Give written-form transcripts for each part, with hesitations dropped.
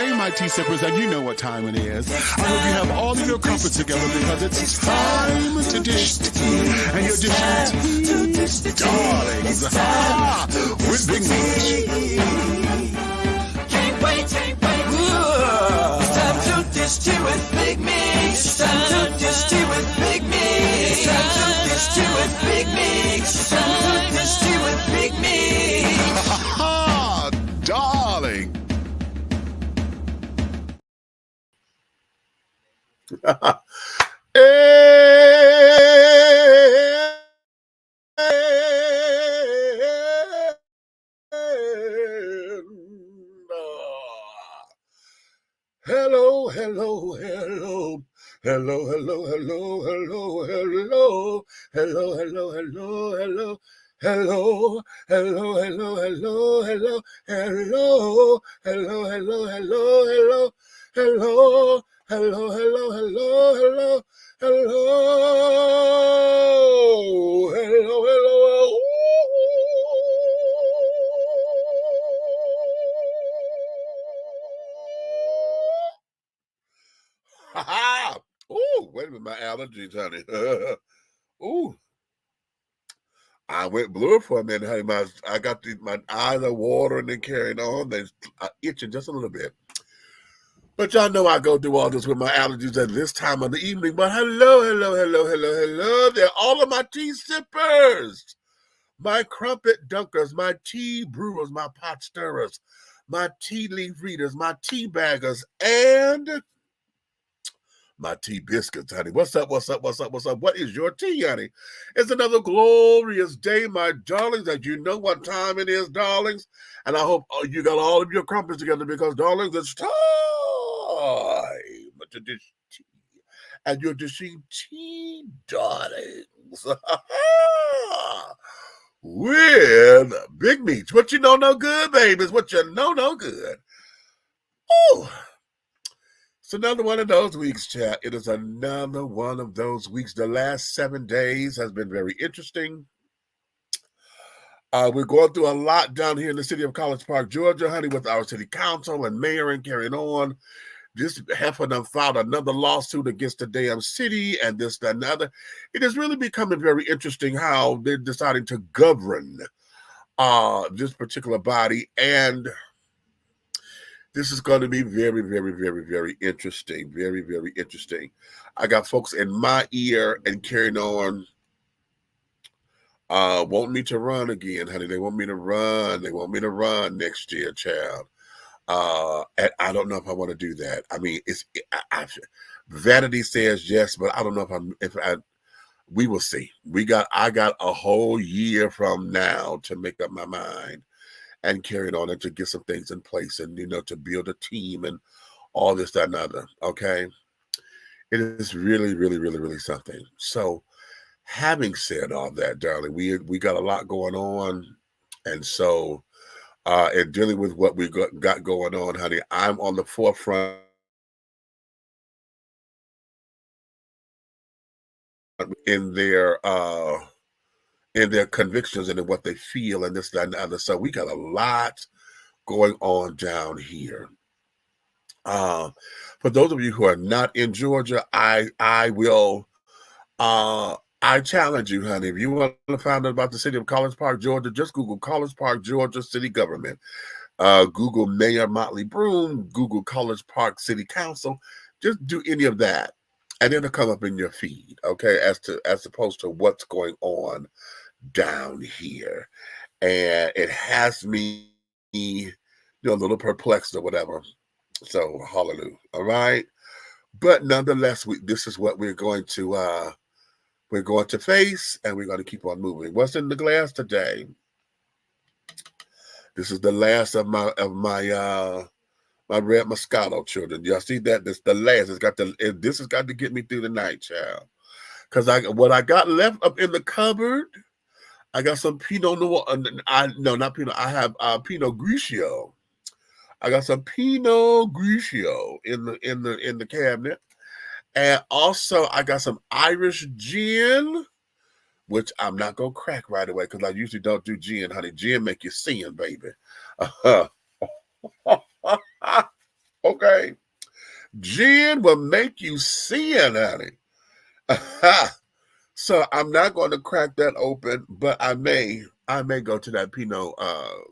day, my tea sippers, and you know what time it is. I hope you have all of your crumpets together because it's time to dish tea. And you're dishing tea, darlings, with Big Meach. Can't wait. It's time to dish tea with Big Meach. It's time to dish tea with Big Meach. It's time to dish tea with Big Meach. It's time to dish tea with Big Meach. Darling. Hello. Ooh, wait a minute, my allergies, honey. Ooh. I went blue for a minute, honey. My eyes are watering and carrying on. They're itching just a little bit. But y'all know I go through all this with my allergies at this time of the evening. But hello there, all of my tea sippers, my crumpet dunkers, my tea brewers, my pot stirrers, my tea leaf readers, my tea baggers, and my tea biscuits, honey. What's up? What is your tea, honey? It's another glorious day, my darlings, and you know what time it is, darlings. And I hope you got all of your crumpets together because, darlings, it's time to dish tea. And you're dishing tea, darlings, with Big Meach. What you know no good, babies. What you know no good. Ooh. It's another one of those weeks, chat. It is another one of those weeks. The last 7 days has been very interesting. We're going through a lot down here in the city of College Park, Georgia, honey, with our city council and mayor and carrying on. This half of them filed another lawsuit against the damn city and this, that, and other. It is really becoming very interesting how they're deciding to govern this particular body, and this is going to be very, very, very, very interesting. Very, very interesting. I got folks in my ear and carrying on, want me to run again, honey. They want me to run. They want me to run next year, child. And I don't know if I want to do that. I mean, vanity says yes, but I don't know we will see. I got a whole year from now to make up my mind and carrying on and to get some things in place and, to build a team and all this, that, and other, okay? It is really, really, really, really something. So having said all that, darling, we got a lot going on. And so, and dealing with what we got going on, honey, I'm on the forefront in their convictions and in what they feel and this, that, and the other. So we got a lot going on down here. For those of you who are not in Georgia, I challenge you, honey. If you want to find out about the city of College Park, Georgia, just Google College Park, Georgia city government. Google Mayor Motley Broom, Google College Park City Council. Just do any of that, and it'll come up in your feed, okay, as opposed to what's going on down here. And it has me, a little perplexed or whatever. So, hallelujah. All right. But nonetheless, this is what we're going to face, and we're going to keep on moving. What's in the glass today? This is the last of my red Moscato, children. Y'all see that? This the last. This has got to get me through the night, child. Because what I got left up in the cupboard, I got some Pinot Noir. Not Pinot. I have Pinot Grigio. I got some Pinot Grigio in the cabinet, and also I got some Irish gin, which I'm not gonna crack right away because I usually don't do gin, honey. Gin make you sin, baby. Okay. Gin will make you sin, honey. So I'm not going to crack that open, but I may go to that Pinot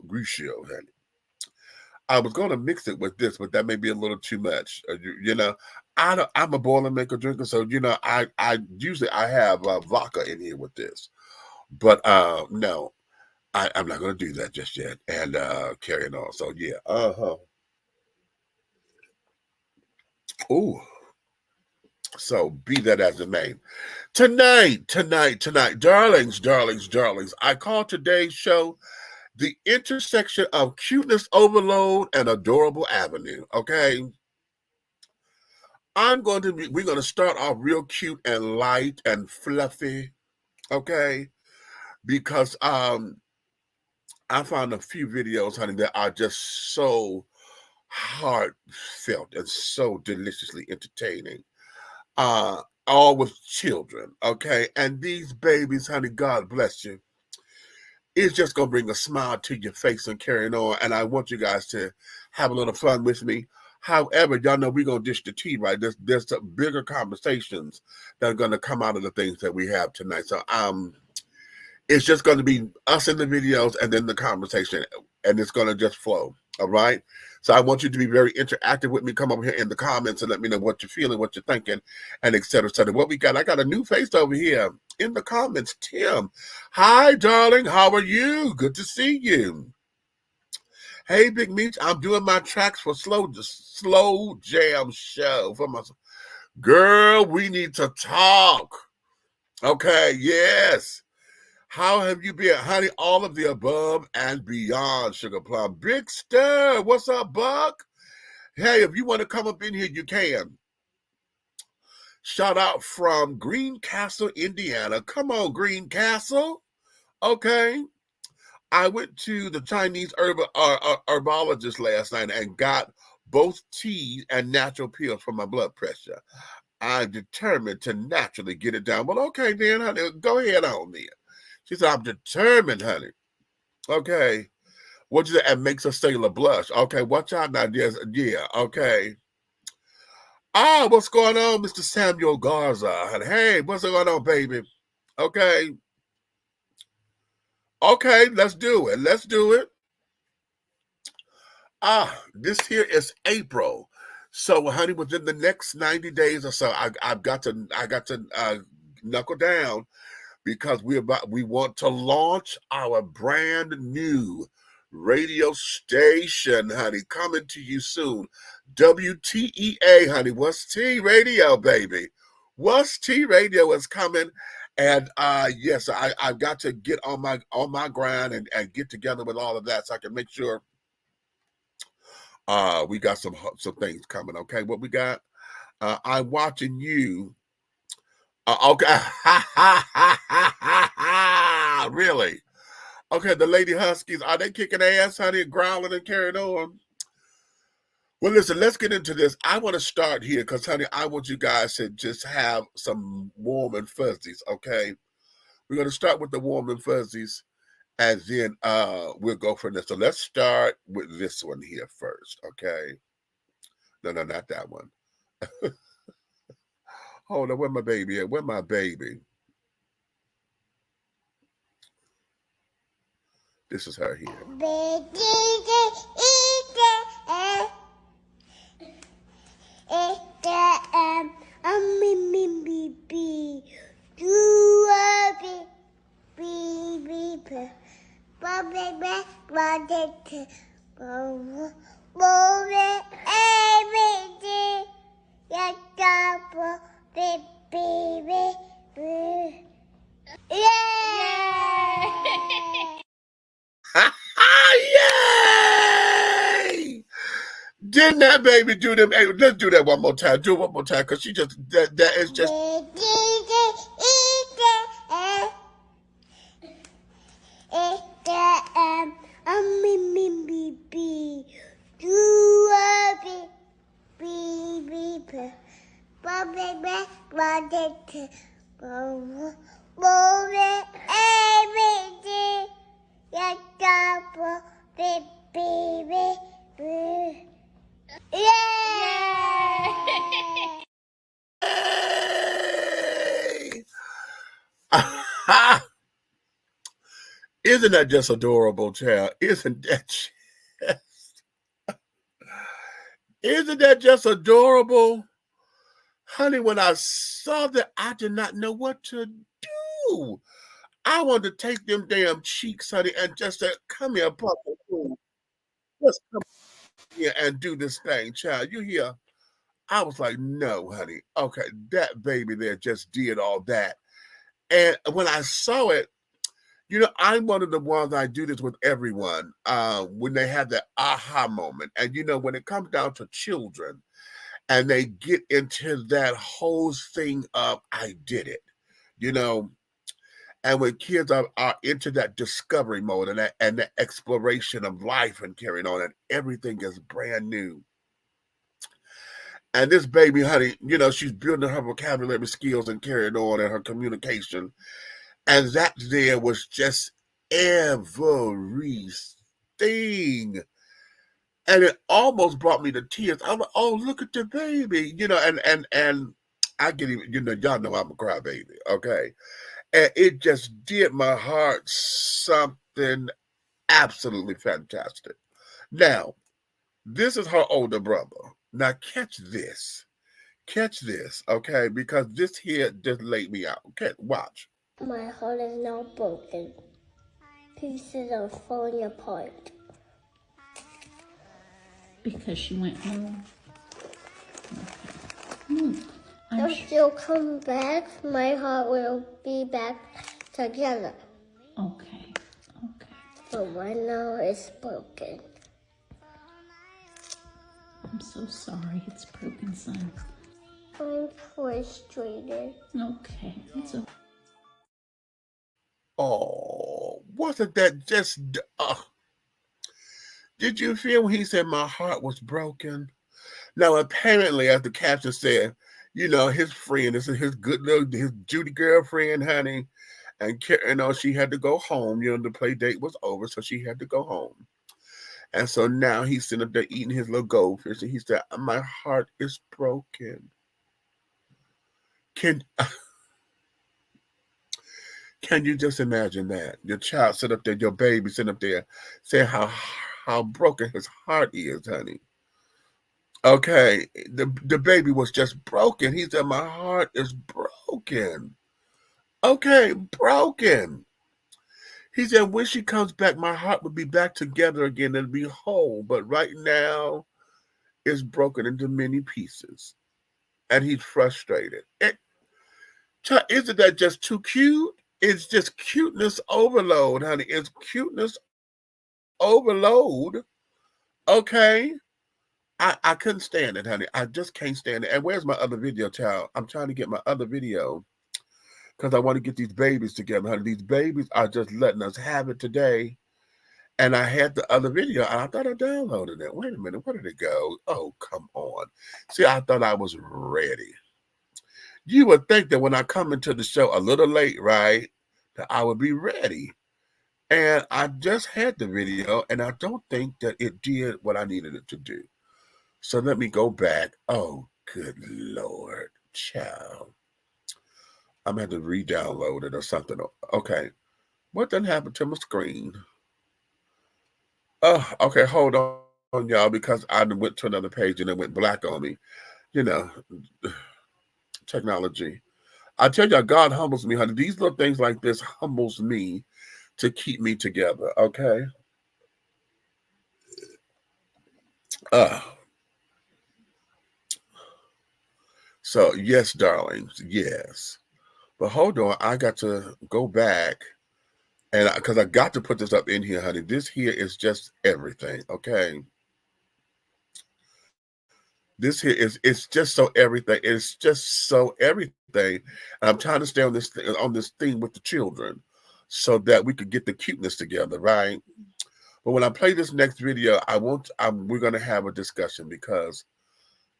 Grigio, honey. I was going to mix it with this, but that may be a little too much. I'm a Boilermaker drinker, so I usually I have vodka in here with this, but no, I'm not going to do that just yet. And carrying on, so yeah, Ooh, so be that as it may. Tonight, darlings, I call today's show the intersection of cuteness overload and adorable avenue. Okay. We're going to start off real cute and light and fluffy. Okay. Because I found a few videos, honey, that are just so heartfelt and so deliciously entertaining. All with children, okay? And these babies, honey, God bless you. It's just gonna bring a smile to your face and carrying on. And I want you guys to have a little fun with me. However, y'all know we're gonna dish the tea, right? There's some bigger conversations that are gonna come out of the things that we have tonight. So it's just gonna be us in the videos and then the conversation, and it's gonna just flow. All right. So I want you to be very interactive with me. Come over here in the comments and let me know what you're feeling, what you're thinking, and et cetera, et cetera. What we got? I got a new face over here in the comments. Tim. Hi, darling. How are you? Good to see you. Hey, Big Meach. I'm doing my tracks for slow jam show. For my girl, we need to talk. Okay. Yes. How have you been, honey? All of the above and beyond, Sugar Plum. Big Stir, what's up, Buck? Hey, if you want to come up in here, you can. Shout out from Greencastle, Indiana. Come on, Greencastle. Okay. I went to the Chinese herbologist last night and got both tea and natural pills for my blood pressure. I'm determined to naturally get it down. Well, okay, then, honey, go ahead on then. She said, I'm determined, honey. Okay. What you say? It makes a sailor blush. Okay, watch out now. Yes, yeah, okay. What's going on, Mr. Samuel Garza? Hey, what's going on, baby? Okay. Okay, let's do it. Let's do it. This here is April. So, honey, within the next 90 days or so, I got to knuckle down because we want to launch our brand new radio station, honey, coming to you soon. WTEA, honey. What's T Radio, baby? What's T Radio is coming. And yes, I've got to get on my grind and get together with all of that so I can make sure we got some things coming. Okay, what we got? I'm watching you. Okay. Really? Okay, the Lady Huskies, are they kicking ass, honey, growling and carrying on? Well, listen, let's get into this. I want to start here because, honey, I want you guys to just have some warm and fuzzies, okay? We're going to start with the warm and fuzzies, and then we'll go from there. So let's start with this one here first, okay? No, not that one. Hold on, where my baby at? Where my baby? This is her here. Yay! Didn't that baby do them? Hey, let's do that one more time. Do it one more time, because she just that is just. Yay! Isn't that just adorable, child? Isn't that just adorable? Honey, when I saw that, I did not know what to do. I wanted to take them damn cheeks, honey, and just say, come here, Papa. Let's come here and do this thing, child. You hear? I was like, no, honey. Okay, that baby there just did all that. And when I saw it, I'm one of the ones I do this with everyone when they have that aha moment. And when it comes down to children and they get into that whole thing of I did it, you know. And when kids are into that discovery mode and that exploration of life and carrying on, and everything is brand new. And this baby, honey, she's building her vocabulary skills and carrying on in her communication. And that there was just everything. And it almost brought me to tears. I'm like, oh, look at the baby, and I get even, y'all know I'm a crybaby, okay? And it just did my heart something absolutely fantastic. Now, this is her older brother. Now, catch this, okay? Because this here just laid me out. Okay, watch. My heart is now broken. Pieces are falling apart. Because she went home. If she'll come back, my heart will be back together. Okay. But right now it's broken. I'm so sorry it's broken, son. I'm frustrated. Okay, it's okay. Oh, wasn't that just... Did you feel when he said my heart was broken? Now, apparently, as the caption said, his friend, this is his his Judy girlfriend, honey, and she had to go home. The play date was over, so she had to go home. And so now he's sitting up there eating his little goldfish, and he said, my heart is broken. Can you just imagine that? Your child sit up there, your baby sitting up there, saying how broken his heart is, honey. Okay, the baby was just broken. He said, my heart is broken. Okay, broken. He said, when she comes back, my heart will be back together again and be whole. But right now, it's broken into many pieces. And he's frustrated. Isn't that just too cute? It's just cuteness overload, honey. It's cuteness overload. Okay? I couldn't stand it, honey. I just can't stand it. And where's my other video, child? I'm trying to get my other video because I want to get these babies together, honey. These babies are just letting us have it today. And I had the other video, and I thought I downloaded it. Wait a minute, where did it go? Oh, come on. See, I thought I was ready. You would think that when I come into the show a little late, right, that I would be ready. And I just had the video, and I don't think that it did what I needed it to do. So let me go back. Oh, good Lord, child. I'm going to have to re-download it or something. Okay. What done happened to my screen? Oh, okay, hold on, y'all, because I went to another page and it went black on me. Technology. I tell y'all, God humbles me, honey. These little things like this humbles me to keep me together, okay? So, yes, darlings, yes. But hold on, I got to go back, and because I got to put this up in here, honey. This here is just everything, okay? This here it's just so everything. It's just so everything. And I'm trying to stay on this theme with the children so that we could get the cuteness together, right? But when I play this next video, we're gonna have a discussion because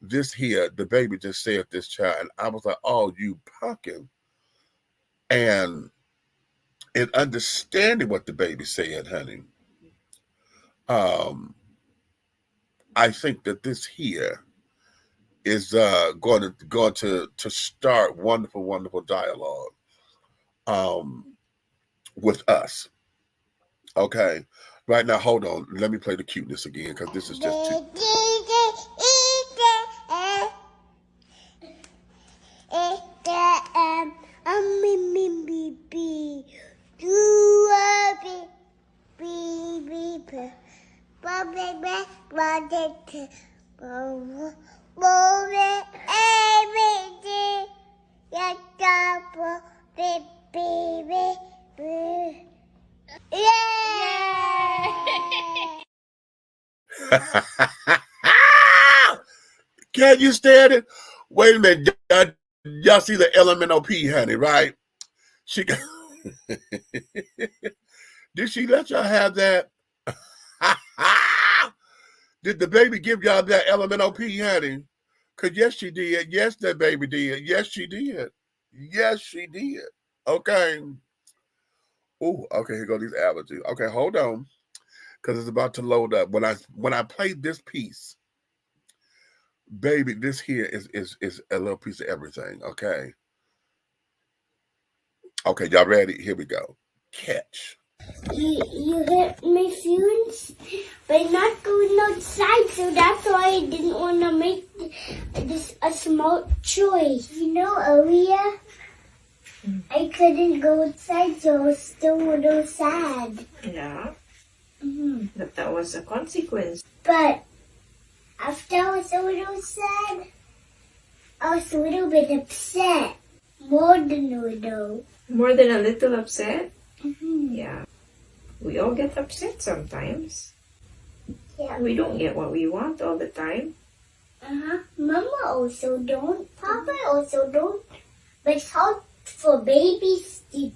this here, the baby just said this child, and I was like, oh, you pumpkin. And in understanding what the baby said, honey, I think that this here is going to start wonderful dialogue with us. Okay, right now, hold on. Let me play the cuteness again because this is just too. Can you stand it? Wait a minute. Y'all see the LMNOP, honey, right? She got. Did she let y'all have that? Did the baby give y'all that LMNOP, honey? Because yes, she did. Yes, that baby did. Yes, she did. Yes, she did. Okay. Oh, okay, here go these allergies. Okay, hold on. Because it's about to load up. When I play this piece, baby, this here is a little piece of everything. Okay. Okay, y'all ready? Here we go. Catch. You hurt my feelings by not going outside, so that's why I didn't want to make this a smart choice. You know, earlier I couldn't go outside, so I was still a little sad. Yeah, Mm-hmm. but that was a consequence. But after I was a little sad, I was a little bit upset. More than a little. More than a little upset? Mm-hmm. Yeah. We all get upset sometimes. Yeah. We don't get what we want all the time. Mama also don't. Papa also don't. But it's hard for babies to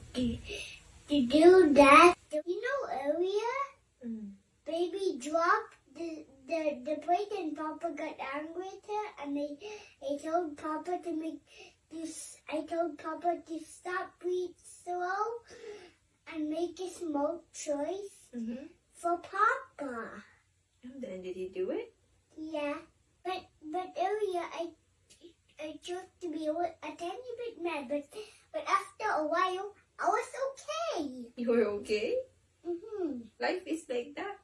do that. You know, earlier, baby dropped the plate and Papa got angry at her, and I told Papa to make this. I told Papa to stop breathe slow and make a smart choice for Papa. And then did he do it? Yeah, but earlier I chose to be a tiny bit mad, but after a while I was okay. You were okay? Life is like that.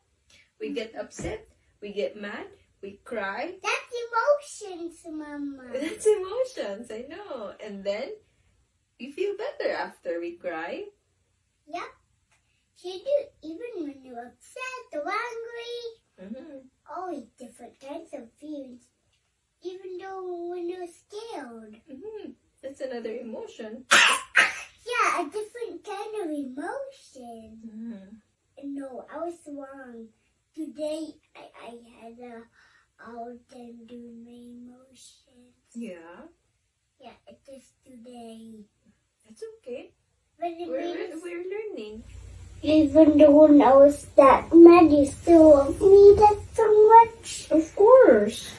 We get upset, we get mad, we cry. That's emotions, Mama. That's emotions, I know. And then we feel better after we cry. Yep. You do, even when you're upset or angry. Always different kinds of feelings. Even though when you're scared. That's another emotion. Yeah, a different kind of emotion. No, I was wrong. Today I had a hard time doing my emotions. Yeah, Yeah, it is today. that's okay. But it means, We're learning. even though when I was that mad, you still love me that so much. Of course.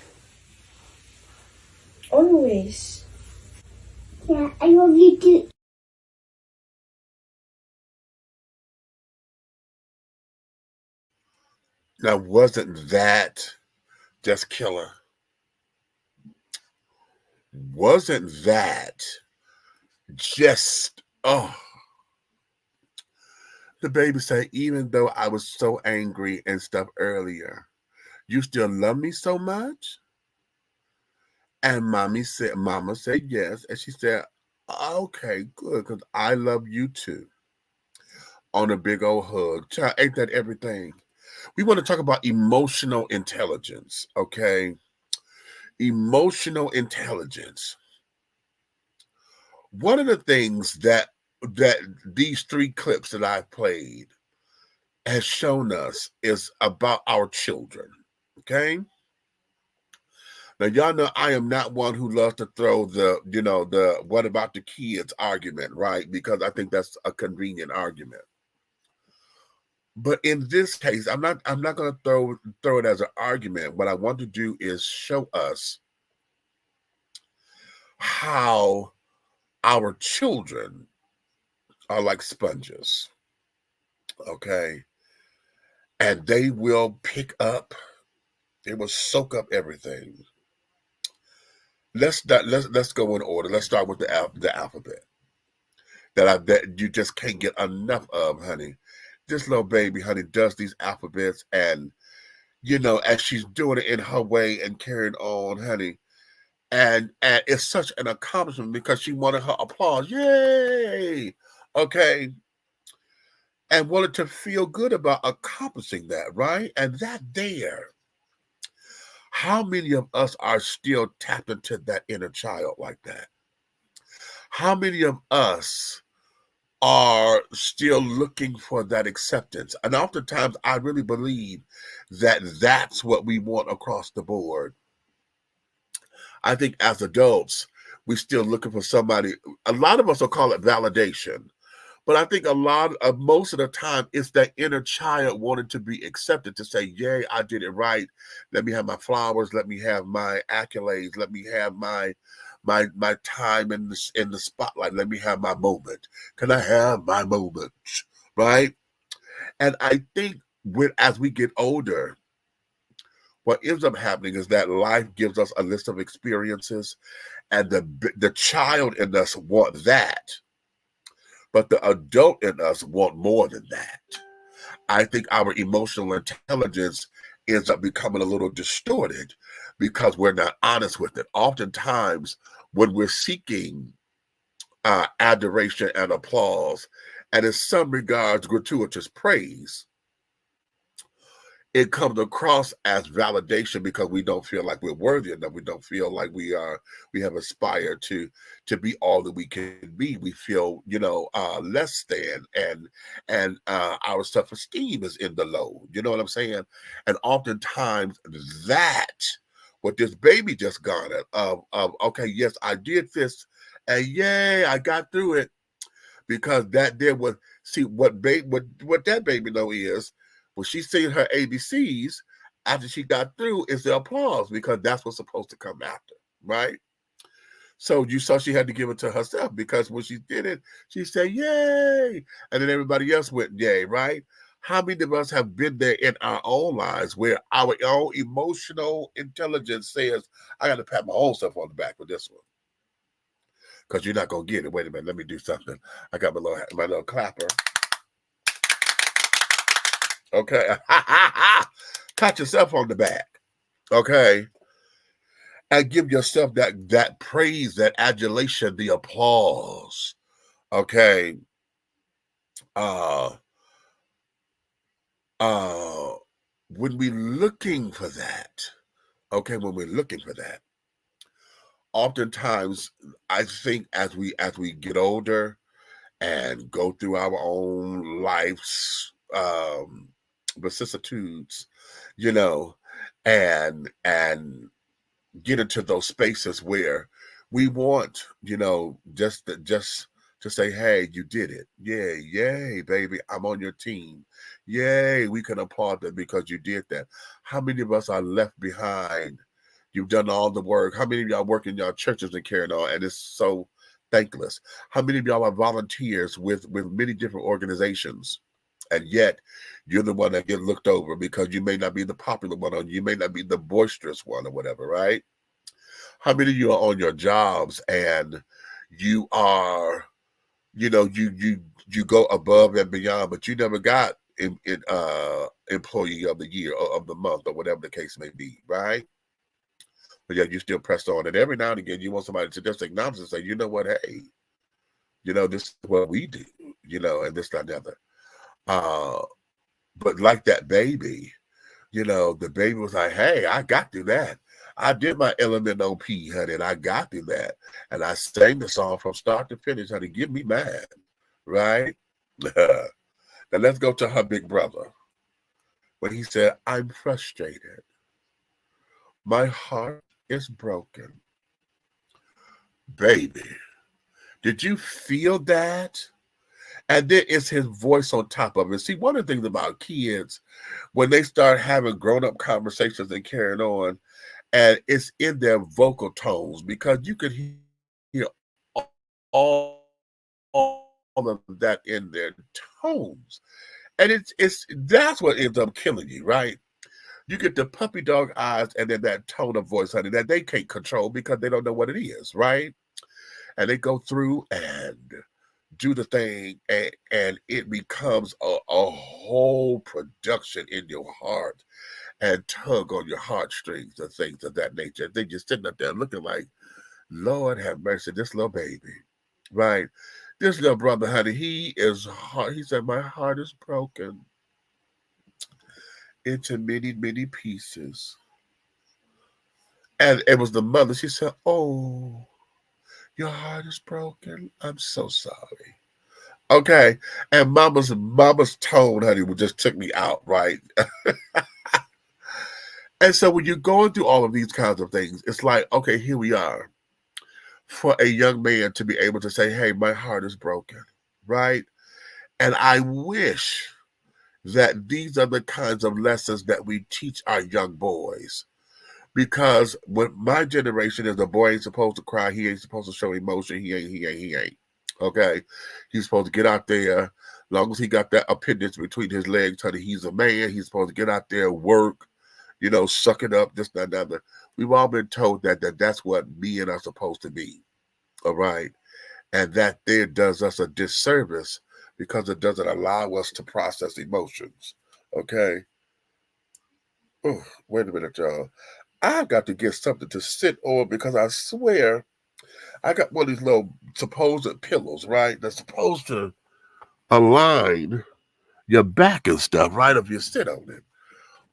Always. Yeah, I love you too. Now, wasn't that just killer? Wasn't that just, oh. The baby said, even though I was so angry and stuff earlier, you still love me so much? And Mama said yes. And she said, okay, good, because I love you too. On a big old hug. Child, ain't that everything? We want to talk about emotional intelligence, okay? Emotional intelligence. One of the things that these three clips that I've played has shown us is about our children, okay? Now, y'all know I am not one who loves to throw the what about the kids argument, right? Because I think that's a convenient argument. But in this case, I'm not going to throw it as an argument. What I want to do is show us how our children are like sponges, okay? And they will pick up It will soak up everything. Let's go in order. Let's start with the alphabet that you just can't get enough of, honey. This little baby, honey, does these alphabets, and as she's doing it in her way and carrying on, honey, and it's such an accomplishment because she wanted her applause. Yay! Okay. And wanted to feel good about accomplishing that, right? And that there. How many of us are still tapped into that inner child like that? How many of us are still looking for that acceptance? And oftentimes, I really believe that that's what we want across the board. I think as adults, we're still looking for somebody. A lot of us will call it validation. But I think most of the time, it's that inner child wanting to be accepted, to say, yay, I did it right. Let me have my flowers. Let me have my accolades. Let me have my time in the spotlight. Let me have my moment. Can I have my moment? Right? And I think as we get older, what ends up happening is that life gives us a list of experiences, and the child in us want that. But the adult in us want more than that. I think our emotional intelligence ends up becoming a little distorted because we're not honest with it. Oftentimes, when we're seeking adoration and applause, and in some regards, gratuitous praise, it comes across as validation because we don't feel like we're worthy enough. We don't feel like we have aspired to be all that we can be. We feel, less than, and our self-esteem is in the low. You know what I'm saying? And oftentimes that what this baby just garnered of okay, yes, I did this, and yay, I got through it, because that there was, see, what that baby know is, when she's saying her ABCs, after she got through, is the applause, because that's what's supposed to come after, right? So you saw she had to give it to herself, because when she did it, she said, yay! And then everybody else went, yay, right? How many of us have been there in our own lives where our own emotional intelligence says, I got to pat my own self on the back with this one, because you're not going to get it. Wait a minute, let me do something. I got my little clapper. Okay. Pat yourself on the back. Okay. And give yourself that praise, that adulation, the applause. Okay. When we're looking for that, oftentimes I think as we get older and go through our own life's vicissitudes, and get into those spaces where we want, just to say, hey, you did it. Yay, baby, I'm on your team. Yay, we can applaud them because you did that. How many of us are left behind? You've done all the work. How many of y'all work in y'all churches and carrying on? And it's so thankless. How many of y'all are volunteers with many different organizations? And yet you're the one that get looked over because you may not be the popular one, or you may not be the boisterous one, or whatever, right? How many of you are on your jobs and you are, you go above and beyond, but you never got employee of the year or of the month, or whatever the case may be, right? But yet you still pressed on. And every now and again, you want somebody to just acknowledge and say, you know what, hey, this is what we do, and this, that, and the other. But like that baby, the baby was like, hey, I got through that. I did my LMNOP, honey, and I got through that. And I sang the song from start to finish, honey, give me mine, right? Now let's go to her big brother. When he said, I'm frustrated. My heart is broken. Baby, did you feel that? And then it's his voice on top of it. See, one of the things about kids, when they start having grown-up conversations and carrying on, and it's in their vocal tones, because you could hear all of that in their tones. And that's what ends up killing you, right? You get the puppy dog eyes and then that tone of voice, honey, that they can't control because they don't know what it is, right? And they go through and do the thing, and it becomes a whole production in your heart and tug on your heartstrings and things of that nature. They just sitting up there looking like, Lord have mercy, this little baby, right? This little brother, honey, he is hard. He said, my heart is broken into many, many pieces. And it was the mother. She said, oh, your heart is broken. I'm so sorry. Okay. And mama's tone, honey, just took me out, right? And so when you're going through all of these kinds of things, it's like, okay, here we are. For a young man to be able to say, hey, my heart is broken, right? And I wish that these are the kinds of lessons that we teach our young boys. Because when my generation is, a boy ain't supposed to cry, he ain't supposed to show emotion, he ain't. Okay? He's supposed to get out there. Long as he got that appendage between his legs, honey, he's a man. He's supposed to get out there, work, suck it up, this, that, that. We've all been told that's what men are supposed to be. All right? And that there does us a disservice because it doesn't allow us to process emotions. Okay? Oh, wait a minute, y'all. I've got to get something to sit on because I swear I got one of these little supposed pillows, right? That's supposed to align your back and stuff, right? If you sit on it.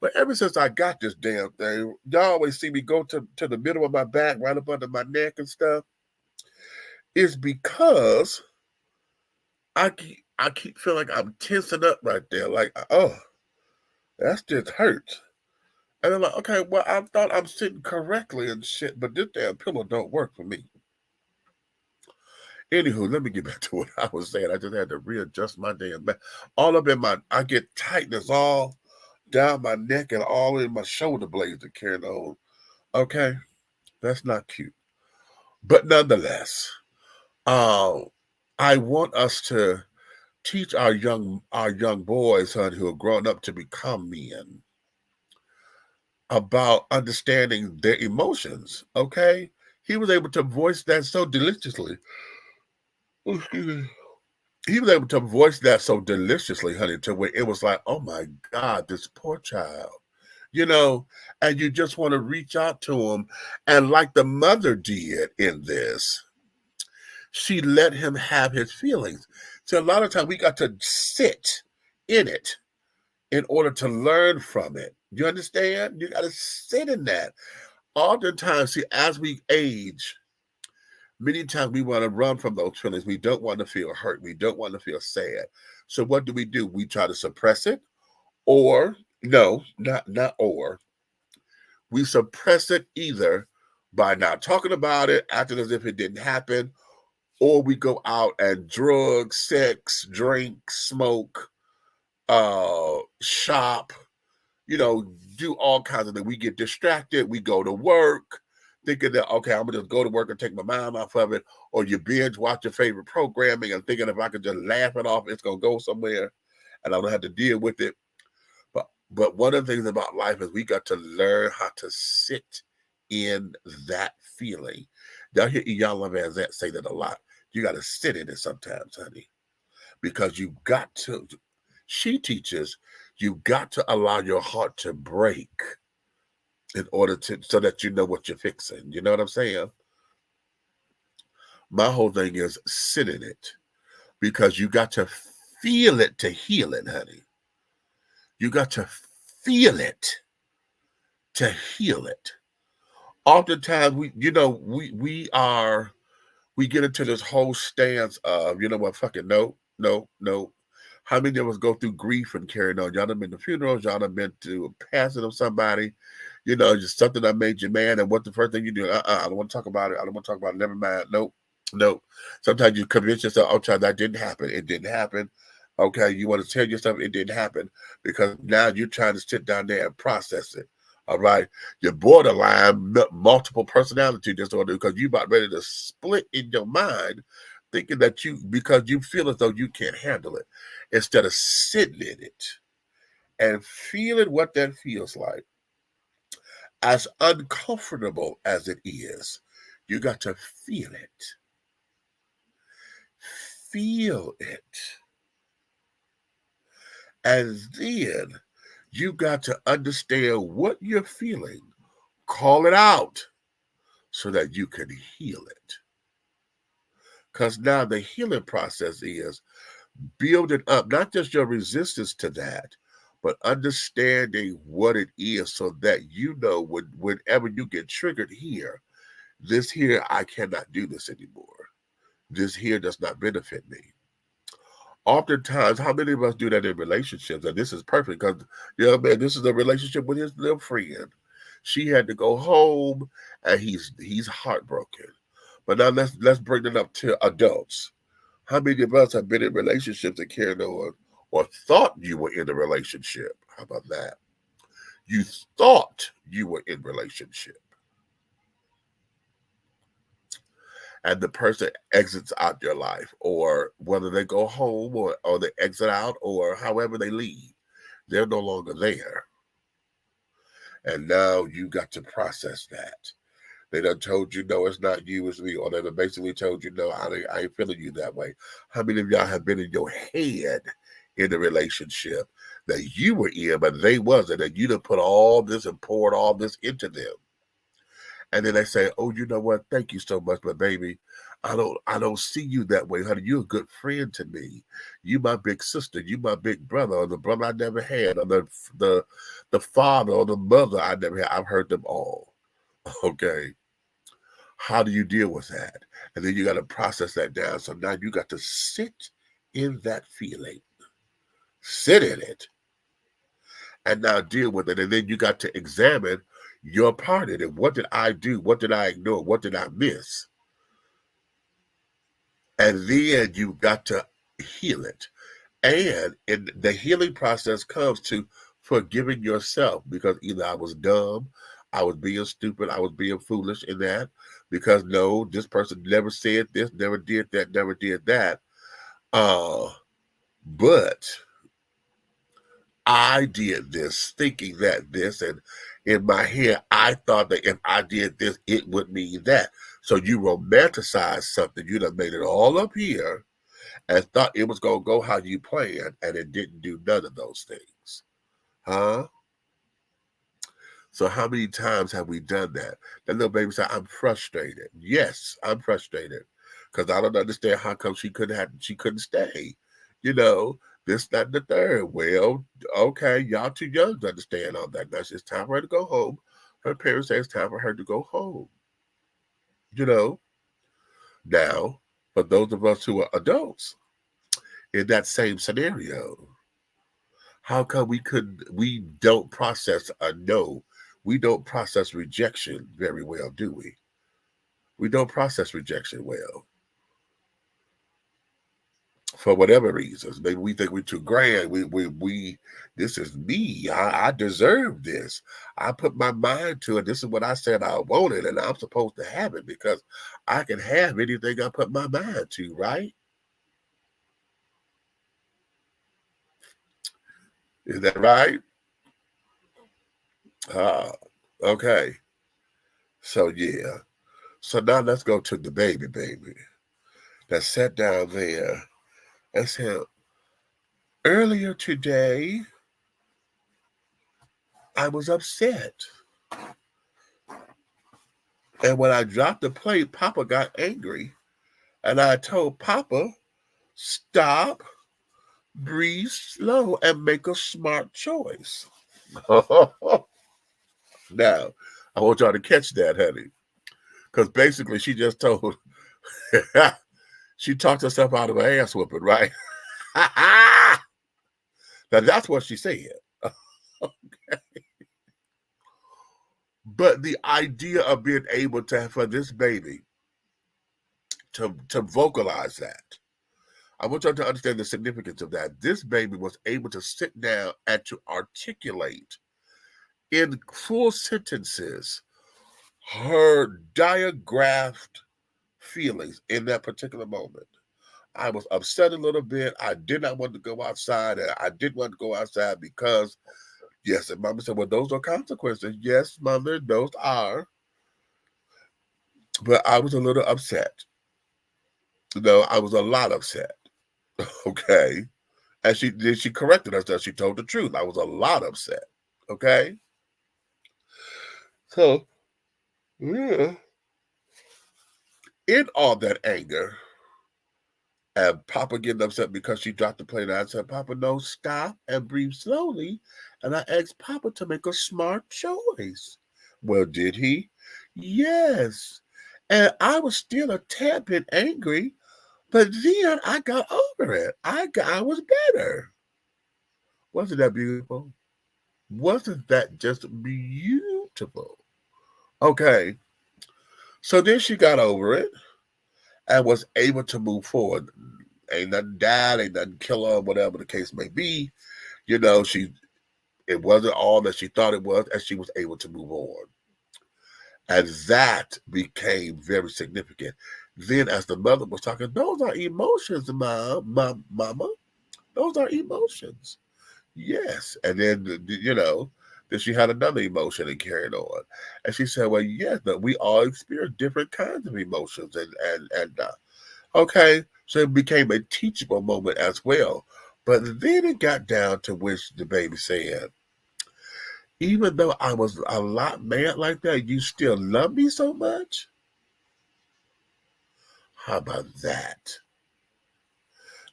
But ever since I got this damn thing, y'all always see me go to the middle of my back, right up under my neck and stuff. It's because I keep feeling like I'm tensing up right there. Like, oh, that's just hurts. And I'm like, okay, well, I thought I'm sitting correctly and shit, but this damn pillow don't work for me. Anywho, let me get back to what I was saying. I just had to readjust my damn back. All up in I get tightness all down my neck and all in my shoulder blades are carrying on. Okay, that's not cute. But nonetheless, I want us to teach our young boys, honey, who are growing up to become men, about understanding their emotions. Okay, he was able to voice that so deliciously. Excuse me. He was able to voice that so deliciously, honey, to where it was like, oh my God, this poor child, and you just want to reach out to him. And like the mother did in this, she let him have his feelings. So a lot of times we got to sit in it in order to learn from it. You understand? You got to sit in that. Oftentimes, see, as we age, many times we want to run from those feelings. We don't want to feel hurt. We don't want to feel sad. So what do? We try to suppress it, or no, not or. We suppress it either by not talking about it, acting as if it didn't happen, or we go out and drug, sex, drink, smoke, shop, do all kinds of things. We get distracted. We go to work thinking that, okay, I'm going to just go to work and take my mind off of it. Or you binge watch your favorite programming and thinking if I could just laugh it off, it's going to go somewhere and I don't have to deal with it. But one of the things about life is we got to learn how to sit in that feeling. Y'all hear Iyanla Vanzant say that a lot. You got to sit in it sometimes, honey, because you got to. She teaches you got to allow your heart to break in order so that you know what you're fixing. You know what I'm saying? My whole thing is sit in it because you got to feel it to heal it, honey. You got to feel it to heal it. Oftentimes we get into this whole stance of, you know what, fucking no. How many of us go through grief and carrying on? Y'all done been to funerals, y'all done been to a passing of somebody, just something that made you mad, and what's the first thing you do? I don't want to talk about it. Never mind. Nope. Sometimes you convince yourself, oh, child, that didn't happen. It didn't happen. Okay, you want to tell yourself it didn't happen because now you're trying to sit down there and process it. All right, you're borderline multiple personality disorder because you about ready to split in your mind, thinking that because you feel as though you can't handle it, instead of sitting in it and feeling what that feels like. As uncomfortable as it is, you got to feel it. Feel it. And then you got to understand what you're feeling. Call it out so that you can heal it. Because now the healing process is building up not just your resistance to that, but understanding what it is so that you know whenever you get triggered here, this here, I cannot do this anymore. This here does not benefit me. Oftentimes, how many of us do that in relationships? And this is perfect because, man, this is a relationship with his little friend. She had to go home, and he's heartbroken. But now let's bring it up to adults. How many of us have been in relationships and carried on, or thought you were in a relationship? How about that? You thought you were in relationship, and the person exits out your life, or whether they go home or they exit out, or however they leave, they're no longer there. And now you got to process that. They done told you, no, it's not you, it's me. Or they done basically told you, no, I ain't feeling you that way. How many of y'all have been in your head in a relationship that you were in, but they wasn't, and you done put all this and poured all this into them? And then they say, oh, you know what? Thank you so much, but baby, I don't see you that way, honey. You're a good friend to me. You my big sister. You my big brother, or the brother I never had, or the father or the mother I never had. I've heard them all. Okay. How do you deal with that? And then you got to process that down. So now you got to sit in that feeling. Sit in it. And now deal with it. And then you got to examine your part in it. What did I do? What did I ignore? What did I miss? And then you got to heal it. And in the healing process comes to forgiving yourself, because either I was dumb, I was being stupid, I was being foolish in that, because no, this person never said this, never did that, never did that. But I did this thinking that this, and in my head, I thought that if I did this, it would mean that. So you romanticize something, you done made it all up here and thought it was going to go how you planned, and it didn't do none of those things. Huh? So how many times have we done that? That little baby said, I'm frustrated. Yes, I'm frustrated because I don't understand how come she couldn't stay. You know, this, that, and the third. Well, okay, y'all too young to understand all that. That's just time for her to go home. Her parents say it's time for her to go home. You know, now, for those of us who are adults in that same scenario, how come we don't process a no? We don't process rejection very well, do we? We don't process rejection well. For whatever reasons. Maybe we think we're too grand. We this is me. I deserve this. I put my mind to it. This is what I said I wanted, and I'm supposed to have it because I can have anything I put my mind to, right? Is that right? Okay. So yeah. So now let's go to the baby that sat down there and said, earlier today, I was upset. And when I dropped the plate, Papa got angry. And I told Papa, stop, breathe slow, and make a smart choice. Now, I want y'all to catch that, honey. Because basically, she just told, she talked herself out of her ass whooping, right? Now, that's what she said. Okay. But the idea of being able to, for this baby to vocalize that, I want y'all to understand the significance of that. This baby was able to sit down and to articulate in full sentences her diagraphed feelings in that particular moment. I was upset a little bit. I did not want to go outside, and I didn't want to go outside because Yes, and Mama said, well, those are consequences. Yes, Mother, those are. But I was a little upset. No, I was a lot upset. Okay. And she corrected herself. She told the truth. I was a lot upset. Okay. So, yeah. In all that anger, and Papa getting upset because she dropped the plate, I said, Papa, no, stop and breathe slowly. And I asked Papa to make a smart choice. Well, did he? Yes. And I was still a tad bit angry, but then I got over it. I was better. Wasn't that beautiful? Wasn't that just beautiful? Okay. So then she got over it and was able to move forward. Ain't nothing died, ain't nothing kill her, whatever the case may be. You know, it wasn't all that she thought it was, and she was able to move on. And that became very significant. Then as the mother was talking, those are emotions, mama. Those are emotions. Yes. And then, then she had another emotion and carried on. And she said, well, yes, but we all experience different kinds of emotions. Okay, so it became a teachable moment as well. But then it got down to which the baby said, even though I was a lot mad like that, you still love me so much? How about that?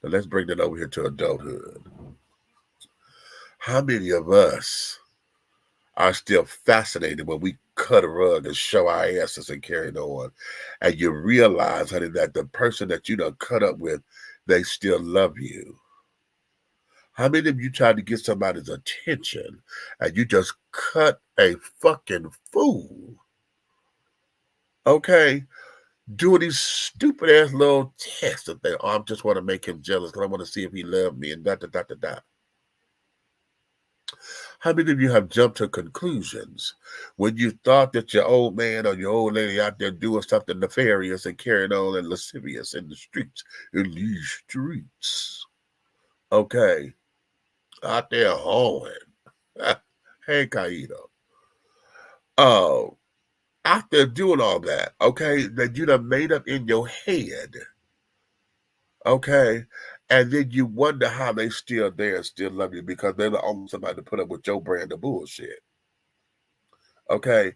Now let's bring that over here to adulthood. How many of us are still fascinated when we cut a rug and show our asses and carry on? And you realize, honey, that the person that you done cut up with, they still love you. How many of you tried to get somebody's attention and you just cut a fucking fool? Okay? Doing these stupid ass little tests that they, I just want to make him jealous because I want to see if he loved me and da. How many of you have jumped to conclusions when you thought that your old man or your old lady out there doing something nefarious and carrying on and lascivious in the streets, in these streets? Okay. Out there hoeing. Hey, Kaito. Oh, out there doing all that, okay, that you done made up in your head, okay, and then you wonder how they still there and still love you because they're the only somebody to put up with your brand of bullshit, okay?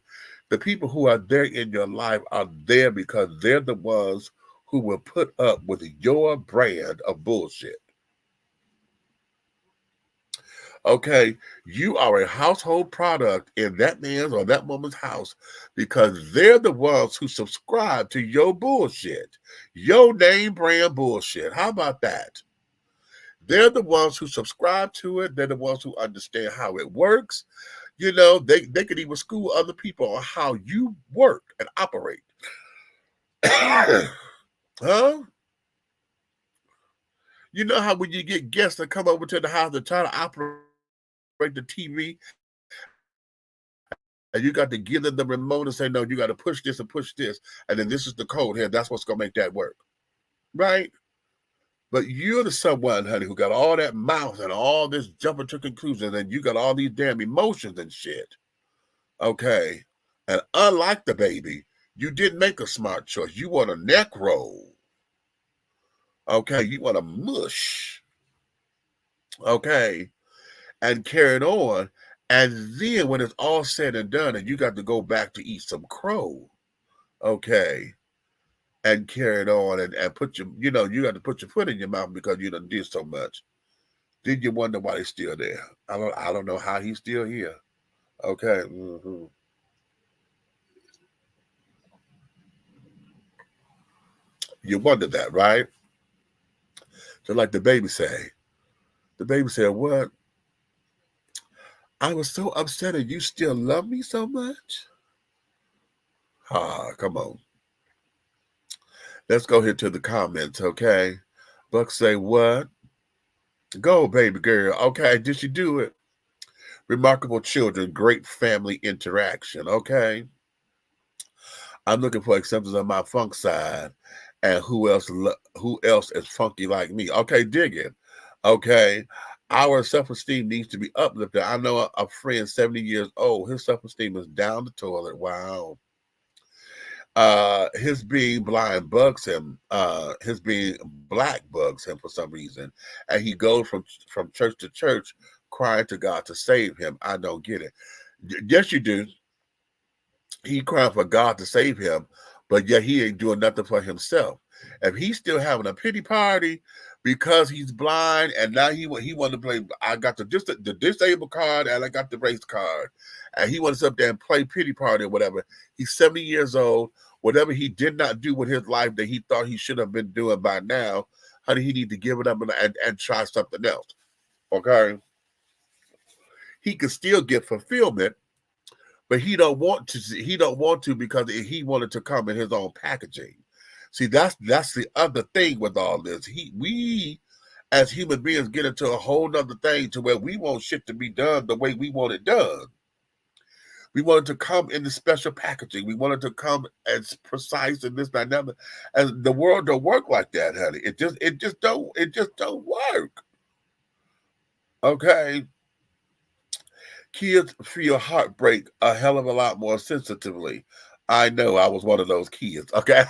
The people who are there in your life are there because they're the ones who will put up with your brand of bullshit. Okay, you are a household product in that man's or that woman's house because they're the ones who subscribe to your bullshit, your name brand bullshit. How about that? They're the ones who subscribe to it. They're the ones who understand how it works. You know, they could even school other people on how you work and operate. Huh? You know how when you get guests that come over to the house to try to operate the TV, and you got to give them the remote and say, no, you got to push this and push this. And then this is the code here. That's what's going to make that work. Right? But you're the someone, honey, who got all that mouth and all this jumping to conclusions, and you got all these damn emotions and shit. Okay? And unlike the baby, you didn't make a smart choice. You want a neck roll. Okay? You want a mush. Okay? And carry it on. And then when it's all said and done and you got to go back to eat some crow, okay, and carry it on and put your, you got to put your foot in your mouth because you done did so much. Then you wonder why he's still there. I don't know how he's still here. Okay. Mm-hmm. You wonder that, right? So like the baby said, what? I was so upset and you still love me so much? Ah, come on. Let's go here to the comments, okay? Buck say, what? Go, baby girl. Okay, did she do it? Remarkable children, great family interaction, okay? I'm looking for acceptance on my funk side. And who else is funky like me? Okay, dig it. Okay. Our self-esteem needs to be uplifted. I know a friend, 70 years old, his self-esteem is down the toilet. Wow. His being blind bugs him. His being black bugs him for some reason, and he goes from church to church crying to God to save him. I don't get it. Yes, you do. He crying for God to save him, but yet he ain't doing nothing for himself. If he's still having a pity party because he's blind, and now he wanted to play. I got the disabled card and I got the race card, and he wants to up there and play pity party or whatever. He's 70 years old. Whatever he did not do with his life that he thought he should have been doing by now, honey, he need to give it up and try something else. Okay, he can still get fulfillment, but he don't want to. He don't want to because he wanted to come in his own packaging. See, that's the other thing with all this. We as human beings get into a whole nother thing to where we want shit to be done the way we want it done. We wanted to come in the special packaging. We wanted to come as precise and this dynamic. And the world don't work like that, honey. It just don't work. Okay. Kids feel heartbreak a hell of a lot more sensitively. I know I was one of those kids. Okay.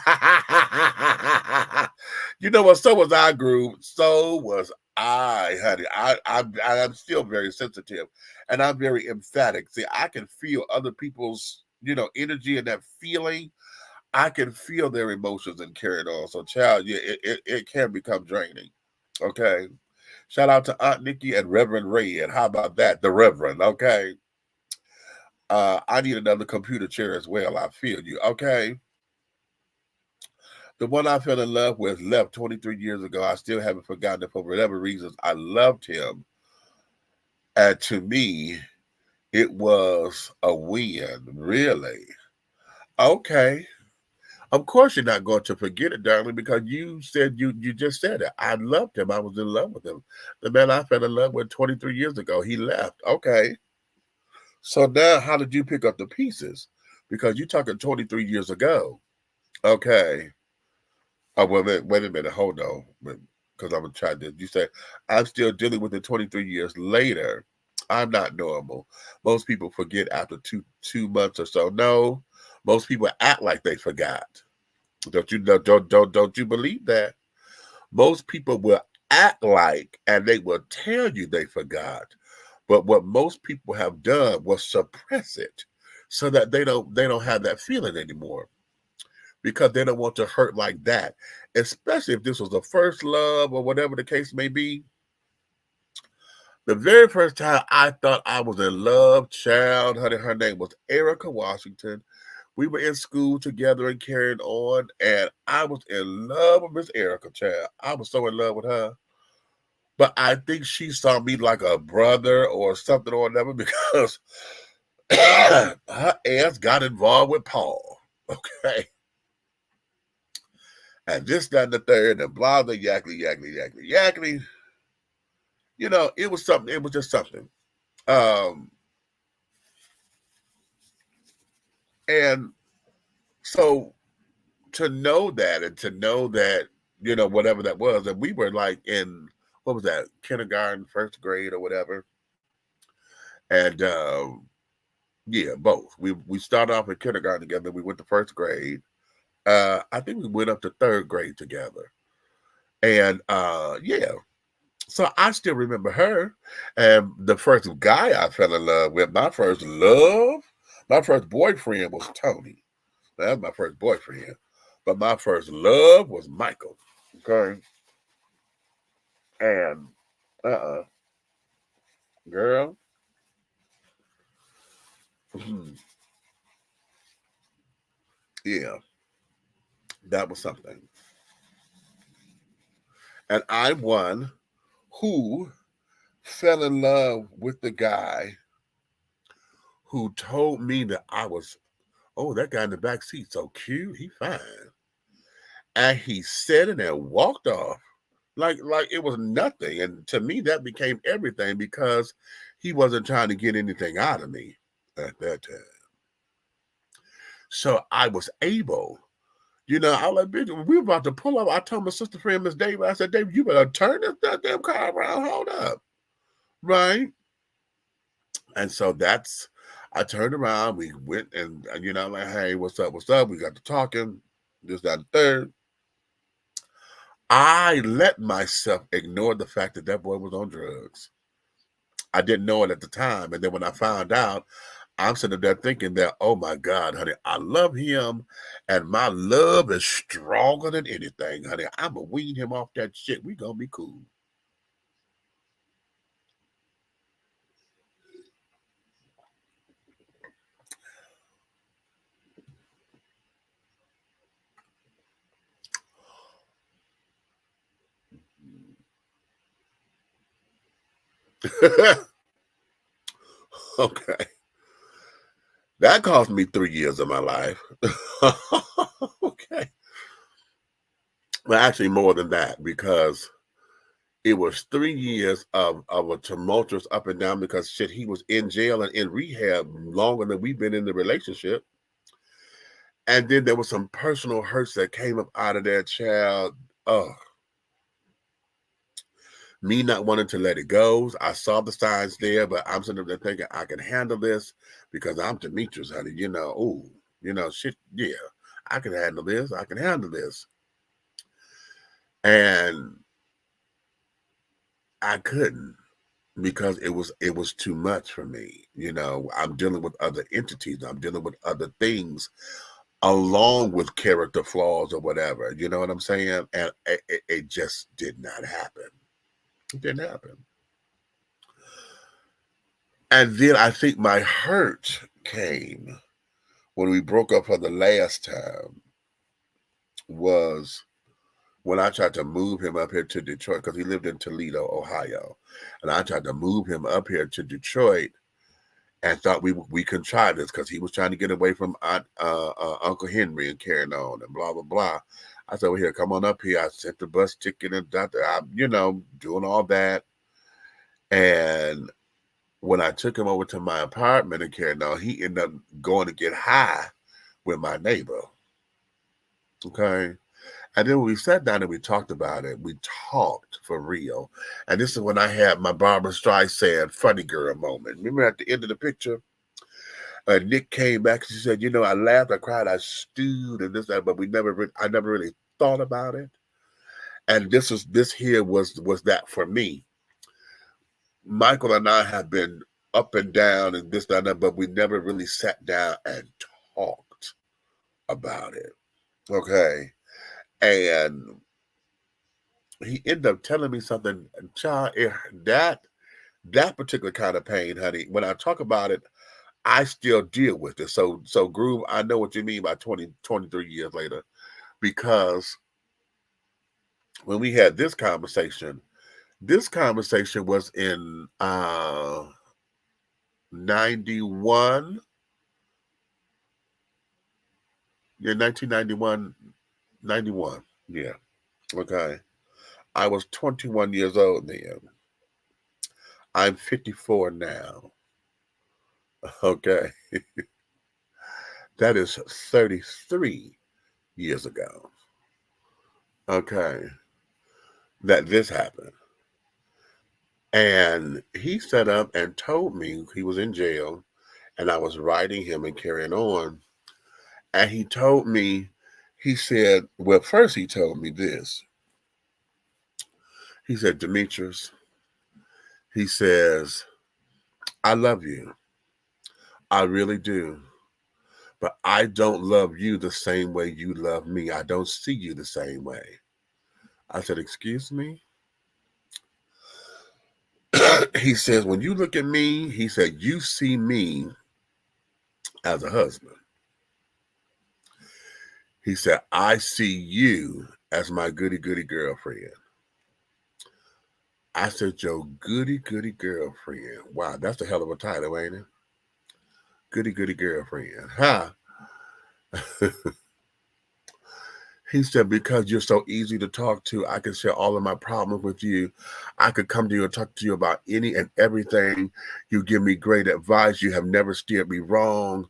You know what? So was I, Groove. So was I, honey. I'm still very sensitive, and I'm very emphatic. See, I can feel other people's, energy and that feeling. I can feel their emotions and carry it on. So, child, yeah, it can become draining. Okay. Shout out to Aunt Nikki and Reverend Ray. And how about that? The Reverend. Okay. I need another computer chair as well. I feel you. Okay. The one I fell in love with left 23 years ago. I still haven't forgotten it for whatever reasons. I loved him. And to me, it was a win, really. Okay. Of course you're not going to forget it, darling, because you said you just said it. I loved him. I was in love with him. The man I fell in love with 23 years ago, he left. Okay. So now how did you pick up the pieces? Because you're talking 23 years ago. Okay. Oh, well, wait a minute. Hold on. Because I'm going to try this. You say, I'm still dealing with it 23 years later. I'm not normal. Most people forget after two months or so. No, most people act like they forgot. Don't you believe that? Most people will act like, and they will tell you they forgot. But what most people have done was suppress it so that they don't have that feeling anymore. Because they don't want to hurt like that, especially if this was the first love or whatever the case may be. The very first time I thought I was in love, child, honey, her name was Erica Washington. We were in school together and carrying on, and I was in love with Miss Erica, child. I was so in love with her. But I think she saw me like a brother or something or whatever because her ass got involved with Paul. Okay. And this, that, and the third, and blah, blah, yakety. It was something. It was just something. And so to know that and to know that, whatever that was, and we were like in, what was that, kindergarten, first grade or whatever. And yeah, both. We started off in kindergarten together. We went to first grade. I think we went up to third grade together. And yeah. So I still remember her. And the first guy I fell in love with, my first boyfriend was Tony. That's my first boyfriend. But my first love was Michael. Okay. And girl. Yeah. That was something. And I'm one who fell in love with the guy who told me that I was, oh, that guy in the back seat, so cute, he fine. And he said it and walked off like it was nothing. And to me, that became everything because he wasn't trying to get anything out of me at that time. So I was able, I was like, bitch, we were about to pull up. I told my sister friend, Miss David, I said, David, you better turn this goddamn car around. Hold up. Right. And so I turned around, we went and I'm like, hey, what's up? What's up? We got to talking, this, that, and third. I let myself ignore the fact that that boy was on drugs. I didn't know it at the time. And then when I found out, I'm sitting there thinking that, oh my God, honey, I love him. And my love is stronger than anything, honey. I'm going to wean him off that shit. We going to be cool. Okay. That cost me 3 years of my life. Okay. Well, actually more than that, because it was 3 years of a tumultuous up and down because shit, he was in jail and in rehab longer than we've been in the relationship. And then there was some personal hurts that came up out of that child. Oh, me not wanting to let it go. I saw the signs there, but I'm sitting there thinking I can handle this because I'm Demetrius, honey. Shit, yeah, I can handle this. I can handle this. And I couldn't because it was too much for me. I'm dealing with other entities. I'm dealing with other things along with character flaws or whatever. You know what I'm saying? And it just did not happen. It didn't happen. And then I think my hurt came when we broke up for the last time was when I tried to move him up here to Detroit because he lived in Toledo, Ohio. And I tried to move him up here to Detroit and thought we could try this because he was trying to get away from Uncle Henry and carrying on and blah, blah, blah. I said, well, here, come on up here. I sent the bus ticket and doing all that. And when I took him over to my apartment and carried on, he ended up going to get high with my neighbor. Okay. And then when we sat down and we talked about it, we talked for real. And this is when I had my Barbara Streisand funny girl moment. Remember at the end of the picture? Nick came back and she said, I laughed, I cried, I stewed and this, that, but I never really thought about it. And this here was that for me. Michael and I have been up and down and this, that, and that, but we never really sat down and talked about it. Okay. And he ended up telling me something, child, that particular kind of pain, honey, when I talk about it, I still deal with it. So Groove, I know what you mean by 23 years later, because when we had this conversation was in 91. Yeah, 1991, 91. Yeah. Okay. I was 21 years old then. I'm 54 now. Okay. That is 33 years ago. Okay. That this happened. And he set up and told me he was in jail and I was writing him and carrying on. And he told me, he said, well, first he told me this. He said, Demetrius, he says, I love you. I really do. But I don't love you the same way you love me. I don't see you the same way. I said, excuse me? He says, when you look at me, he said, you see me as a husband. He said, I see you as my goody girlfriend. I said, your goody girlfriend. Wow, that's a hell of a title, ain't it? Goody girlfriend. Huh? He said, because you're so easy to talk to, I can share all of my problems with you. I could come to you and talk to you about any and everything. You give me great advice. You have never steered me wrong.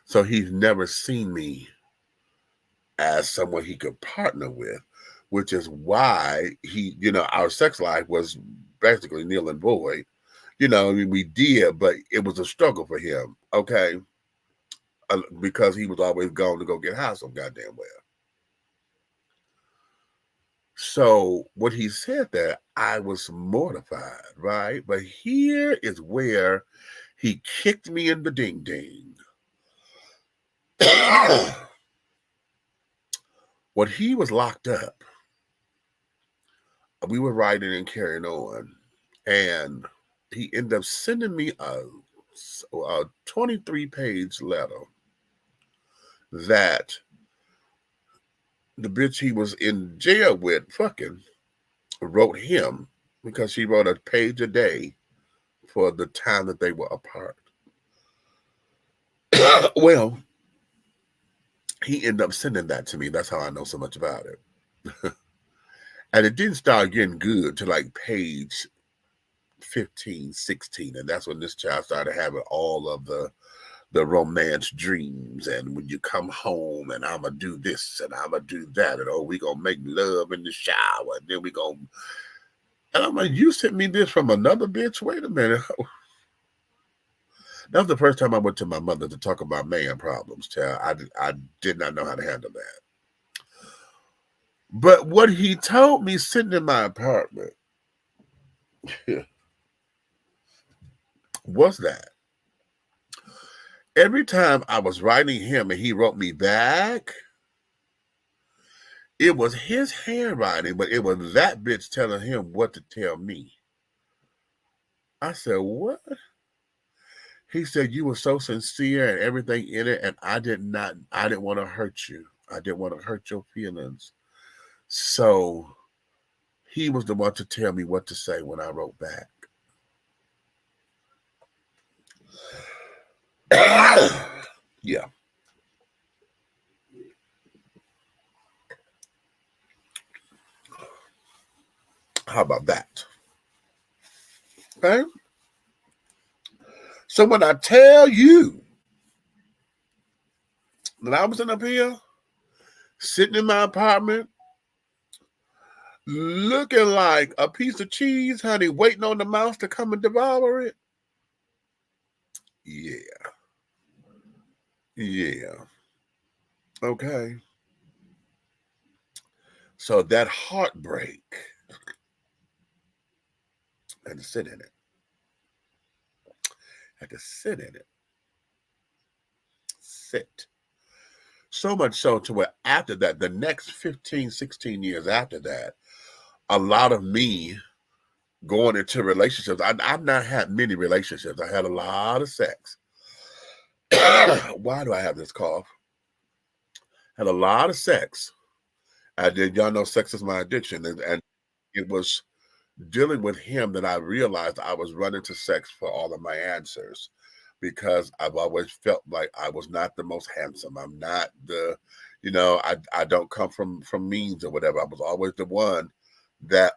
So he's never seen me as someone he could partner with. which is why our sex life was basically nil and void. We did, but it was a struggle for him, okay? Because he was always going to go get high some goddamn well. So when he said that, I was mortified, right? But here is where he kicked me in the ding ding. When he was locked up, we were riding and carrying on, and he ended up sending me a 23-page letter that the bitch he was in jail with fucking wrote him, because she wrote a page a day for the time that they were apart. Well, he ended up sending that to me. That's how I know so much about it. And it didn't start getting good till like page 15, 16. And that's when this child started having all of the romance dreams. And when you come home and I'm going to do this and I'm going to do that. And we going to make love in the shower. And then we going to. And I'm like, you sent me this from another bitch? Wait a minute. That was the first time I went to my mother to talk about man problems, child. I did not know how to handle that. But what he told me sitting in my apartment was that every time I was writing him and he wrote me back, it was his handwriting, but it was that bitch telling him what to tell me. I said, what? He said, you were so sincere and everything in it, and I didn't want to hurt you. I didn't want to hurt your feelings. So he was the one to tell me what to say when I wrote back. Yeah. How about that? Okay. So when I tell you that I was in up here, sitting in my apartment, looking like a piece of cheese, honey, waiting on the mouse to come and devour it. Yeah. Yeah. Okay. So that heartbreak, I had to sit in it. Sit. So much so to where after that, the next 15, 16 years after that, a lot of me going into relationships. I've not had many relationships. I had a lot of sex. Why do I have this cough? Had a lot of sex. Y'all know sex is my addiction. And it was dealing with him that I realized I was running to sex for all of my answers, because I've always felt like I was not the most handsome. I'm not I don't come from means or whatever. I was always the one that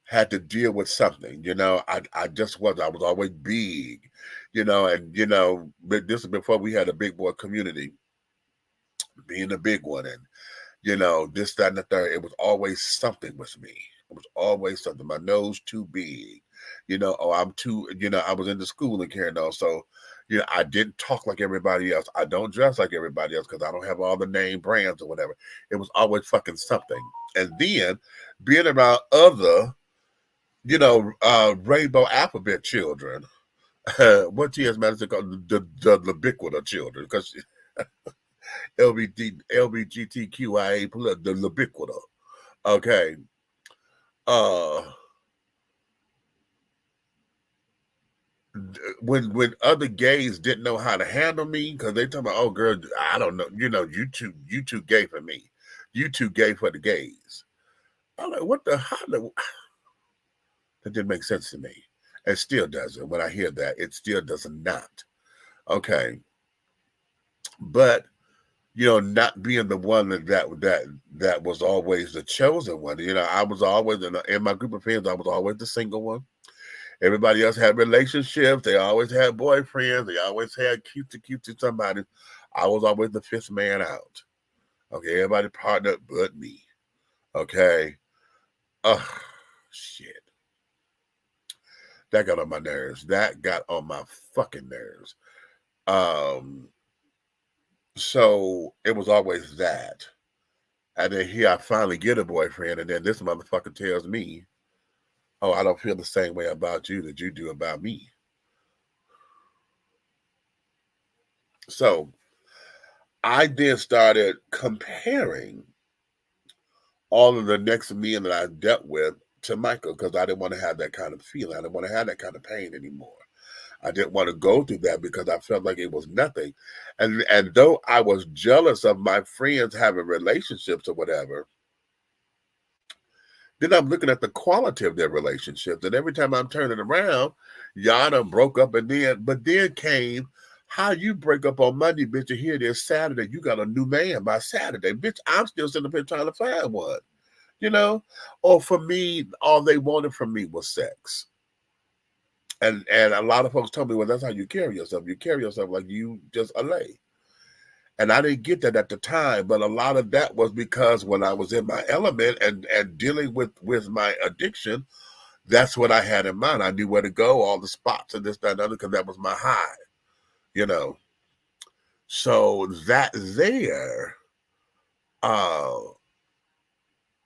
had to deal with something, I just was. I was always big, but this is before we had a big boy community, being a big one, and this, that, and the third. It was always something with me. It was always something. My nose too big, I'm too, I was into school and carrying on. So, I didn't talk like everybody else. I don't dress like everybody else because I don't have all the name brands or whatever. It was always fucking something. And then being around other, rainbow alphabet children, what TS Madison called the ubiquitous children, because LBGTQIA, the ubiquitous. Okay. When other gays didn't know how to handle me, because they talking about, oh girl, I don't know, you too gay for me. You too gay for the gays. I'm like, what the hell? That didn't make sense to me. It still doesn't. When I hear that, it still does not. Okay. But not being the one that was always the chosen one. I was always in my group of friends, I was always the single one. Everybody else had relationships. They always had boyfriends. They always had cute to somebody. I was always the fifth man out. Okay, everybody partnered but me. Okay. Ugh, shit. That got on my nerves. That got on my fucking nerves. So it was always that. And then here I finally get a boyfriend, and then this motherfucker tells me, oh, I don't feel the same way about you that you do about me. So I then started comparing all of the next men that I dealt with to Michael because I didn't want to have that kind of feeling. I didn't want to have that kind of pain anymore. I didn't want to go through that because I felt like it was nothing. And though I was jealous of my friends having relationships or whatever, then I'm looking at the quality of their relationships. And every time I'm turning around, y'all done broke up but then came, how you break up on Monday, bitch, and here it is Saturday. You got a new man by Saturday. Bitch, I'm still sitting up here trying to find one. You know? Or for me, all they wanted from me was sex. And a lot of folks told me, well, that's how you carry yourself. You carry yourself like you just a lay. And I didn't get that at the time, but a lot of that was because when I was in my element and dealing with my addiction, that's what I had in mind. I knew where to go, all the spots and this, that, and other, because that was my high, you know. So that there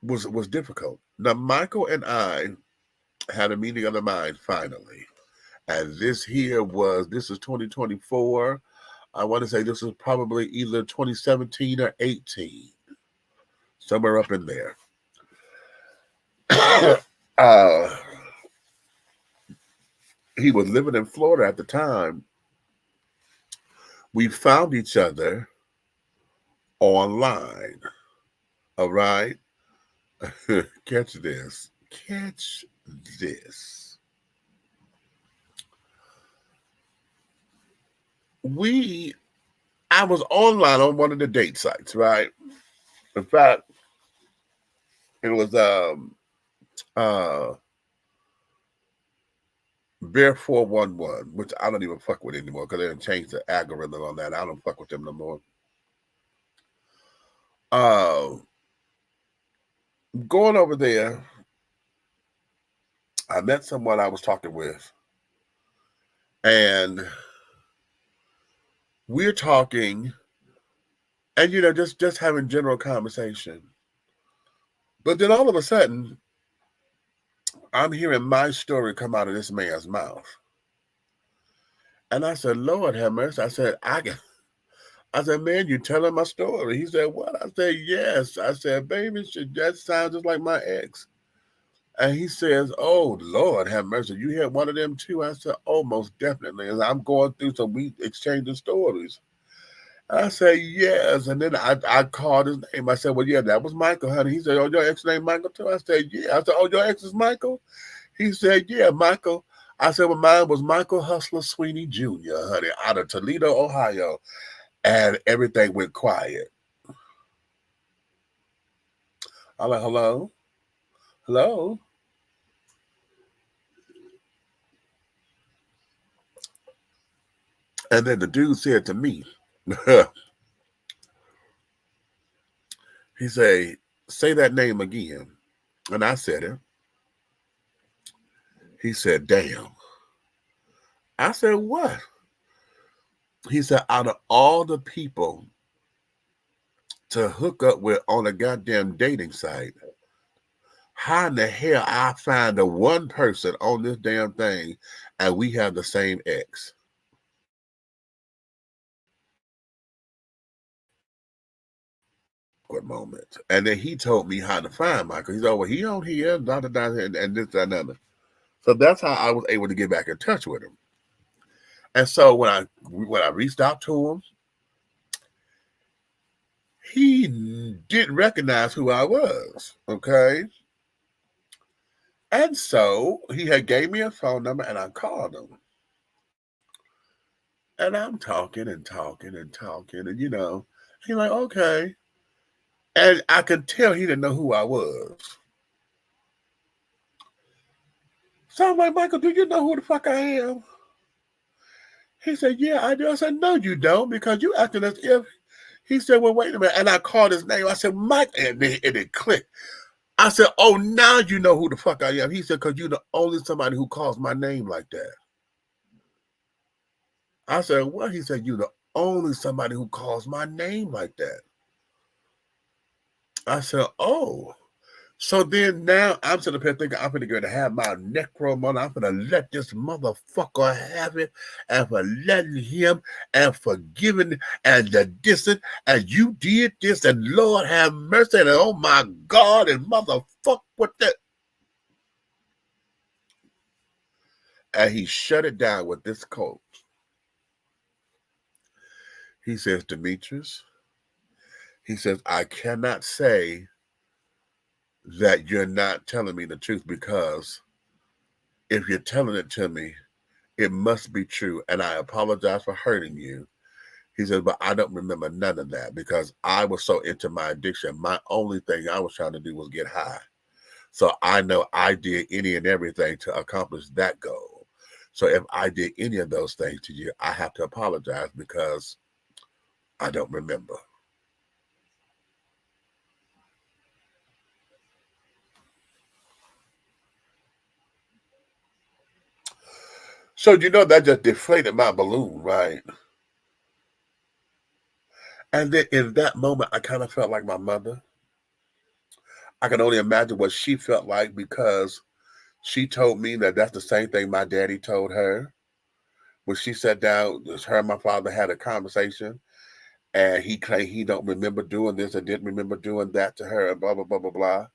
was difficult. Now, Michael and I had a meeting of the mind finally. And this is 2024. I want to say this was probably either 2017 or 18. Somewhere up in there. He was living in Florida at the time. We found each other online. All right. Catch this. Catch this. I was online on one of the date sites, right? In fact, it was Bear 411, which I don't even fuck with anymore because they didn't change the algorithm on that. I don't fuck with them no more. Going over there, I met someone I was talking with, and we're talking, and just having general conversation. But then all of a sudden, I'm hearing my story come out of this man's mouth. And I said, Lord have mercy. I said, man, you telling my story? He said, what? I said, yes. I said, baby, that sounds just like my ex. And he says, oh, Lord have mercy. You hear one of them too? I said, oh, most definitely. And I'm going through some, we exchanging stories. I said, yes. And then I called his name. I said, well, yeah, that was Michael, honey. He said, oh, your ex name Michael too? I said, yeah. I said, oh, your ex is Michael? He said, yeah, Michael. I said, well, mine was Michael Hustler Sweeney Jr., honey, out of Toledo, Ohio. And everything went quiet. I'm like, hello? Hello? And then the dude said to me, he said, say that name again. And I said it. He said, damn. I said, what? He said, out of all the people to hook up with on a goddamn dating site, how in the hell I find the one person on this damn thing and we have the same ex? Good moment. And then he told me how to find Michael. He said, well, he on here, and this, that, and other. So that's how I was able to get back in touch with him. And so when I reached out to him, he didn't recognize who I was. Okay. And so he had gave me a phone number and I called him. And I'm talking and talking and talking. And, he's like, okay. And I could tell he didn't know who I was. So I'm like, Michael, do you know who the fuck I am? He said, yeah, I do. I said, no, you don't, because you acting as if He said, well, wait a minute. And I called his name. I said, Mike. And it clicked. I said, oh, now you know who the fuck I am. He said, because you're the only somebody who calls my name like that. I said, what? He said, you're the only somebody who calls my name like that. I said, oh. So then now I'm sitting up here thinking I'm going to have my necro money. I'm going to let this motherfucker have it, and for letting him and forgiving and the dissing, and you did this, and Lord have mercy, and oh my God, and motherfuck what that. And he shut it down with this quote. He says, Demetrius, he says, I cannot say that you're not telling me the truth, because if you're telling it to me, it must be true. And I apologize for hurting you. He says, but I don't remember none of that, because I was so into my addiction. My only thing I was trying to do was get high. So I know I did any and everything to accomplish that goal. So if I did any of those things to you, I have to apologize, because I don't remember. So you know that just deflated my balloon, right? And then in that moment, I kind of felt like my mother. I can only imagine what she felt like, because she told me that that's the same thing my daddy told her. When she sat down, her and my father had a conversation, and he claimed he don't remember doing this and didn't remember doing that to her, and blah, blah, blah, blah, blah.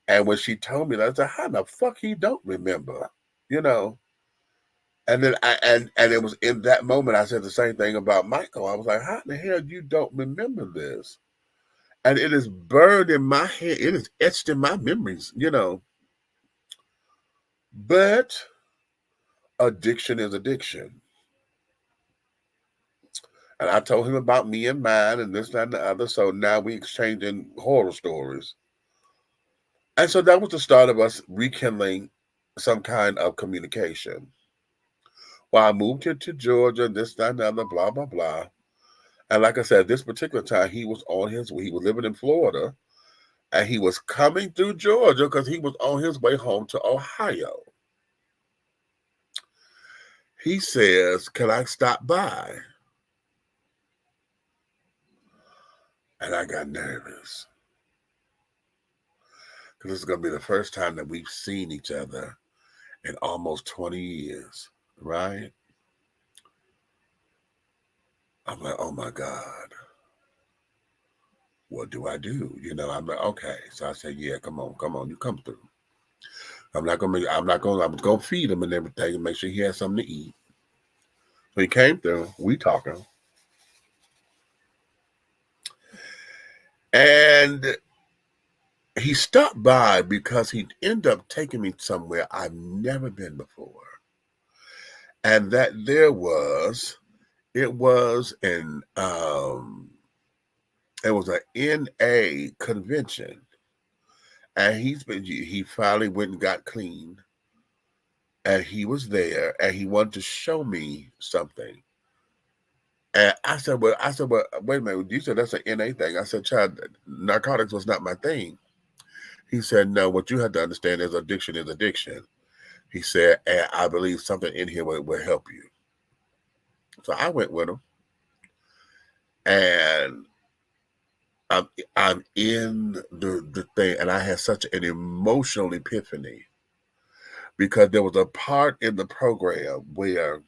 And when she told me that, I said, how the fuck he don't remember? You know? And then and it was in that moment I said the same thing about Michael. I was like, how the hell you don't remember this? And it is burned in my head. It is etched in my memories, you know. But addiction is addiction. And I told him about me and mine and this, that, and the other. So now we exchanging horror stories. And so that was the start of us rekindling some kind of communication. Well, I moved here to Georgia, this, that, and the other, blah, blah, blah. And like I said, this particular time, he was living in Florida, and he was coming through Georgia because he was on his way home to Ohio. He says, can I stop by? And I got nervous, because this is going to be the first time that we've seen each other in almost 20 years, right? I'm like, oh my God, what do I do? You know, I'm like, okay. So I said, yeah, come on, you come through. I'm gonna feed him and everything and make sure he has something to eat. So he came through, we talking. And he stopped by because he'd end up taking me somewhere I've never been before. And that it was an NA convention. And he finally went and got clean. And he was there, and he wanted to show me something. And I said, well, wait a minute. You said that's an NA thing. I said, child, narcotics was not my thing. He said, no, what you have to understand is addiction is addiction. He said, and I believe something in here will help you. So I went with him. And I'm in the thing, and I had such an emotional epiphany, because there was a part in the program where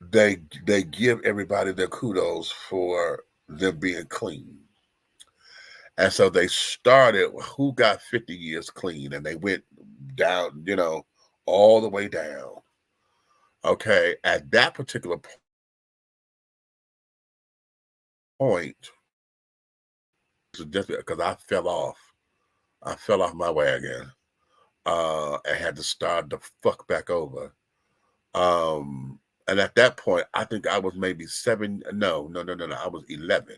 they give everybody their kudos for them being clean. And so they started who got 50 years clean, and they went down, you know, all the way down. Okay, at that particular point, just because I fell off my wagon, and had to start the fuck back over. And at that point, I think I was maybe 7. No. I was 11.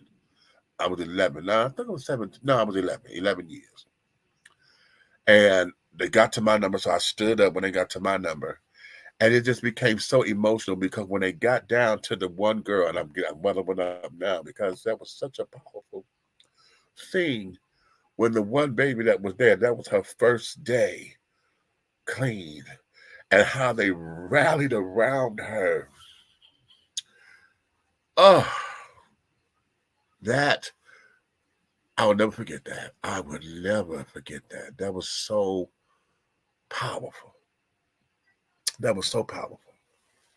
I was 11. No, I think I was 7. No, I was 11. 11 years. And they got to my number, so I stood up when they got to my number. And it just became so emotional because when they got down to the one girl, and I'm welling up now because that was such a powerful thing. When the one baby that was there, that was her first day clean, and how they rallied around her. Oh, that I will never forget that. I would never forget that. That was so powerful. That was so powerful.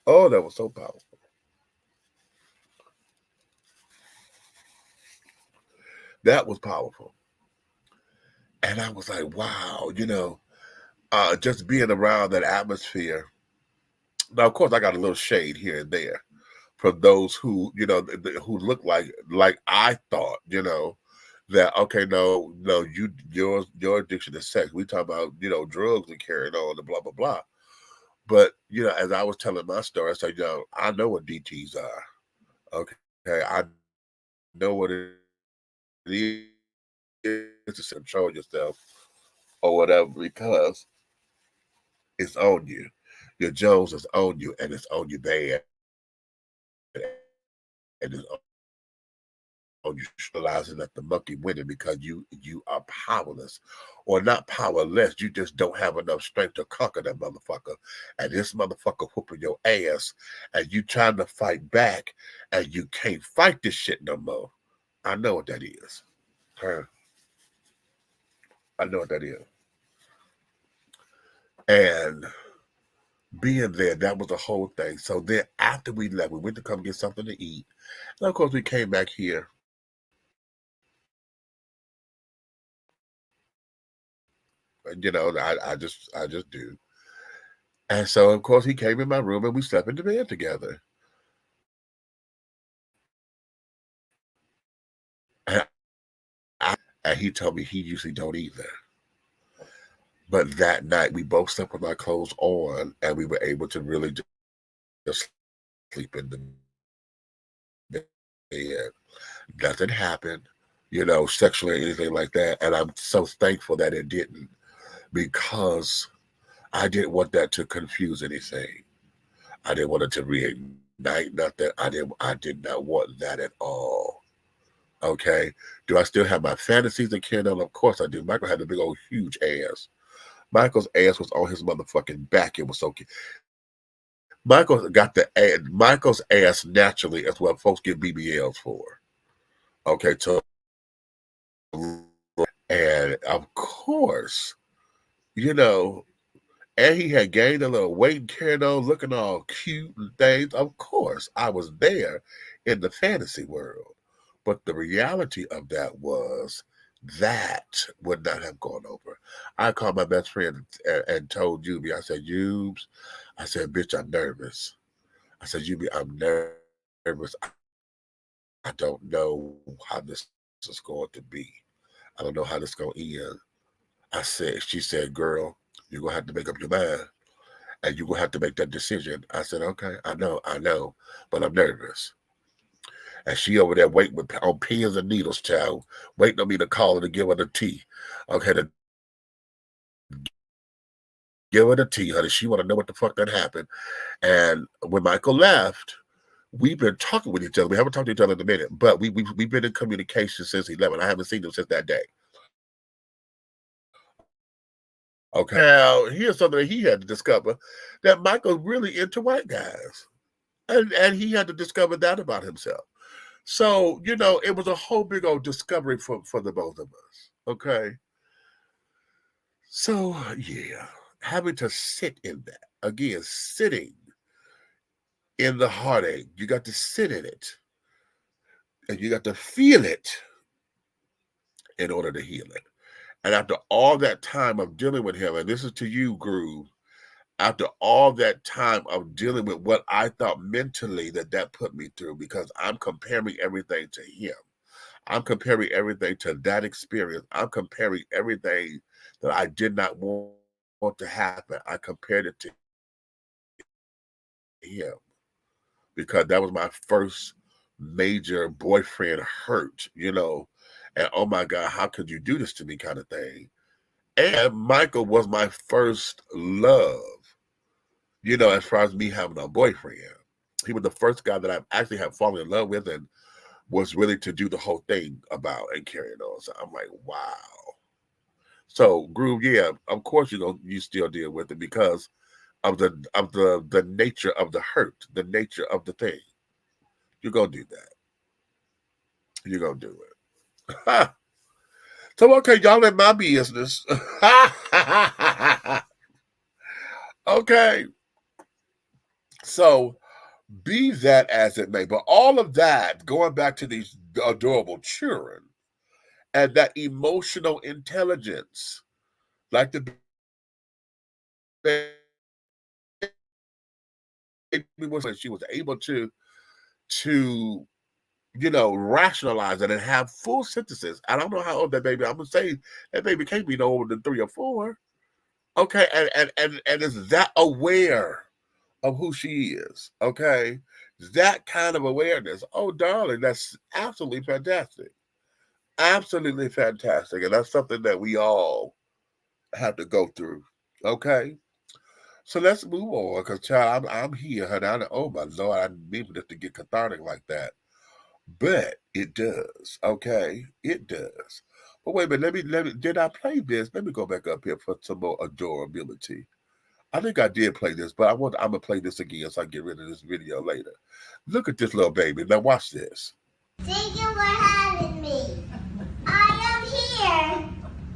Oh, that was so powerful. That was powerful. And I was like, wow, just being around that atmosphere. Now, of course, I got a little shade here and there for those who, who look like I thought, that okay, no, your addiction is sex. We talk about, drugs and carrying on and blah blah blah. But as I was telling my story, I said, I know what DTs are. Okay, I know what it is to control yourself or whatever because it's on you. Your Jones is on you, and it's on you bad, and it's on you realizing that the monkey winning because you are powerless, or not powerless. You just don't have enough strength to conquer that motherfucker, and this motherfucker whooping your ass, and you trying to fight back, and you can't fight this shit no more. I know what that is. I know what that is. And being there, that was the whole thing. So then after we left, we went to come get something to eat. And of course, we came back here. I just do. And so, of course, he came in my room and we slept in the bed together. And, and he told me he usually don't either. But that night, we both slept with our clothes on, and we were able to really just sleep in the bed. Nothing happened, sexually or anything like that. And I'm so thankful that it didn't, because I didn't want that to confuse anything. I didn't want it to reignite nothing. I did not want that at all. Okay. Do I still have my fantasies and carrying on? Of course I do. Michael had a big old huge ass. Michael's ass was on his motherfucking back. It was so cute. Michael's ass naturally is what folks get BBLs for. Okay, so and of course, and he had gained a little weight and carried on, looking all cute and things. Of course, I was there in the fantasy world. But the reality of that was that would not have gone over. I called my best friend and told Yubi, I said, Yubes, I said, bitch, I'm nervous. I said, Yubi, I'm nervous. I don't know how this is going to be. I don't know how this is going to end. She said, girl, you're going to have to make up your mind. And you're going to have to make that decision. I said, okay, I know, but I'm nervous. And she over there waiting on pins and needles, child, waiting on me to call her to give her the tea. Okay, to give her the tea, honey. She want to know what the fuck that happened. And when Michael left, we've been talking with each other. We haven't talked to each other in a minute, but we've been in communication since 11. I haven't seen him since that day. Okay. Now, here's something that he had to discover, that Michael's really into white guys. And he had to discover that about himself. So, it was a whole big old discovery for the both of us. Okay. So, yeah, having to sit in that. Again, sitting in the heartache. You got to sit in it. And you got to feel it in order to heal it. And after all that time of dealing with him, and this is to you, Groove, after all that time of dealing with what I thought mentally that put me through, because I'm comparing everything to him. I'm comparing everything to that experience. I'm comparing everything that I did not want to happen. I compared it to him because that was my first major boyfriend hurt, and oh my God, how could you do this to me kind of thing. And Michael was my first love. as far as me having a boyfriend. He was the first guy that I've actually had fallen in love with and was willing to do the whole thing about and carrying on. So I'm like, wow. So Groove, yeah, of course you still deal with it because of the nature of the hurt, the nature of the thing. You're gonna do that. You're gonna do it. So okay, y'all in my business. Okay. So be that as it may, but all of that, going back to these adorable children and that emotional intelligence, like the baby was when she was able to rationalize it and have full synthesis. I don't know how old that baby. I'm gonna say that baby can't be no older than 3 or 4. Okay, and is that aware of who she is. Okay, that kind of awareness. Oh, darling, that's absolutely fantastic. Absolutely fantastic, and that's something that we all have to go through. Okay. So let's move on, because child, I'm here, honey. Oh my Lord, I didn't mean for this to get cathartic like that. But it does, okay? It does. But wait a minute, did I play this? Let me go back up here for some more adorability. I think I did play this, but I'm gonna play this again so I get rid of this video later. Look at this little baby. Now watch this. Thank you for having me. I am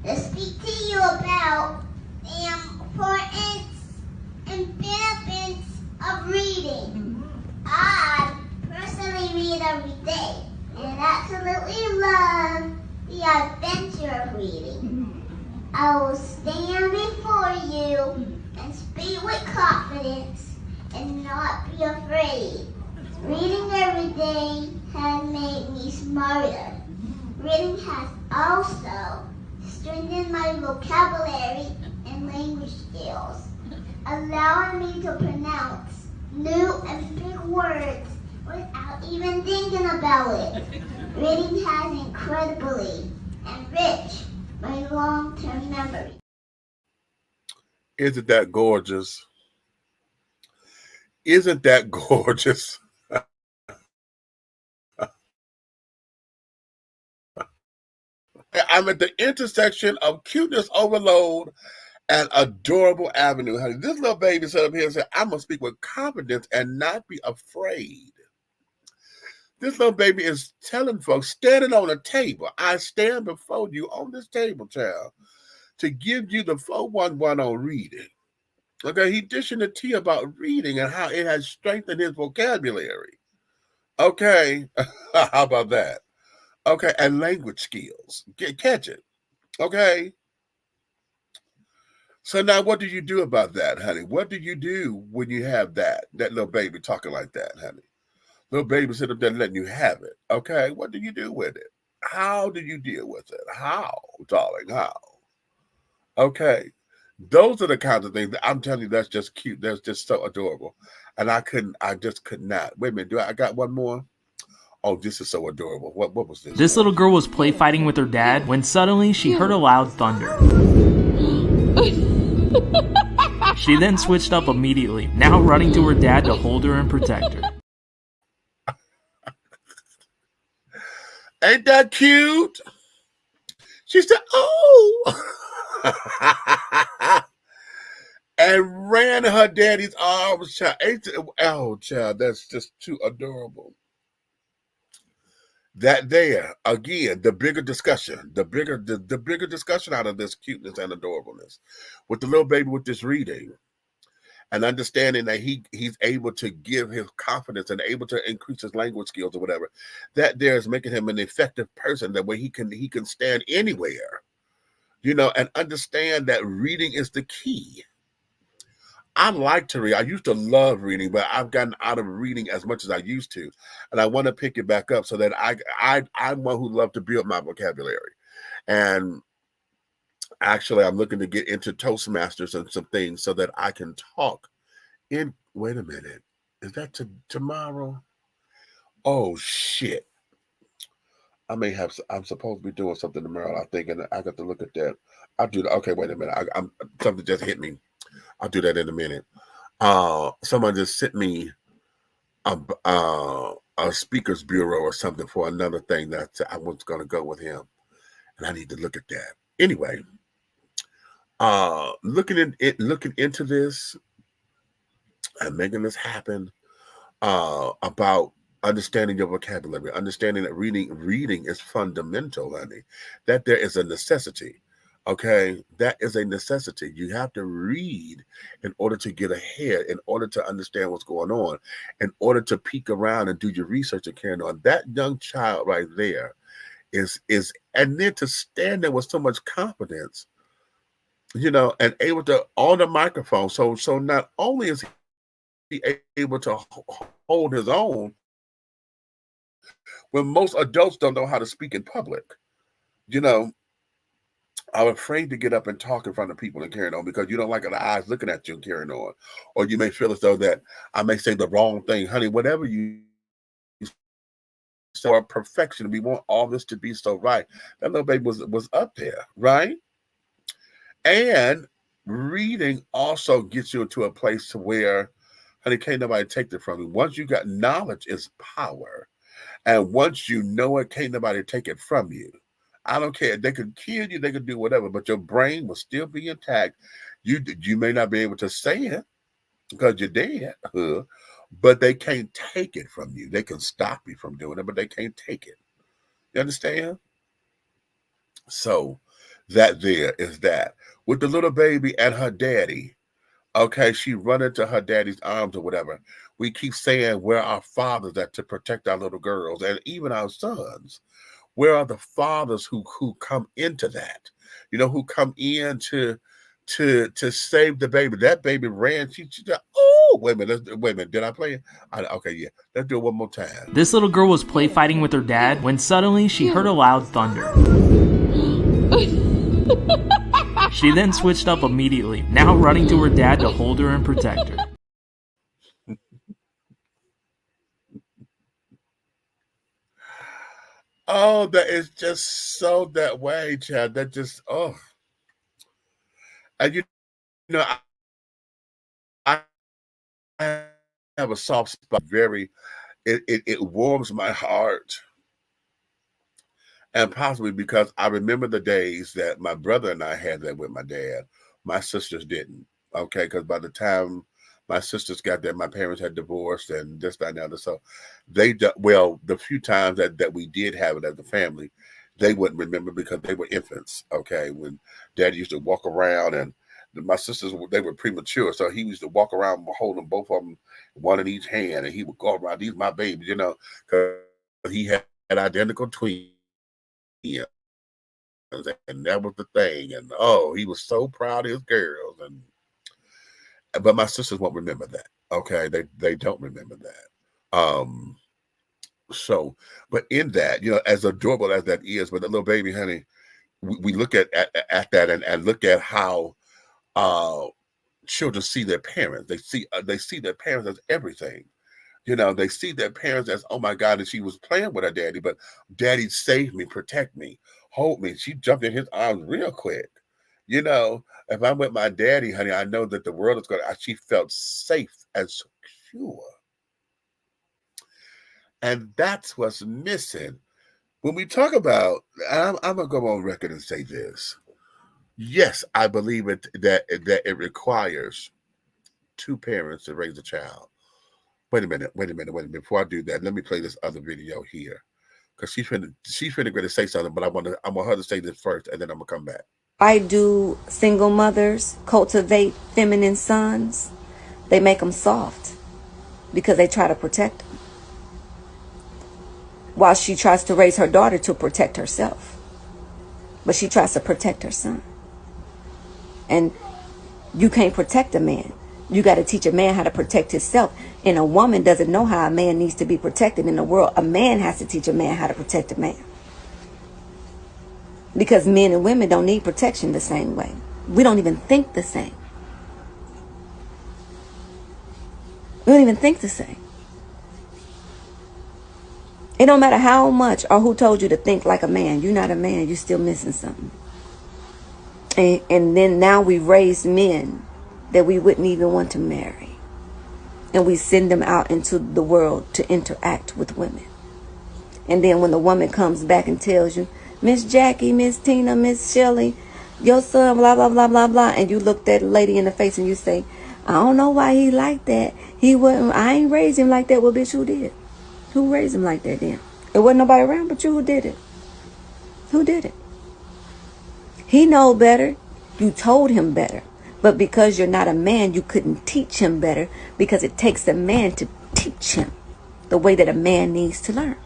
here to speak to you about the importance and benefits of reading. I personally read every day and absolutely love the adventure of reading. I will stand before you and speak with confidence and not be afraid. Reading every day has made me smarter. Reading has also strengthened my vocabulary and language skills, allowing me to pronounce new and big words without even thinking about it. Reading has incredibly enriched my long-term memory. Isn't that gorgeous? Isn't that gorgeous? I'm at the intersection of cuteness overload and adorable avenue, honey. This little baby sat up here and said, I'm going to speak with confidence and not be afraid. This little baby is telling folks, standing on a table, I stand before you on this table, child, to give you the 411 on reading. Okay, he dishing the tea about reading and how it has strengthened his vocabulary. Okay, how about that? Okay, and language skills. Catch it. Okay. So now what do you do about that, honey? What do you do when you have that little baby talking like that, honey? Little baby sitting up there letting you have it. Okay, what do you do with it? How do you deal with it? How, darling? How? Okay. Those are the kinds of things that I'm telling you, that's just cute. That's just so adorable. And I just could not. Wait a minute, I got one more? Oh, this is so adorable. What was this? This little girl was play fighting with her dad when suddenly she heard a loud thunder. She then switched up immediately, now running to her dad to hold her and protect her. Ain't that cute? She said, oh. And ran to her daddy's arms. Child. Oh, child, that's just too adorable. That there, again, the bigger discussion, the bigger discussion out of this cuteness and adorableness with the little baby with this reading and understanding that he's able to give his confidence and able to increase his language skills or whatever, that there is making him an effective person, that way he can stand anywhere, and understand that reading is the key. I like to read. I used to love reading, but I've gotten out of reading as much as I used to, and I want to pick it back up so that I'm one who loves to build my vocabulary. And actually, I'm looking to get into Toastmasters and some things so that I can talk. Wait a minute, is that tomorrow? Oh shit! I'm supposed to be doing something tomorrow, I think, and I got to look at that. I'll do that. Okay, wait a minute. Something just hit me. I'll do that in a minute. someone just sent me a speaker's bureau or something for another thing that I was going to go with him, and I need to look at that. Anyway, looking into this and making this happen, about understanding your vocabulary, understanding that reading is fundamental, honey. That there is a necessity. Okay, that is a necessity. You have to read in order to get ahead, in order to understand what's going on, in order to peek around and do your research and carry on. That young child right there is, and then to stand there with so much confidence, and able to on the microphone. So not only is he able to hold his own when most adults don't know how to speak in public. I'm afraid to get up and talk in front of people and carrying on because you don't like the eyes looking at you and carrying on. Or you may feel as though that I may say the wrong thing. Honey, whatever you for perfection, we want all this to be so right. That little baby was up there, right? And reading also gets you into a place to where, honey, can't nobody take it from you. Once you got knowledge is power. And once you know it, can't nobody take it from you. I don't care. They could kill you. They could do whatever, but your brain will still be intact. You may not be able to say it because you're dead, but they can't take it from you. They can stop you from doing it, but they can't take it. You understand? So that there is that. With the little baby and her daddy, okay, she run into her daddy's arms or whatever. We keep saying where our fathers at to protect our little girls and even our sons. Where are the fathers who come into that? Who come in to save the baby? That baby ran. She oh, wait a minute. Did I play it? Okay, yeah. Let's do it one more time. This little girl was play fighting with her dad when suddenly she heard a loud thunder. She then switched up immediately, now running to her dad to hold her and protect her. Oh, that is just so that way, Chad. That just, and I have a soft spot. It warms my heart, and possibly because I remember the days that my brother and I had that with my dad. My sisters didn't. Okay, because by the time my sisters got there, my parents had divorced and this, that, and the other. So the few times that we did have it as a family, they wouldn't remember because they were infants. Okay, when Dad used to walk around and my sisters, they were premature. So he used to walk around holding both of them, one in each hand, and he would go around, these my babies, because he had identical twins. And that was the thing. And he was so proud of his girls. But my sisters won't remember that. Okay, they don't remember that. So, but in that, as adorable as that is, but the little baby, honey, we look at that and look at how children see their parents. They see their parents as everything. They see their parents as, oh my God, and she was playing with her daddy, but daddy saved me, protect me, hold me. She jumped in his arms real quick. If I'm with my daddy, honey, I know that the world is going to, she felt safe and secure. And that's what's missing. When we talk about, I'm going to go on record and say this. Yes, I believe that it requires two parents to raise a child. Wait a minute. Before I do that, let me play this other video here. Because she's finna going to say something, but I want her to say this first, and then I'm going to come back. Why do single mothers cultivate feminine sons? They make them soft because they try to protect them. While she tries to raise her daughter to protect herself. But she tries to protect her son. And you can't protect a man. You got to teach a man how to protect himself. And a woman doesn't know how a man needs to be protected in the world. A man has to teach a man how to protect a man. Because men and women don't need protection the same way. We don't even think the same. We don't even think the same. It don't matter how much or who told you to think like a man. You're not a man. You're still missing something. And then now we raise men that we wouldn't even want to marry. and we send them out into the world to interact with women. And then when the woman comes back and tells you, Miss Jackie, Miss Tina, Miss Shelley, your son, blah, blah, blah, blah, blah, and you look that lady in the face and you say, I don't know why he like that. He wouldn't, I ain't raised him like that. Well, bitch, who did? Who raised him like that then? It wasn't nobody around but you. Who did it? Who did it? He know better. You told him better. But because you're not a man, you couldn't teach him better, because it takes a man to teach him the way that a man needs to learn.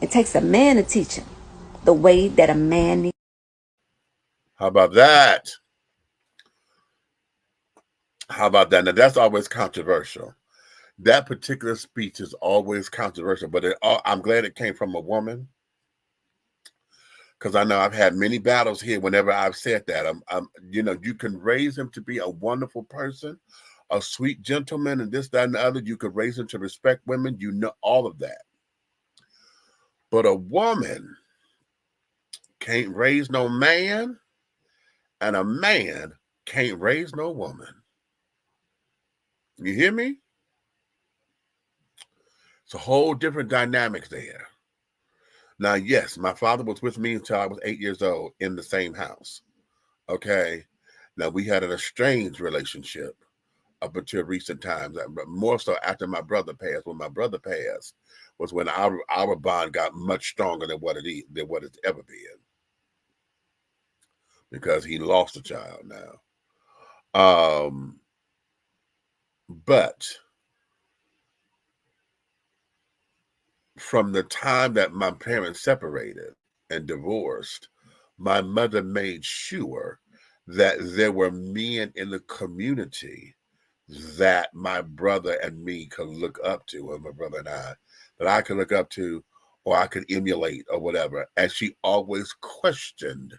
It takes a man to teach him the way that a man needs. How about that? How about that? Now, that's always controversial. That particular speech is always controversial, but I'm glad it came from a woman, because I know I've had many battles here whenever I've said that. You know, you can raise him to be a wonderful person, a sweet gentleman, and this, that, and the other. You could raise him to respect women. You know all of that. But a woman can't raise no man, and a man can't raise no woman. You hear me? It's a whole different dynamic there. Now, yes, my father was with me until I was 8 years old in the same house. Okay. Now, we had an estranged relationship up until recent times, more so after my brother passed. When my brother passed was when our bond got much stronger than what it's ever been, because he lost a child now. But from the time that my parents separated and divorced, my mother made sure that there were men in the community that my brother and me could look up to, and my brother and I, that I could look up to, or I could emulate, or whatever. And she always questioned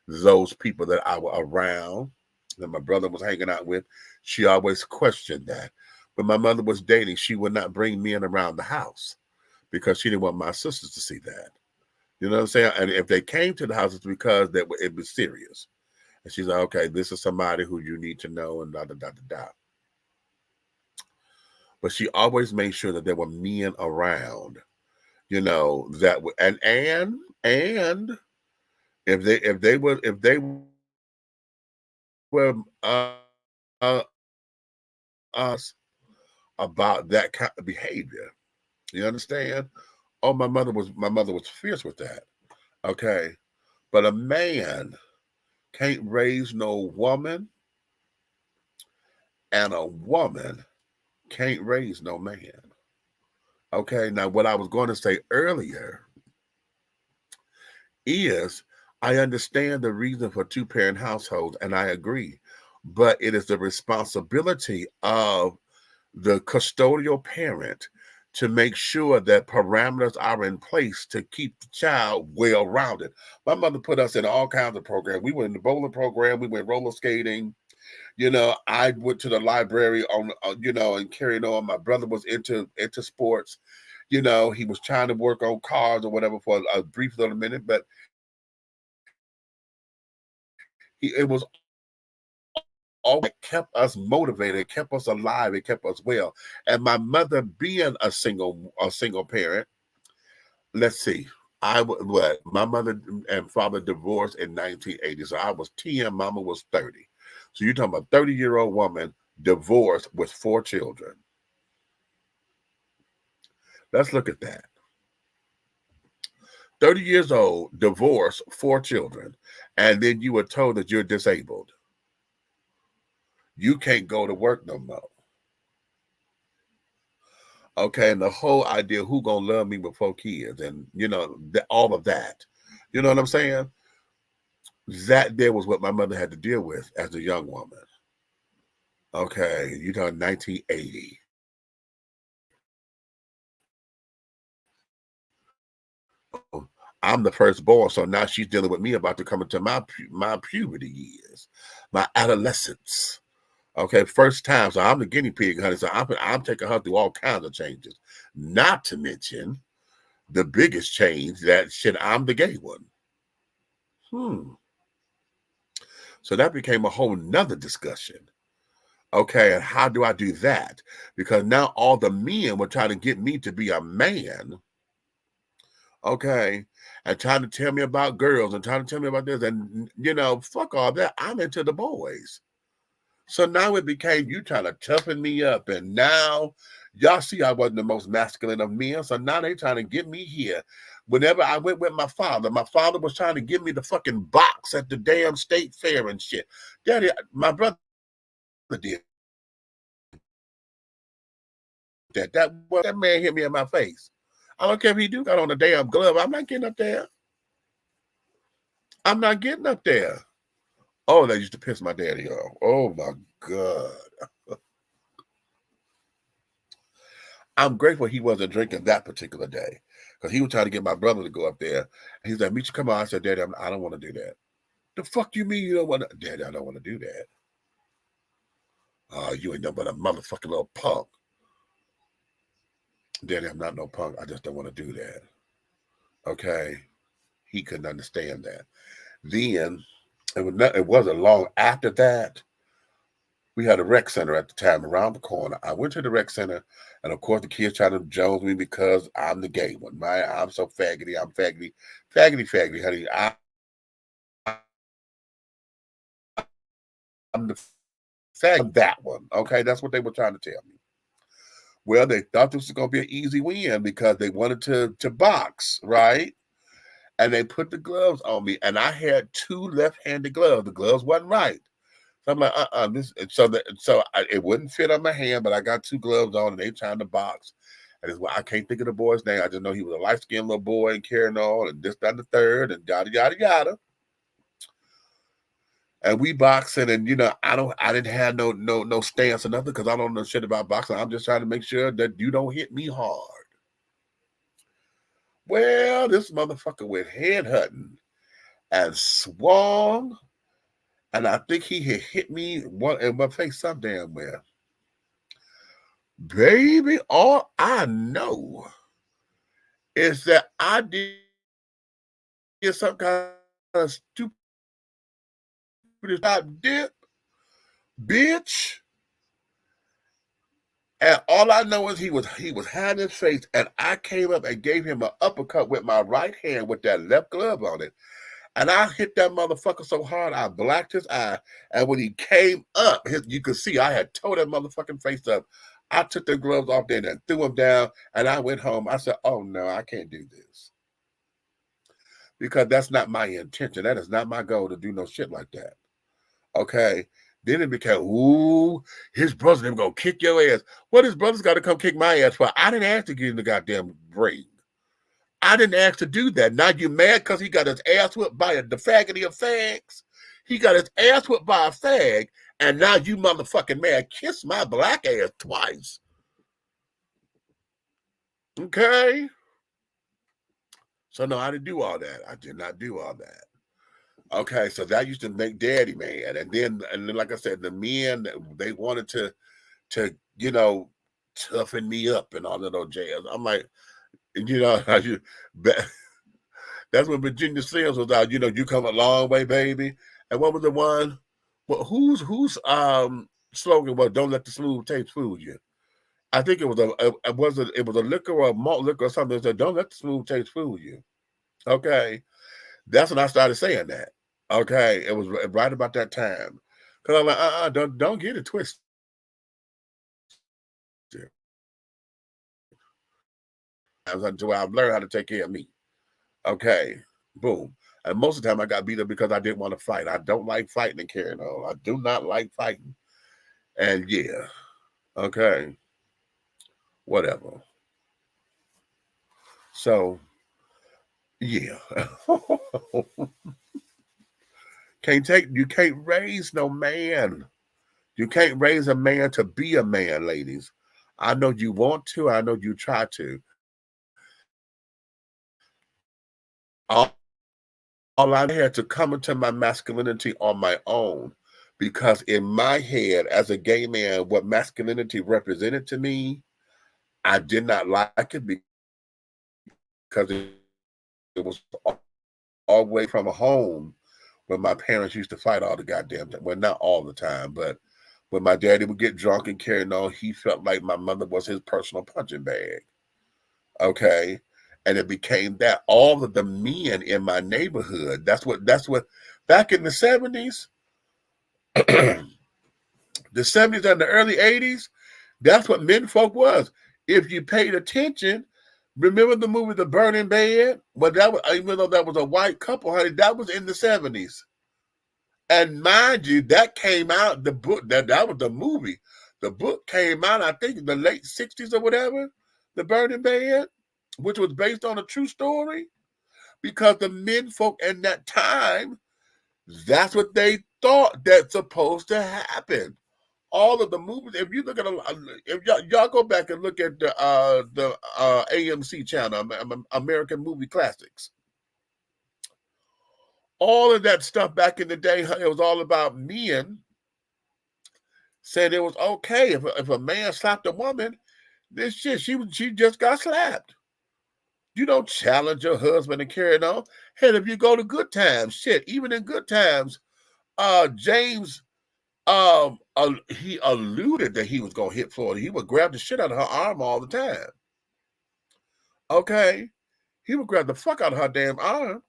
those people that I were around, that my brother was hanging out with. She always questioned that. When my mother was dating, she would not bring men around the house, because she didn't want my sisters to see that. You know what I'm saying? And if they came to the house, it's because it was serious. And she's like, okay, this is somebody who you need to know, and da da da da da. But she always made sure that there were men around, you know, that would, and if they were us about that kind of behavior, you understand? Oh, my mother was fierce with that. Okay. But a man can't raise no woman, and a woman can't raise no man. Okay. Now, what I was going to say earlier is, I understand the reason for two-parent households, and I agree, but it is the responsibility of the custodial parent to make sure that parameters are in place to keep the child well-rounded. My mother put us in all kinds of programs. We went in the bowling program. We went roller skating. You know, I went to the library and carried on. My brother was into sports. You know, he was trying to work on cars or whatever for a brief little minute, but it was all that kept us motivated, kept us alive, it kept us well. And my mother being a single parent, let's see, my mother and father divorced in 1980. So I was 10, mama was 30. So you're talking about a 30-year-old woman divorced with 4 children. Let's look at that. 30 years old, divorced, 4 children, and then you were told that you're disabled. You can't go to work no more. Okay, and the whole idea, who gonna love me with 4 kids, and you know, all of that. You know what I'm saying? That there was what my mother had to deal with as a young woman. Okay, you know, 1980. I'm the firstborn, so now she's dealing with me about to come into my puberty years, my adolescence. Okay, first time, so I'm the guinea pig, honey. So I'm taking her through all kinds of changes. Not to mention the biggest change, that shit, I'm the gay one. So that became a whole nother discussion. Okay, and how do I do that? Because now all the men were trying to get me to be a man, okay, and trying to tell me about girls and trying to tell me about this. And, fuck all that. I'm into the boys. So now it became you trying to toughen me up. And now y'all see I wasn't the most masculine of men. So now they trying to get me here. Whenever I went with my father was trying to give me the fucking box at the damn state fair and shit. Daddy, my brother did that. That man hit me in my face. I don't care if he do got on a damn glove. I'm not getting up there. I'm not getting up there. Oh, that used to piss my daddy off. Oh my God. I'm grateful he wasn't drinking that particular day because he was trying to get my brother to go up there. He's like, Meach, come on. I said, Daddy, I don't want to do that. The fuck you mean you don't want to? Daddy, I don't want to do that. Oh, you ain't nothing but a motherfucking little punk. Daddy, I'm not no punk. I just don't want to do that. Okay? He couldn't understand that. Then, it wasn't long after that, we had a rec center at the time around the corner. I went to the rec center, and of course, the kids tried to jones me because I'm the gay one. I'm so faggoty. I'm faggoty, honey. I'm the fag that one. Okay, that's what they were trying to tell me. Well, they thought this was going to be an easy win because they wanted to box, right? And they put the gloves on me, and I had 2 left-handed gloves. The gloves wasn't right. So I'm like, it wouldn't fit on my hand, but I got 2 gloves on, and they trying to box. And I can't think of the boy's name. I just know he was a light-skinned little boy and carrying on, and this, that, and the third, and yada, yada, yada. And we boxing, and I didn't have no stance or nothing because I don't know shit about boxing. I'm just trying to make sure that you don't hit me hard. Well, this motherfucker went head hunting and swung, and I think he had hit me in my face some damn well. Baby, all I know is that I did some kind of stupid dip, bitch. And all I know is he was hiding his face, and I came up and gave him an uppercut with my right hand with that left glove on it. And I hit that motherfucker so hard I blacked his eye. And when he came up, you could see I had tore that motherfucking face up. I took the gloves off there and threw them down, and I went home. I said, oh, no, I can't do this. Because that's not my intention. That is not my goal to do no shit like that. Okay? Then it became, ooh, his brother's going to kick your ass. What his brother's got to come kick my ass for? I didn't ask to get in the goddamn ring. I didn't ask to do that. Now you mad because he got his ass whipped by the faggoty of fags? He got his ass whipped by a fag, and now you motherfucking mad. Kiss my black ass twice. Okay? So no, I didn't do all that. I did not do all that. Okay, so that used to make daddy mad. And then like I said, the men, they wanted to toughen me up and all of those jazz. I'm like, that's when Virginia Sims was out. You come a long way, baby. And what was the one? Well, whose slogan was "Don't let the smooth taste fool you"? I think it was a liquor or a malt liquor or something that said, "Don't let the smooth taste fool you." Okay, that's when I started saying that. Okay, it was right about that time. Cause I'm like, don't get it twisted. Until I've learned how to take care of me. Okay, boom. And most of the time I got beat up because I didn't want to fight. I don't like fighting and carrying on. I do not like fighting. And yeah, okay, whatever. So, yeah. You can't raise no man. You can't raise a man to be a man, ladies. I know you want to. I know you try to. All I had to come into my masculinity on my own, because in my head, as a gay man, what masculinity represented to me, I did not like it because it was all the way from a home where my parents used to fight all the goddamn time. Well, not all the time, but When my daddy would get drunk and carry on, he felt like my mother was his personal punching bag. Okay. And it became that all of the men in my neighborhood, that's what back in the 70s, the 70s and the early 80s, that's what men folk was. If you paid attention, remember the movie The Burning Bed? Well, that was, even though that was a white couple, honey, that was in the 70s. And mind you, that came out, the book, that was the movie. The book came out, I think, in the late 60s or whatever, The Burning Bed, which was based on a true story. Because the men folk in that time, that's what they thought that's supposed to happen. All of the movies, if you look at, if y'all go back and look at the AMC channel, American Movie Classics, all of that stuff back in the day, it was all about men saying it was okay if a man slapped a woman, this shit, she just got slapped. You don't challenge your husband and carry it on. Hell, if you go to Good Times, shit, even in Good Times, James, he alluded that he was gonna hit Florida. He would grab the shit out of her arm all the time. Okay, he would grab the fuck out of her damn arm,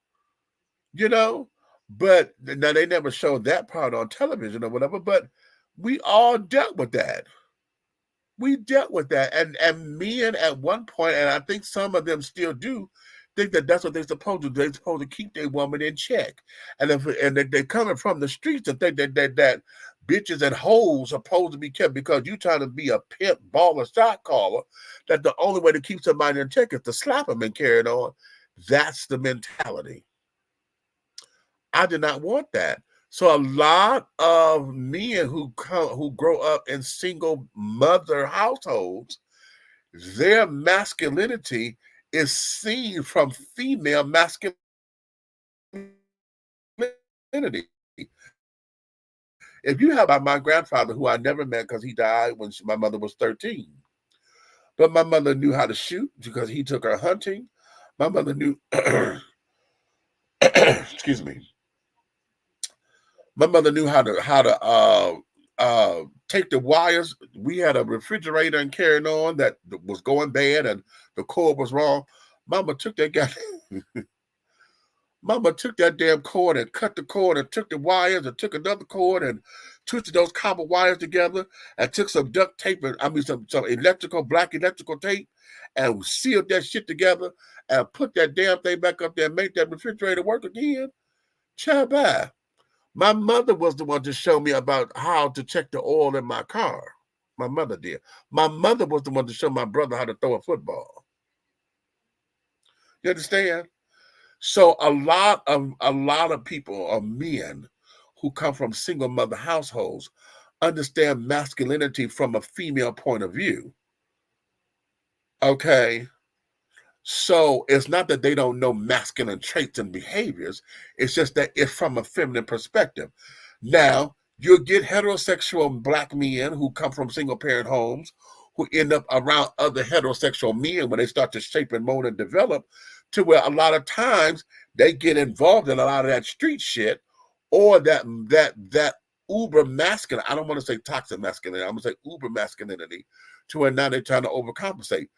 you know. But now they never showed that part on television or whatever. But we all dealt with that. We dealt with that, and men at one point, and I think some of them still do, think that that's what they're supposed to do. They're supposed to keep their woman in check, and they're coming from the streets and think that bitches and hoes are supposed to be kept because you trying to be a pimp, baller, shot caller. That the only way to keep somebody in check is to slap them and carry it on. That's the mentality. I did not want that. So a lot of men who grow up in single mother households, their masculinity is seen from female masculinity. If you have my grandfather, who I never met because he died when my mother was 13, but my mother knew how to shoot because he took her hunting. My mother knew, excuse me. My mother knew how to take the wires. We had a refrigerator and carrying on that was going bad and the cord was wrong. Mama took that damn cord and cut the cord and took the wires and took another cord and twisted those copper wires together and took some duct tape and some black electrical tape and sealed that shit together and put that damn thing back up there and make that refrigerator work again. Child, bye. My mother was the one to show me about how to check the oil in my car. My mother did. My mother was the one to show my brother how to throw a football. You understand? So a lot of people or men who come from single mother households understand masculinity from a female point of view. Okay. So it's not that they don't know masculine traits and behaviors. It's just that it's from a feminine perspective. Now, you'll get heterosexual black men who come from single parent homes who end up around other heterosexual men when they start to shape and mold and develop, to where a lot of times they get involved in a lot of that street shit or that uber masculine. I don't want to say toxic masculinity. I'm going to say uber masculinity, to where now they're trying to overcompensate.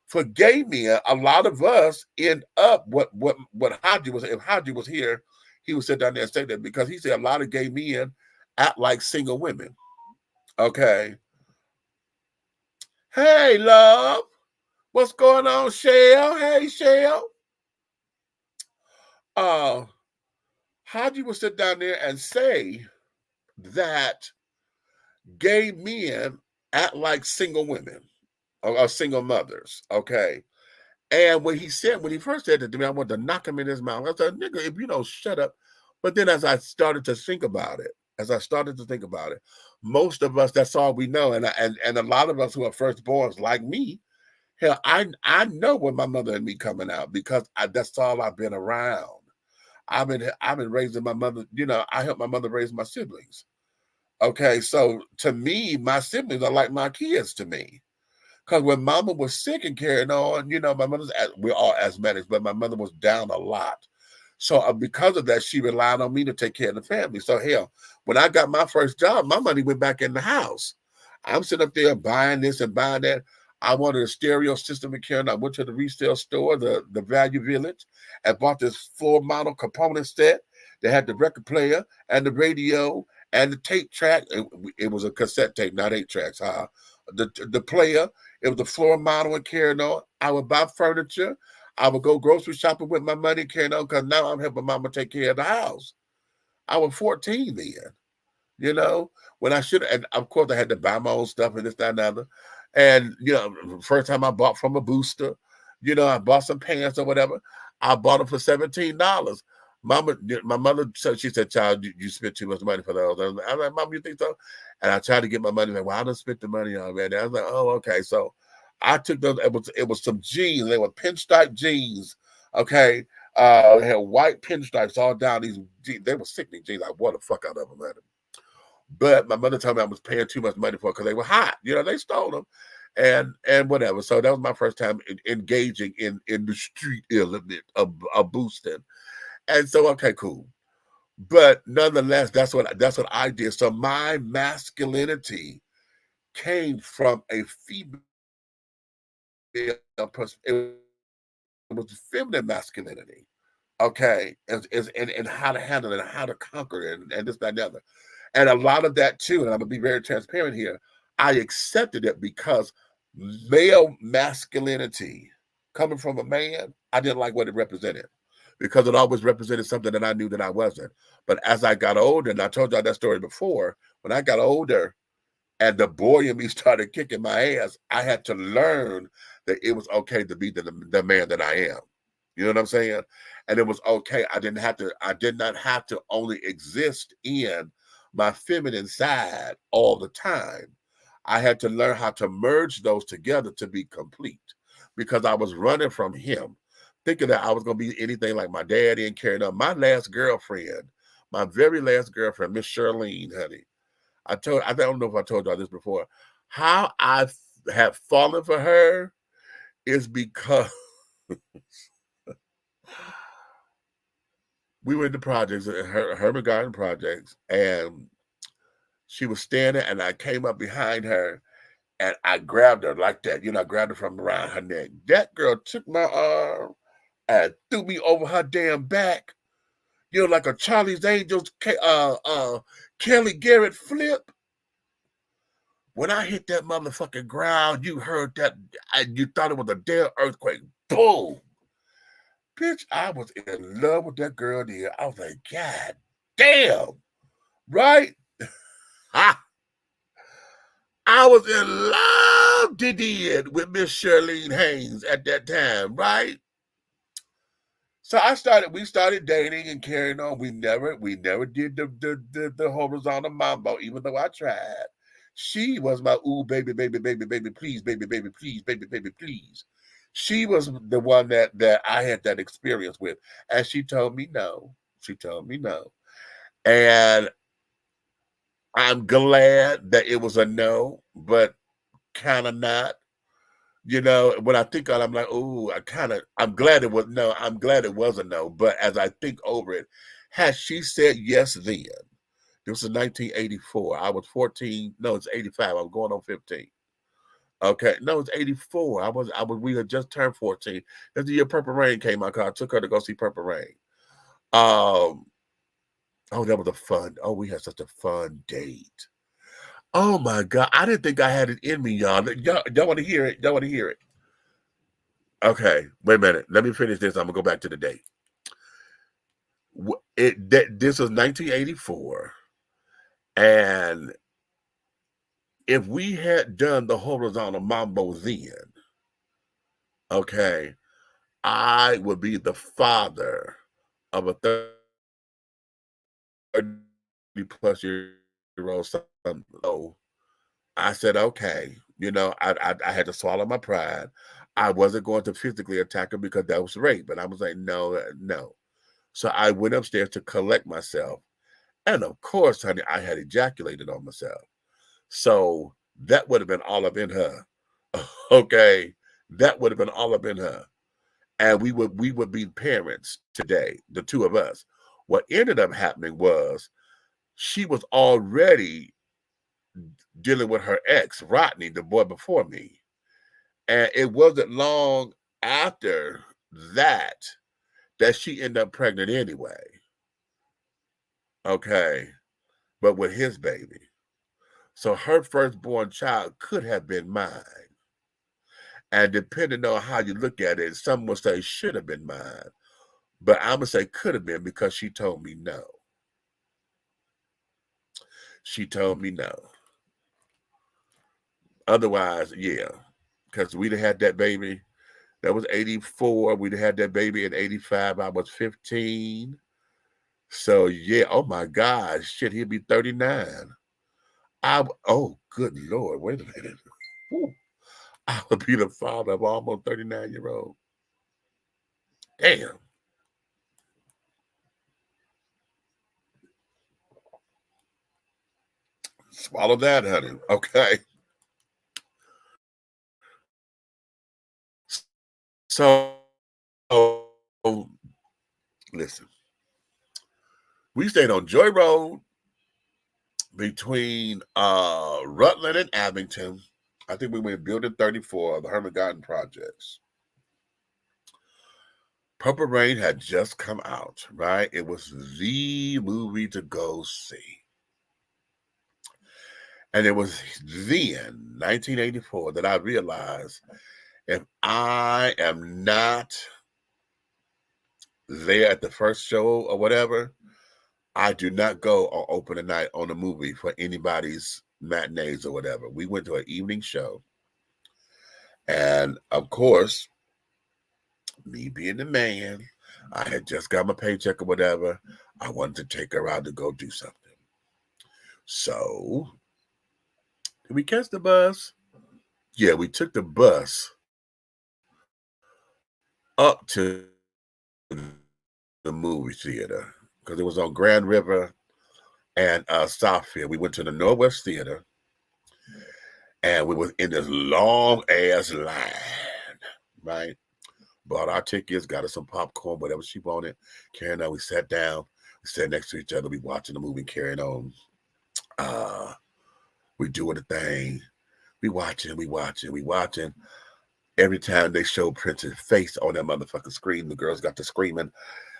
For gay men, a lot of us end up what Haji was. If Haji was here, he would sit down there and say that, because he said a lot of gay men act like single women. Okay. Hey, love. What's going on, Shell? Hey, Shell. Haji would sit down there and say that gay men act like single women. Or single mothers, okay? And when he first said that to me, I wanted to knock him in his mouth. I said, nigga, if you don't shut up. But then as I started to think about it, most of us, that's all we know. And a lot of us who are firstborns like me, hell, I know when my mother and me coming out, because that's all I've been around. I've been raising my mother, I helped my mother raise my siblings. Okay, so to me, my siblings are like my kids to me. Because when mama was sick and carrying on, my we're all asthmatics, but my mother was down a lot. So because of that, she relied on me to take care of the family. So hell, when I got my first job, my money went back in the house. I'm sitting up there buying this and buying that. I wanted a stereo system in Karen. I went to the resale store, the Value Village, and bought this floor model component set that had the record player and the radio and the tape track. It was a cassette tape, not 8 tracks. The player, it was the floor model and carrying on. I would buy furniture. I would go grocery shopping with my money carrying on because now I'm helping mama take care of the house. I was 14 then, you know, when I should, and of course I had to buy my own stuff and this, that, and other. And, you know, first time I bought from a booster, you know, I bought some pants or whatever. I bought them for $17. My mother said, she said, child, you spent too much money for those. I was like, Mom, you think so? And I tried to get my money. Like, well, I done spent the money already. I was like, oh, okay. So I took those, it was some jeans. They were pinstripe jeans. Okay. They had white pinstripes all down these jeans. They were sickening jeans. I wore the fuck out of them, man. But my mother told me I was paying too much money for it because they were hot. You know, they stole them and whatever. So that was my first time engaging in the street element of boosting. And so, okay, cool. But nonetheless, that's what I did. So my masculinity came from a female perspective. It was feminine masculinity. Okay, and how to handle it and how to conquer it and this, that, and the other. And a lot of that too, and I'm gonna be very transparent here, I accepted it because male masculinity coming from a man, I didn't like what it represented because it always represented something that I knew that I wasn't. But as I got older, and I told y'all that story before, when I got older and the boy in me started kicking my ass, I had to learn that it was okay to be the man that I am. You know what I'm saying? And it was okay. I did not have to only exist in my feminine side all the time. I had to learn how to merge those together to be complete because I was running from him, thinking that I was going to be anything like my daddy and carrying on. My last girlfriend, my very last girlfriend, Miss Charlene, honey, I don't know if I told y'all this before, how I have fallen for her is because we were in the projects, Herman Garden projects, and she was standing, and I came up behind her, and I grabbed her like that. You know, I grabbed her from around her neck. That girl took my arm and threw me over her damn back. You know, like a Charlie's Angels, Kelly Garrett flip. When I hit that motherfucking ground, you heard that, and you thought it was a damn earthquake. Boom. Bitch, I was in love with that girl there. I was like, God damn. Right? Ha! I was in love, did with Miss Charlene Haynes at that time, right? So we started dating and carrying on. We never did the horizontal mambo, even though I tried. She was my ooh, baby, baby, baby, baby, please, baby, baby, please, baby, baby, please. She was the one that I had that experience with. And she told me no. She told me no. And I'm glad that it was a no, but kind of not. You know, when I think on it, I'm like, oh, I'm glad it was no. I'm glad it was a no. But as I think over it, had she said yes then, this was 1984. I was 14. No, it's 85. I was going on 15. Okay, no, it's 84. We had just turned 14. That's the year Purple Rain came out. I took her to go see Purple Rain. Oh, that was we had such a fun date. Oh my God, I didn't think I had it in me, y'all. Y'all want to hear it? Y'all want to hear it? Okay, wait a minute. Let me finish this. I'm gonna go back to the date. This was 1984, and if we had done the horizontal mambo then, okay, I would be the father of a 30-plus-year-old son. So I said, okay, you know, I had to swallow my pride. I wasn't going to physically attack her because that was rape. But I was like, no. So I went upstairs to collect myself. And of course, honey, I had ejaculated on myself. So that would have been all up in her. Okay. That would have been all up in her. and we would be parents today, the two of us. What ended up happening was she was already dealing with her ex, Rodney, the boy before me. And it wasn't long after that she ended up pregnant anyway. Okay. But with his baby. So her firstborn child could have been mine. And depending on how you look at it, some would say should have been mine. But I'm going to say could have been because she told me no. She told me no. Otherwise, yeah. Because we'd have had that baby. That was 84. We'd have had that baby in 85. I was 15. So, yeah. Oh, my God. Shit, he'd be 39. Oh, good Lord. Wait a minute. Whew. I would be the father of almost 39-year-old. Damn. Swallow that, honey. Okay. So, listen. We stayed on Joy Road between Rutland and Abington. I think we went building 34 of the Herman Garden projects. Purple Rain had just come out, right? It was the movie to go see. And it was then, 1984, that I realized if I am not there at the first show or whatever, I do not go on opening night on a movie for anybody's matinees or whatever. We went to an evening show. And of course, me being the man, I had just got my paycheck or whatever. I wanted to take her out to go do something. So, did we catch the bus? Yeah, we took the bus up to the movie theater because it was on Grand River and Southfield. We went to the Northwest Theater, and we were in this long ass line, right? Bought our tickets, got us some popcorn, whatever she wanted. Carrying on, we sat down, we sat next to each other, we watching the movie, carrying on. We doing the thing. We watching. Every time they show Prince's face on that motherfucking screen, the girls got to screaming.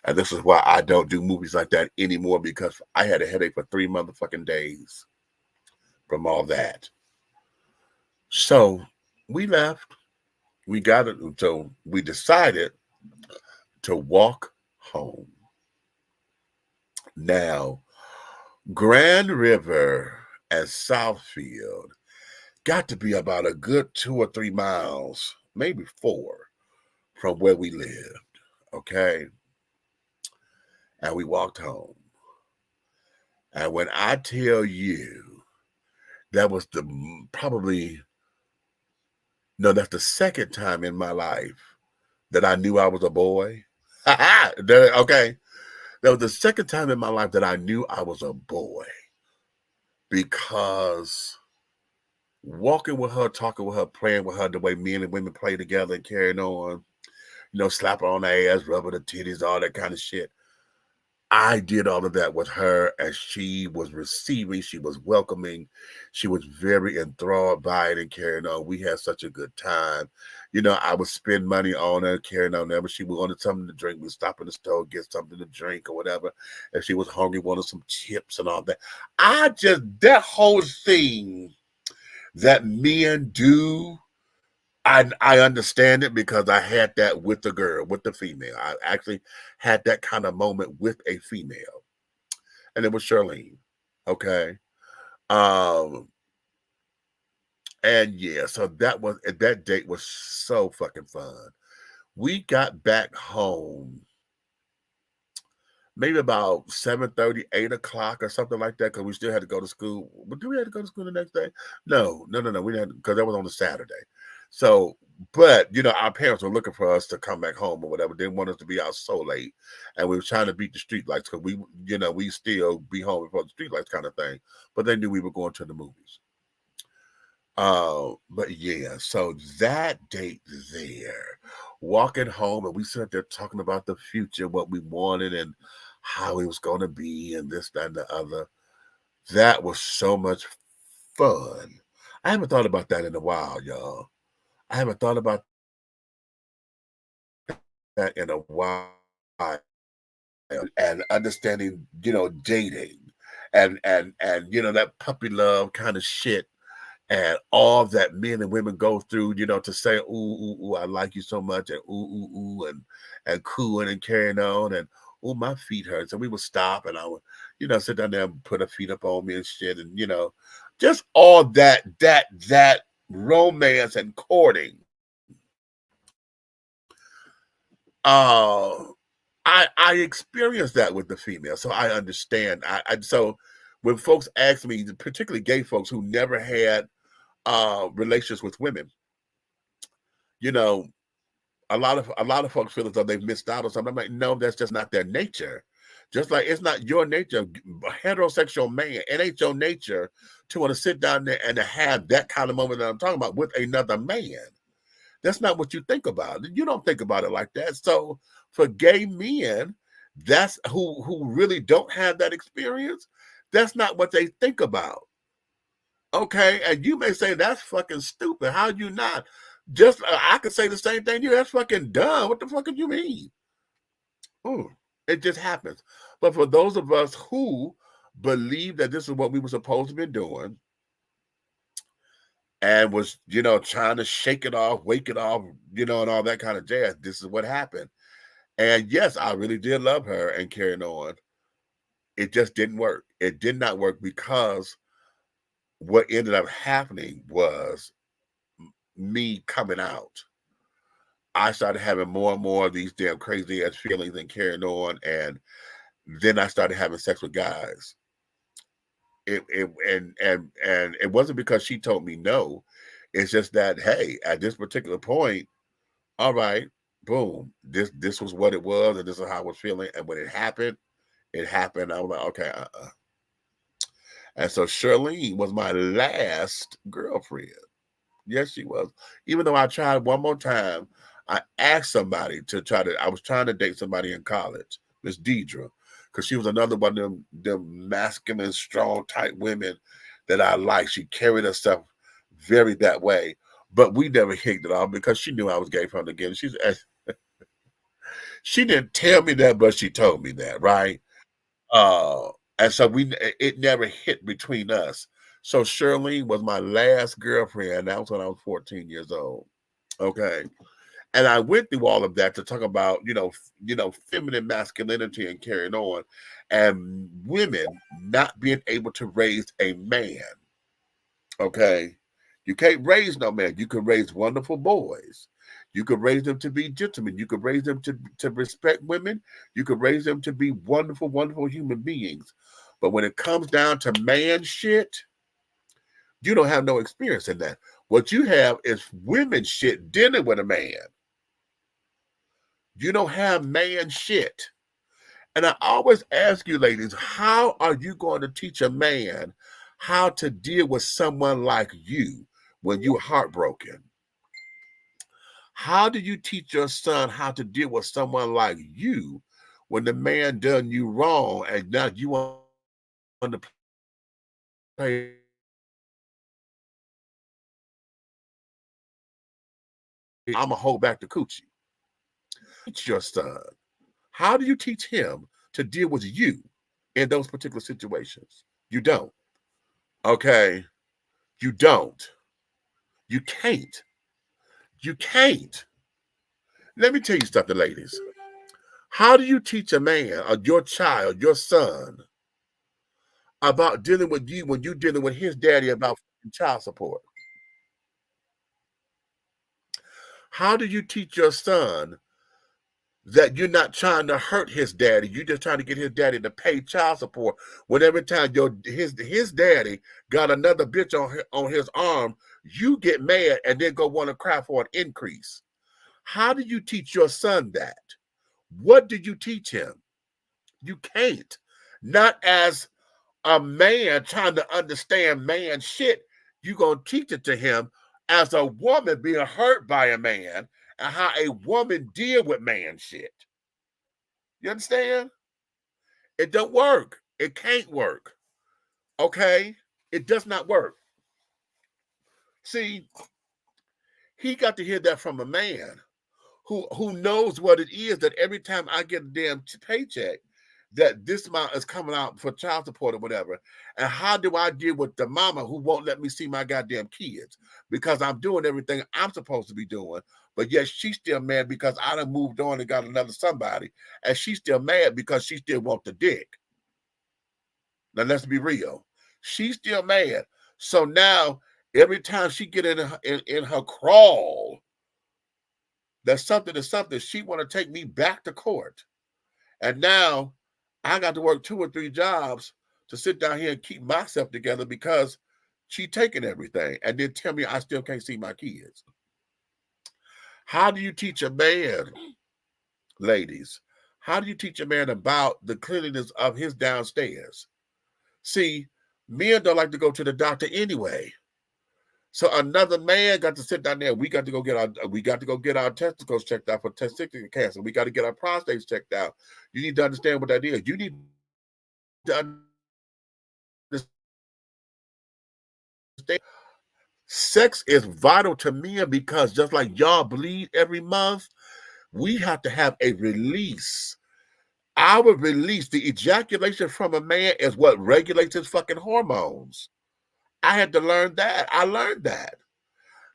And this is why I don't do movies like that anymore, because I had a headache for 3 motherfucking days from all that. So we left. We got it. So we decided to walk home. Now, Grand River and Southfield got to be about a good 2 or 3 miles, maybe 4, from where we lived. Okay. And we walked home. And when I tell you, that was that's the second time in my life that I knew I was a boy. Okay. That was the second time in my life that I knew I was a boy. Because walking with her, talking with her, playing with her the way men and women play together and carrying on, slap her on the ass, rub her the titties, all that kind of shit. I did all of that with her, and she was receiving, she was welcoming, she was very enthralled by it and carrying on. We had such a good time. I would spend money on her, carrying on there, but she wanted something to drink. We'd stop in the store, get something to drink or whatever. If she was hungry, wanted some chips and all that. That whole thing that men do, I understand it because I had that with the girl, with the female. I actually had that kind of moment with a female. And it was Charlene. Okay. And yeah, so that date was so fucking fun. We got back home maybe about 7:30, 8 o'clock or something like that, because we still had to go to school. But do we have to go to school the next day? No. We didn't, because that was on a Saturday. So, but, our parents were looking for us to come back home or whatever. They didn't want us to be out so late. And we were trying to beat the street lights because we still be home before the street lights kind of thing. But they knew we were going to the movies. But yeah, so that date there walking home, and we sat there talking about the future, what we wanted, and how it was going to be, and this, that, and the other. That was so much fun. I haven't thought about that in a while, y'all. I haven't thought about that in a while. And understanding, dating and that puppy love kind of shit and all that men and women go through, to say, ooh, ooh, ooh, I like you so much, and ooh, ooh, ooh, and cooing and carrying on, and ooh, my feet hurt. So we would stop, and I would, sit down there and put her feet up on me and shit, and just all that romance and courting. I experienced that with the female, so I understand. So when folks ask me, particularly gay folks who never had relations with women, a lot of folks feel as though they've missed out on something. I'm like, no, that's just not their nature. Just like it's not your nature, heterosexual man, it ain't your nature to want to sit down there and to have that kind of moment that I'm talking about with another man. That's not what you think about. You don't think about it like that. So for gay men, that's who really don't have that experience, that's not what they think about. Okay, and you may say that's fucking stupid. How you not? Just I could say the same thing to you. That's fucking dumb. What the fuck do you mean? Ooh, it just happens. But for those of us who believe that this is what we were supposed to be doing, and was, trying to shake it off, wake it off, and all that kind of jazz, this is what happened. And yes, I really did love her and carrying on. It just didn't work. It did not work because what ended up happening was me coming out. I started having more and more of these damn crazy ass feelings and carrying on, and then I started having sex with guys. And it wasn't because she told me no. It's just that, hey, at this particular point, all right, boom, this was what it was, and this is how I was feeling. And when it happened. I was like, okay, And so Charlene was my last girlfriend. Yes, she was. Even though I tried one more time, I asked somebody I was trying to date somebody in college, Miss Deidre, because she was another one of them masculine, strong type women that I liked. She carried herself very that way. But we never higged it off because she knew I was gay from the beginning. She didn't tell me that, but she told me that, right? And so it never hit between us. So Shirley was my last girlfriend. That was when I was 14 years old. Okay. And I went through all of that to talk about, feminine masculinity and carrying on, and women not being able to raise a man. Okay. You can't raise no man. You can raise wonderful boys. You could raise them to be gentlemen. You could raise them to respect women. You could raise them to be wonderful, wonderful human beings. But when it comes down to man shit, you don't have no experience in that. What you have is women shit dealing with a man. You don't have man shit. And I always ask you, ladies, how are you going to teach a man how to deal with someone like you when you're heartbroken? How do you teach your son how to deal with someone like you when the man done you wrong and now you want to play? I'm going to hold back the coochie. Teach your son. How do you teach him to deal with you in those particular situations? You don't. Okay? You don't. You can't. You can't. Let me tell you something, ladies. How do you teach a man or your child, your son, about dealing with you when you're dealing with his daddy about child support? How do you teach your son that you're not trying to hurt his daddy? You're just trying to get his daddy to pay child support when every time his daddy got another bitch on his arm, you get mad and then go want to cry for an increase. How do you teach your son that? What did you teach him? You can't. Not as a man trying to understand man shit. You're going to teach it to him as a woman being hurt by a man how a woman deal with man shit. You understand? It don't work. It can't work. Okay? It does not work. See, he got to hear that from a man who knows what it is, that every time I get a damn paycheck, that this amount is coming out for child support or whatever. And how do I deal with the mama who won't let me see my goddamn kids because I'm doing everything I'm supposed to be doing, but yet she's still mad because I done moved on and got another somebody, and she's still mad because she still wants the dick. Now let's be real. She's still mad. So now every time she get in her crawl, that's something to something, she want to take me back to court. And now I got to work 2 or 3 jobs to sit down here and keep myself together because she taking everything and then tell me I still can't see my kids. How do you teach a man, ladies? How do you teach a man about the cleanliness of his downstairs? See, men don't like to go to the doctor anyway. So another man got to sit down there. We got to go get our testicles checked out for testicular cancer. We got to get our prostates checked out. You need to understand what that is. You need to understand. Sex is vital to men because just like y'all bleed every month, we have to have a release. Our release, the ejaculation from a man, is what regulates his fucking hormones. I had to learn that. I learned that.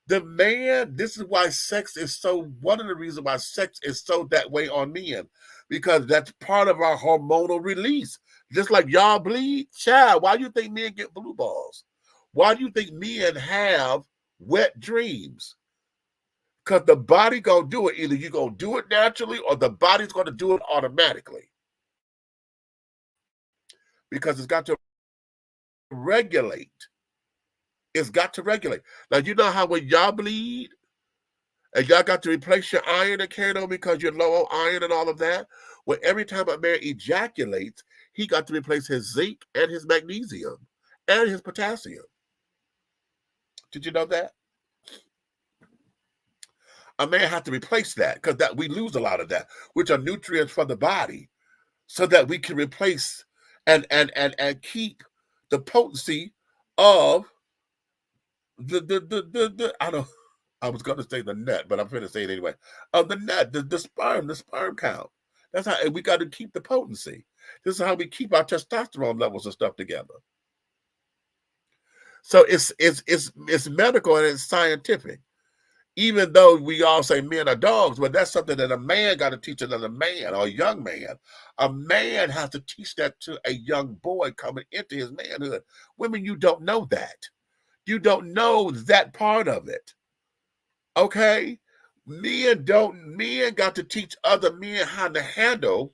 The man, this is why sex is so, one of the reasons why sex is so that way on men, because that's part of our hormonal release. Just like y'all bleed, child, why do you think men get blue balls? Why do you think men have wet dreams? Because the body gonna do it. Either you gonna do it naturally or the body's gonna do it automatically. Because it's got to regulate. It's got to regulate. Now, you know how when y'all bleed and y'all got to replace your iron and carry on because you're low on iron and all of that? Well, every time a man ejaculates, he got to replace his zinc and his magnesium and his potassium. Did you know that? A man has to replace that because that we lose a lot of that, which are nutrients for the body, so that we can replace and keep the potency of I was going to say the nut, but I'm going to say it anyway. Of the nut, the sperm count. That's how we got to keep the potency. This is how we keep our testosterone levels and stuff together. So it's medical and it's scientific. Even though we all say men are dogs, but that's something that a man got to teach another man or a young man. A man has to teach that to a young boy coming into his manhood. Women, you don't know that. You don't know that part of it. Okay? Men got to teach other men how to handle,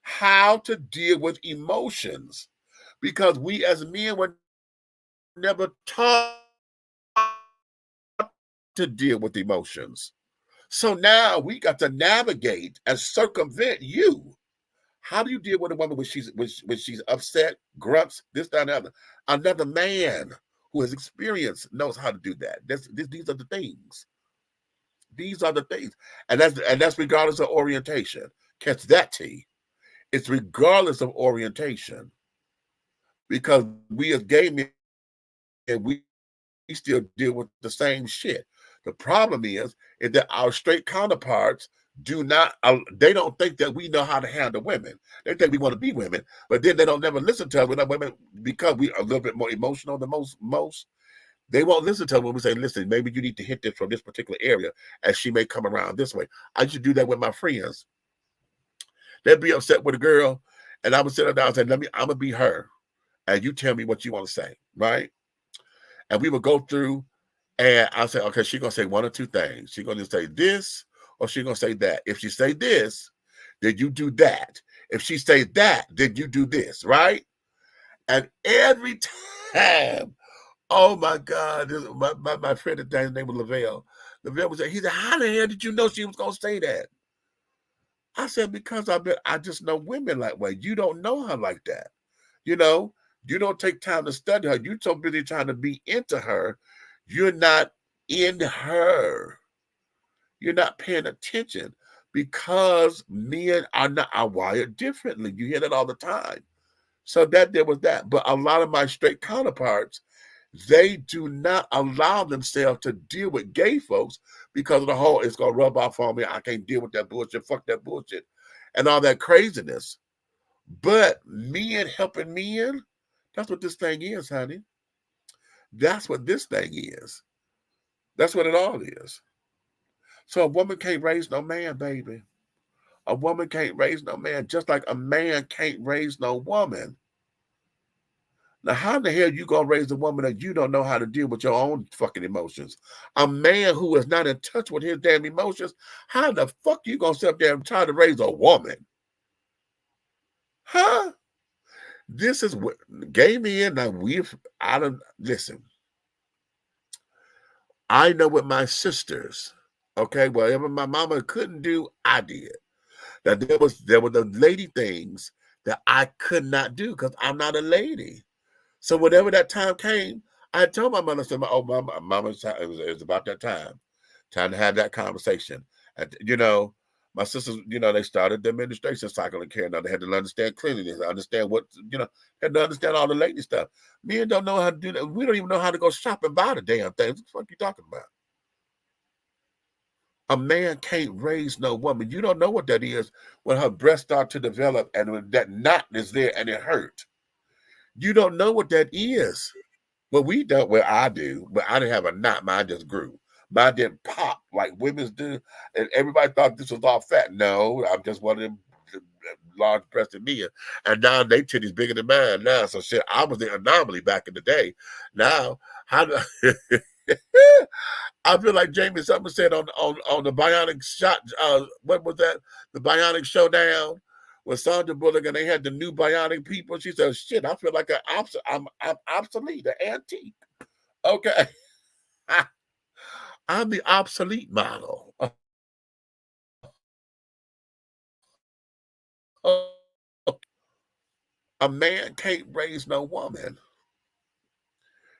how to deal with emotions. Because we as men were never taught to deal with emotions. So now we got to navigate and circumvent you. How do you deal with a woman when she's upset, grunts, this, that, and the other? Another man who has experience knows how to do that. These are the things. These are the things. And that's regardless of orientation. Catch that, T. It's regardless of orientation. Because we as gay men, we still deal with the same shit. The problem is that our straight counterparts they don't think that we know how to handle women. They think we want to be women, but then they don't never listen to us. We're not women because we are a little bit more emotional than most. They won't listen to us when we say, listen, maybe you need to hit this from this particular area, and she may come around this way. I used to do that with my friends. They'd be upset with a girl, and I would sit her down and say, I'm going to be her, and you tell me what you want to say, right? And we would go through, and I'll say, okay, she's going to say one or two things. She's going to say this, or she's going to say that. If she say this, then you do that. If she say that, then you do this, right? And every time, oh my God, my friend at the time, his name was Lavelle. Lavelle was he said, how the hell did you know she was going to say that? I said, because I just know women that way. You don't know her like that. You know, you don't take time to study her. You're so busy trying to be into her. You're not in her. You're not paying attention because men are wired differently. You hear that all the time. So that there was that. But a lot of my straight counterparts, they do not allow themselves to deal with gay folks because of the whole, it's going to rub off on me. I can't deal with that bullshit. Fuck that bullshit. And all that craziness. But men helping men, that's what this thing is, honey. That's what this thing is. That's what it all is. So a woman can't raise no man, baby. A woman can't raise no man, just like a man can't raise no woman. Now, how the hell you gonna raise a woman that you don't know how to deal with your own fucking emotions? A man who is not in touch with his damn emotions, how the fuck you gonna sit up there and try to raise a woman? Huh? This is what gay men. Now listen. I know what my sisters, okay, whatever my mama couldn't do, I did. Now there was the lady things that I could not do because I'm not a lady. So whenever that time came, I told my mother, I said, "Oh, mama, it was about that time to have that conversation." And my sisters, they started the administration cycle and carrying on. They had to understand cleanliness, understand what, had to understand all the lady stuff. Men don't know how to do that. We don't even know how to go shop and buy the damn things. What the fuck you talking about? A man can't raise no woman. You don't know what that is when her breasts start to develop and when that knot is there and it hurt. You don't know what that is. Well, we don't. Well, I do, but I didn't have a knot. Mine just grew. Mine didn't pop like women's do. And everybody thought this was all fat. No, I'm just one of them large breasted men. And now they titties bigger than mine now. So shit, I was the anomaly back in the day. Now, how do I feel like Jamie something said on the Bionic shot, what was that? The Bionic Showdown with Sandra Bullock and they had the new Bionic people. She said, shit, I feel like I'm obsolete, an antique. Okay. I'm the obsolete model. A man can't raise no woman.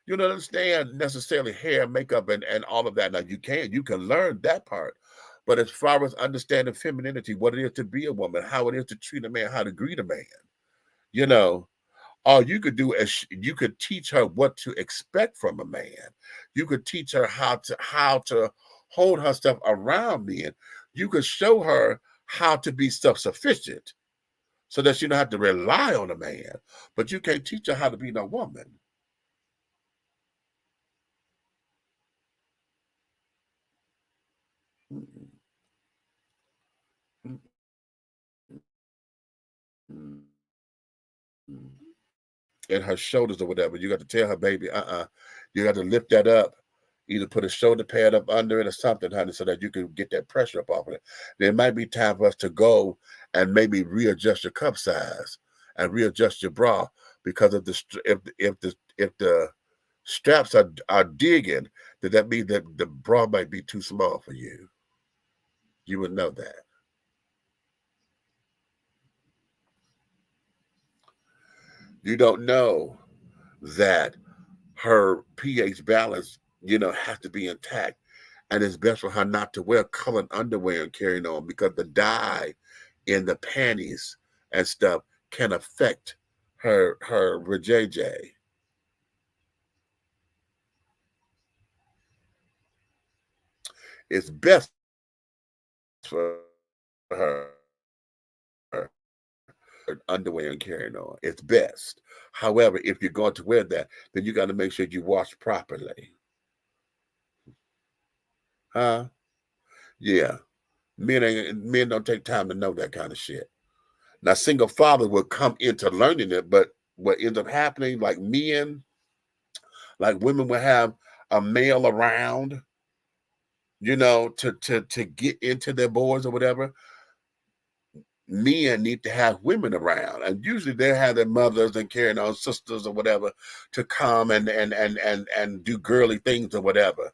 You don't understand necessarily hair, makeup, and all of that. Now you can learn that part. But as far as understanding femininity, what it is to be a woman, how it is to treat a man, how to greet a man, all you could do is you could teach her what to expect from a man. You could teach her how to hold her stuff around men. You could show her how to be self-sufficient so that she don't have to rely on a man. But you can't teach her how to be no woman. And her shoulders or whatever. You got to tell her, baby, you got to lift that up. Either put a shoulder pad up under it or something, honey, so that you can get that pressure up off of it. There might be time for us to go and maybe readjust your cup size and readjust your bra because if the straps are digging, then that means that the bra might be too small for you. You would know that. You don't know that her pH balance, has to be intact. And it's best for her not to wear colored underwear and carrying on because the dye in the panties and stuff can affect her vajayjay. It's best for her underwear and carrying on. It's best. However, if you're going to wear that, then you got to make sure you wash properly. Huh? Yeah. Men don't take time to know that kind of shit. Now, single father will come into learning it, but what ends up happening, like women will have a male around, to get into their boys or whatever. Men need to have women around, and usually they have their mothers and carrying on sisters or whatever to come and do girly things or whatever,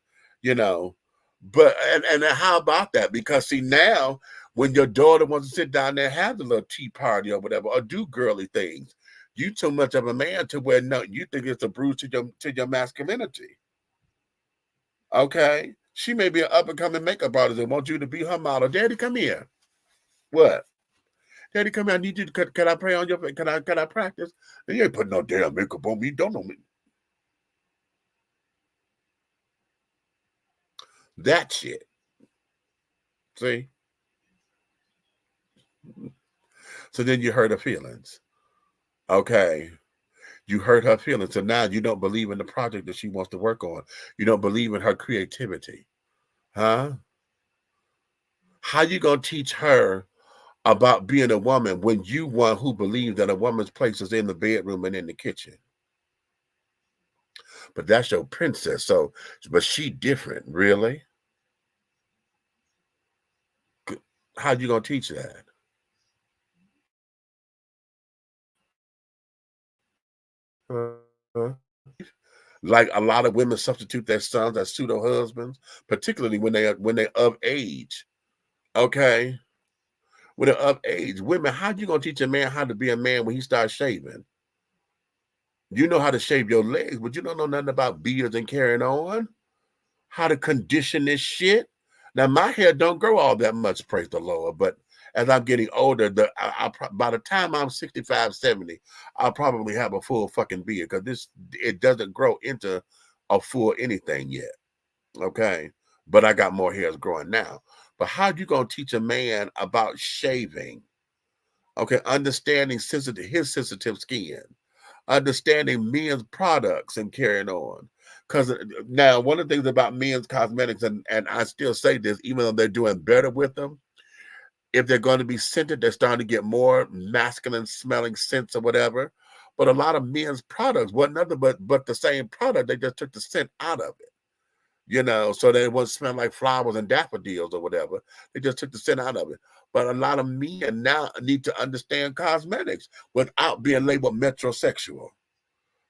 But and how about that? Because see now, when your daughter wants to sit down there and have the little tea party or whatever, or do girly things, you too much of a man to where no, you think it's a bruise to your masculinity. Okay, She may be an up-and-coming makeup artist and want you to be her model. Daddy, come here. What? Daddy, come here. I need you to, can I pray on your face? Can I practice? And you ain't putting no damn makeup on me. Don't know me. That shit. See? So then you hurt her feelings. Okay. You hurt her feelings. So now you don't believe in the project that she wants to work on. You don't believe in her creativity. Huh? How you going to teach her about being a woman when you one who believes that a woman's place is in the bedroom and in the kitchen? But that's your princess. So, but she different, really? How you going to teach that? Like a lot of women substitute their sons as pseudo husbands, particularly when they're of age. Okay, when they're of age, women, how you gonna teach a man how to be a man when he starts shaving? You know how to shave your legs, but you don't know nothing about beards and carrying on. How to condition this shit. Now my hair don't grow all that much, praise the Lord, but as I'm getting older, by the time I'm 65, 70, I'll probably have a full fucking beard because it doesn't grow into a full anything yet. Okay. But I got more hairs growing now. But how you gonna teach a man about shaving? Okay, understanding his sensitive skin, understanding men's products and carrying on. Because now one of the things about men's cosmetics, and I still say this, even though they're doing better with them, if they're going to be scented, they're starting to get more masculine smelling scents or whatever. But a lot of men's products wasn't nothing but the same product. They just took the scent out of it, you know, so they wouldn't smell like flowers and daffodils or whatever. They just took the scent out of it. But a lot of men now need to understand cosmetics without being labeled metrosexual,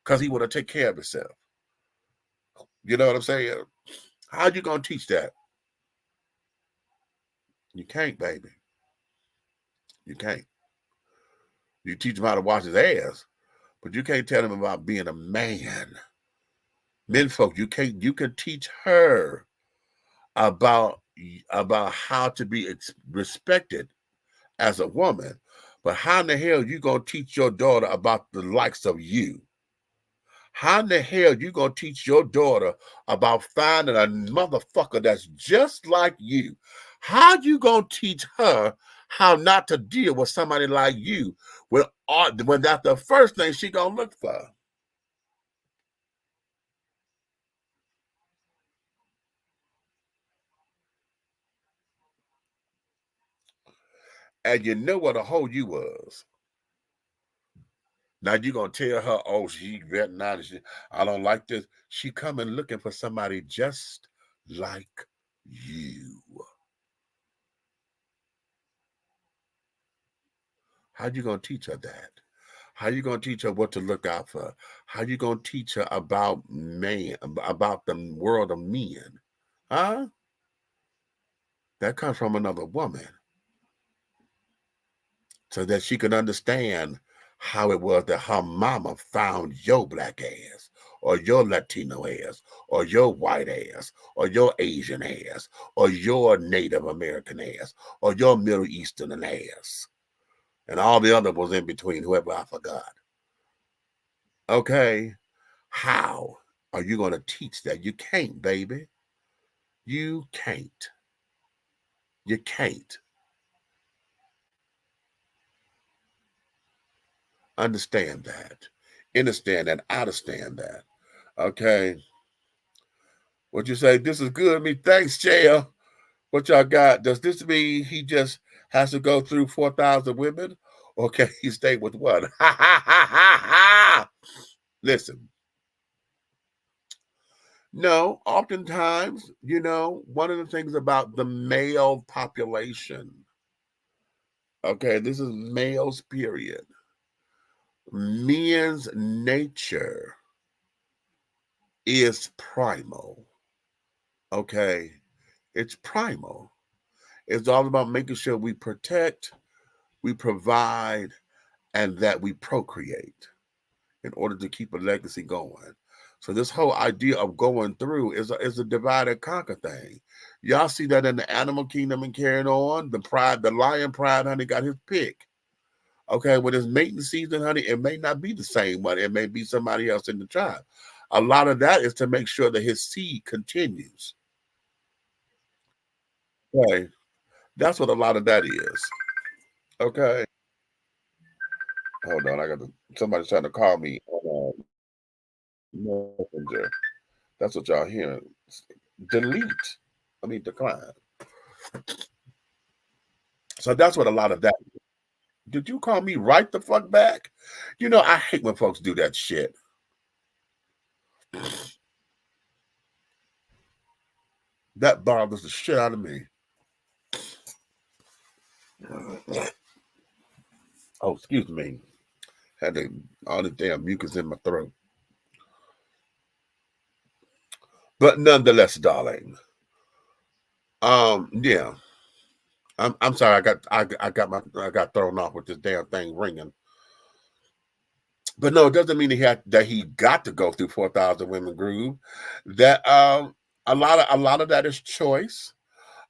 because he want to take care of himself. You know what I'm saying? How you gonna teach that? You can't, baby. You can't. You teach him how to wash his ass, but you can't tell him about being a man. Men folk, you can teach her about how to be respected as a woman, but how in the hell you gonna teach your daughter about the likes of you? How in the hell you gonna teach your daughter about finding a motherfucker that's just like you? How you gonna teach her how not to deal with somebody like you when that's the first thing she gonna look for? And you know what a hoe you was. Now you gonna tell her, oh, she vetting out, I don't like this. She coming looking for somebody just like you. How you gonna teach her that? How you gonna teach her what to look out for? How you gonna teach her about about the world of men? Huh? That comes from another woman, so that she can understand how it was that her mama found your black ass, or your Latino ass, or your white ass, or your Asian ass, or your Native American ass, or your Middle Eastern ass, and all the other was in between, whoever I forgot. Okay, how are you going to teach that? You can't, baby. You can't. You can't. Understand that. Understand that. Understand that. Okay. What you say? This is good. Me, thanks, Chair. What y'all got? Does this mean he just has to go through 4,000 women, or can he stay with one? Ha ha ha ha ha! Listen. No, oftentimes, you know, one of the things about the male population, okay, this is males, period. Men's nature is primal, okay? It's primal. It's all about making sure we protect, we provide, and that we procreate in order to keep a legacy going. So this whole idea of going through is a divide and conquer thing. Y'all see that in the animal kingdom and carrying on. The lion pride, honey, got his pick. Okay, when it's mating season, honey, it may not be the same one. It may be somebody else in the tribe. A lot of that is to make sure that his seed continues. Okay, that's what a lot of that is. Okay, hold on, somebody's trying to call me on Messenger. That's what y'all hearing. Delete. I mean, decline. So that's what a lot of that is. Did you call me right the fuck back? You know, I hate when folks do that shit. That bothers the shit out of me. Oh, excuse me. Had all the damn mucus in my throat. But nonetheless, darling. Yeah. I'm sorry. I got thrown off with this damn thing ringing. But no, it doesn't mean that he got to go through 4,000 women groove. That a lot of that is choice.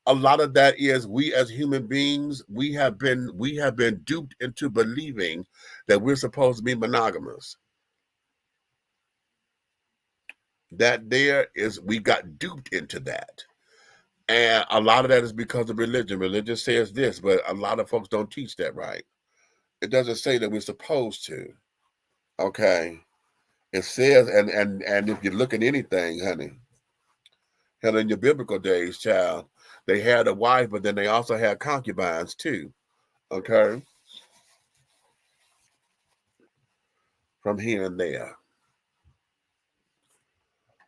A lot of that is we as human beings, we have been duped into believing that we're supposed to be monogamous. We got duped into that. And a lot of that is because of religion. Religion says this, but a lot of folks don't teach that right. It doesn't say that we're supposed to. Okay. It says, and if you look at anything, honey, hell, in your biblical days, child, they had a wife, but then they also had concubines too. Okay. From here and there.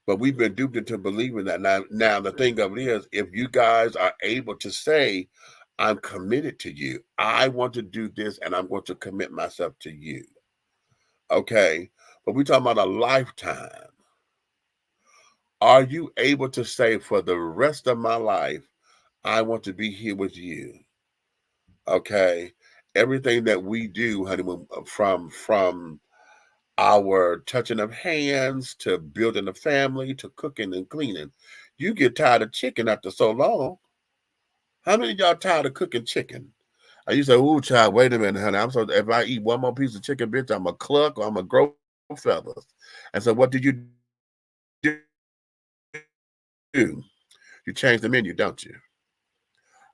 But we've been duped into believing that. Now the thing of it is, if you guys are able to say, I'm committed to you, I want to do this and I'm going to commit myself to you. Okay. But we're talking about a lifetime. Are you able to say, for the rest of my life, I want to be here with you? Okay. Everything that we do, honey, from our touching of hands to building a family to cooking and cleaning, you get tired of chicken after so long. How many of y'all tired of cooking chicken? And you say, "Ooh, child, wait a minute, honey. If I eat one more piece of chicken, bitch, I'm a cluck or I'm a grow feathers." And so, what did you do? You change the menu, don't you?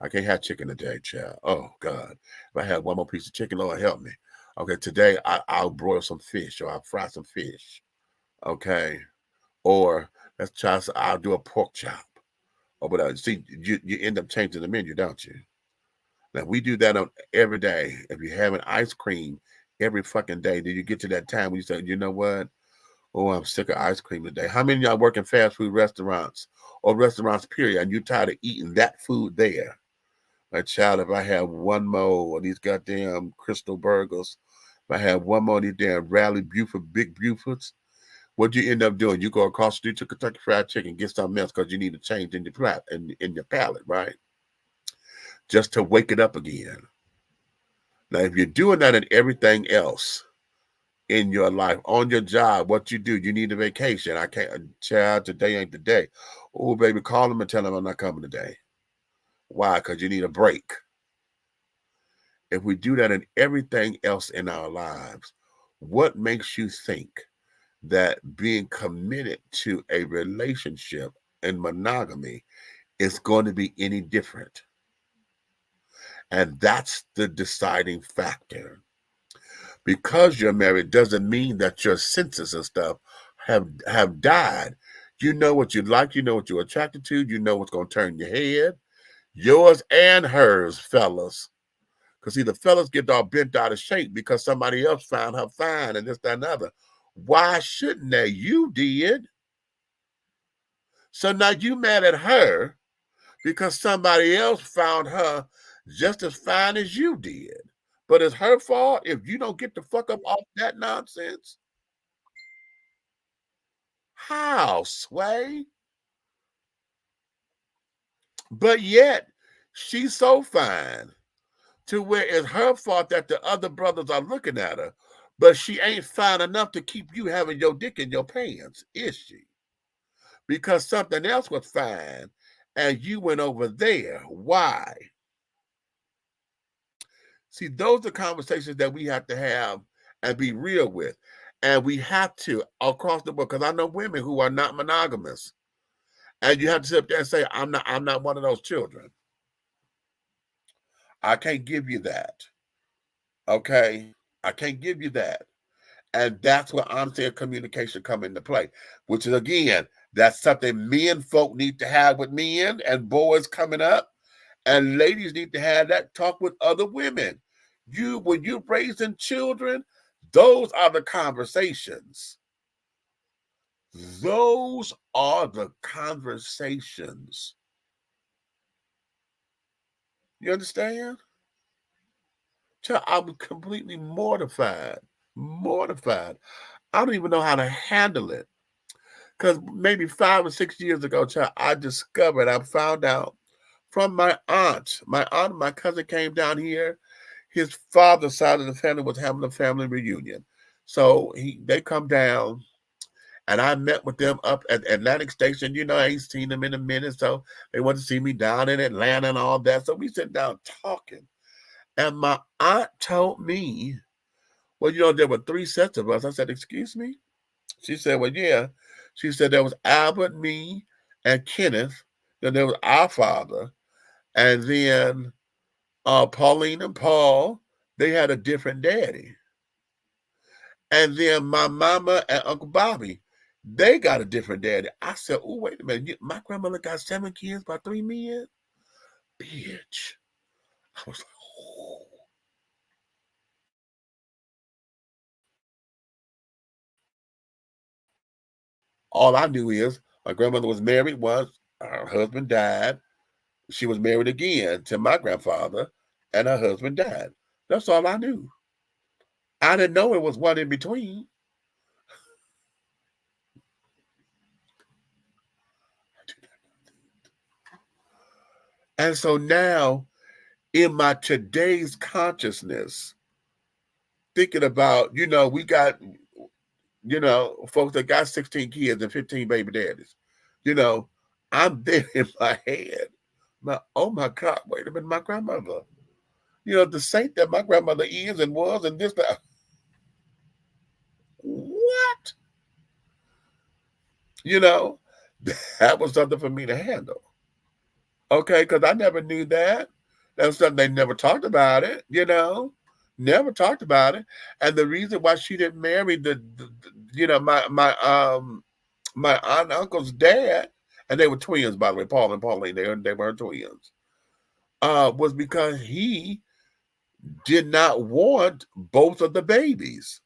I can't have chicken today, child. Oh God! If I have one more piece of chicken, Lord help me. Okay, today I'll broil some fish or I'll fry some fish. Okay, or I'll do a pork chop or whatever. See, you end up changing the menu, don't you? Now we do that on every day. If you're having ice cream every fucking day, then you get to that time when you say, you know what? Oh, I'm sick of ice cream today. How many of y'all work in fast food restaurants or restaurants, period, and you tired of eating that food there? My child, if I have one more of these goddamn crystal burgers, if I have one more of these damn Rally Buford, big Bufords, what do you end up doing? You go across the street to Kentucky Fried Chicken, get something else because you need a change in your palate, right? Just to wake it up again. Now, if you're doing that in everything else in your life, on your job, what you do, you need a vacation. I can't, child, today ain't the day. Oh, baby, call them and tell them I'm not coming today. Why? Because you need a break. If we do that in everything else in our lives, what makes you think that being committed to a relationship and monogamy is going to be any different? And that's the deciding factor. Because you're married doesn't mean that your senses and stuff have died. You know what you like, you know what you're attracted to, you know what's going to turn your head. Yours and hers, fellas. Because see, the fellas get all bent out of shape because somebody else found her fine and this, that, and other. Why shouldn't they? You did. So now you mad at her because somebody else found her just as fine as you did. But it's her fault if you don't get the fuck up off that nonsense. How, Sway? But yet, she's so fine to where it's her fault that the other brothers are looking at her. But she ain't fine enough to keep you having your dick in your pants, is she? Because something else was fine and you went over there. Why? See, those are conversations that we have to have and be real with. And we have to across the board, because I know women who are not monogamous. And you have to sit up there and say, I'm not one of those children. I can't give you that. Okay? I can't give you that. And that's where honesty and communication come into play, which is, again, that's something men folk need to have with men and boys coming up. And ladies need to have that talk with other women. When you're raising children, those are the conversations. Those are the conversations. You understand? Child, I was completely mortified. Mortified. I don't even know how to handle it. Because maybe 5 or 6 years ago, child, I found out from my aunt. My aunt and my cousin came down here. His father's side of the family was having a family reunion. So they come down, and I met with them up at Atlantic Station. You know, I ain't seen them in a minute, so they wanted to see me down in Atlanta and all that. So we sit down talking. And my aunt told me, well, you know, there were 3 sets of us. I said, excuse me? She said, well, yeah. She said there was Albert, me, and Kenneth. Then there was our father. And then Pauline and Paul, they had a different daddy. And then my mama and Uncle Bobby, they got a different daddy. I said, oh, wait a minute. My grandmother got 7 kids by 3 men? Bitch. I was like, oh. All I knew is my grandmother was married once. Her husband died. She was married again to my grandfather, and her husband died. That's all I knew. I didn't know it was one in between. And so now, in my today's consciousness, thinking about, you know, we got, you know, folks that got 16 kids and 15 baby daddies. You know, I'm there in my head. Oh my God, wait a minute, my grandmother. You know, the saint that my grandmother is and was and this, that. What? You know, that was something for me to handle. Okay, because I never knew that. That was something they never talked about it, you know. Never talked about it. And the reason why she didn't marry my aunt and uncle's dad, and they were twins, by the way, Paul and Pauline, they were twins, was because he did not want both of the babies.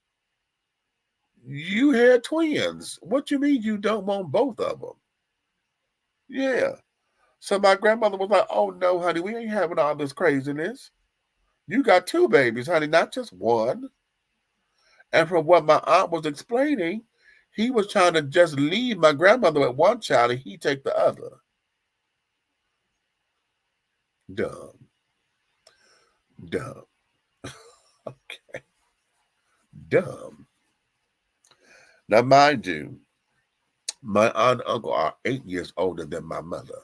You had twins. What you mean you don't want both of them? Yeah. So my grandmother was like, oh no, honey, we ain't having all this craziness. You got 2 babies, honey, not just one. And from what my aunt was explaining, he was trying to just leave my grandmother with one child and he take the other. Dumb. Okay. Dumb. Now, mind you, my aunt and uncle are 8 years older than my mother.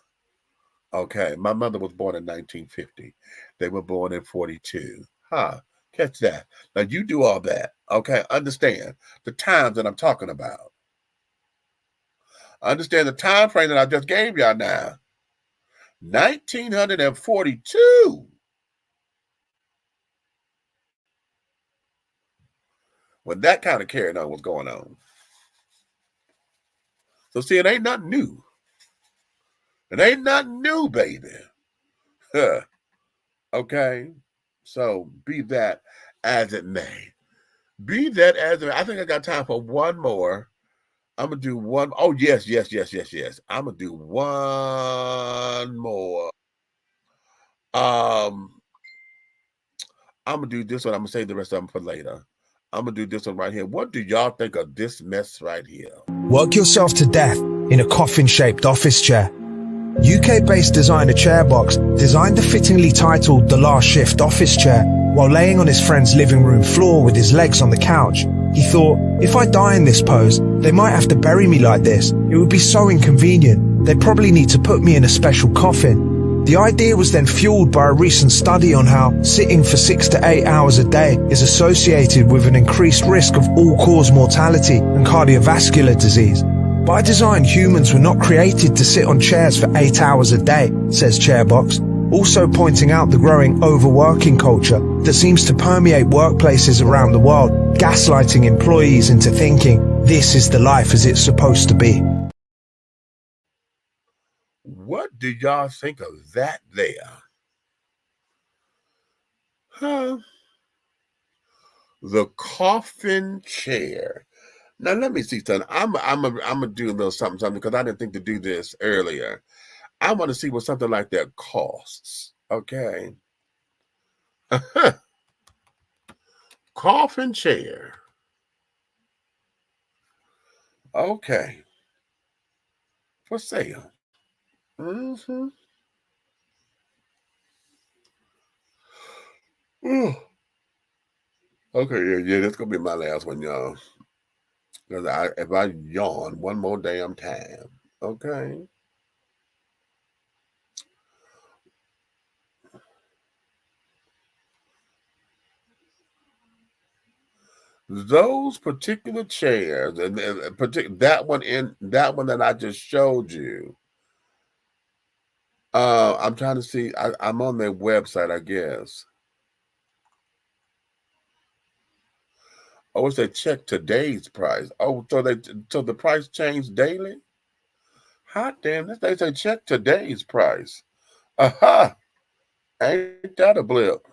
Okay, my mother was born in 1950. They were born in 42. Catch that. Now, you do all that, okay? Understand the times that I'm talking about. Understand the time frame that I just gave y'all now. 1942. When that kind of carrying on was going on. So, see, it ain't nothing new. It ain't nothing new, baby. Okay? So, be that as it may. Be that as it may. I think I got time for one more. I'm going to do one. Oh, yes. I'm going to do one more. I'm going to do this one. I'm going to save the rest of them for later. I'm going to do this one right here. What do y'all think of this mess right here? Work yourself to death in a coffin-shaped office chair. UK-based designer Chairbox designed the fittingly titled The Last Shift office chair, While laying on his friend's living room floor with his legs on the couch, he thought, if I die in this pose, they might have to bury me like this. It would be so inconvenient. They'd probably need to put me in a special coffin. The idea was then fueled by a recent study on how sitting for 6 to 8 hours a day is associated with an increased risk of all-cause mortality and cardiovascular disease. By design, humans were not created to sit on chairs for 8 hours a day, says Chairbox, also pointing out the growing overworking culture that seems to permeate workplaces around the world, gaslighting employees into thinking this is the life as it's supposed to be. What do y'all think of that there? Huh? The coffin chair. Now let me see something. I'm gonna do a little something because I didn't think to do this earlier. I want to see what something like that costs. Okay. Coffin chair. Okay. For sale. Mm-hmm. Ooh. Okay, yeah, that's gonna be my last one, y'all. Because if I yawn one more damn time, okay. Those particular chairs, and that one that I just showed you. I'm trying to see. I'm on their website, I guess. Oh, it's they check today's price. Oh, so the price changed daily? Hot damn! They say check today's price. Aha! Ain't that a blip?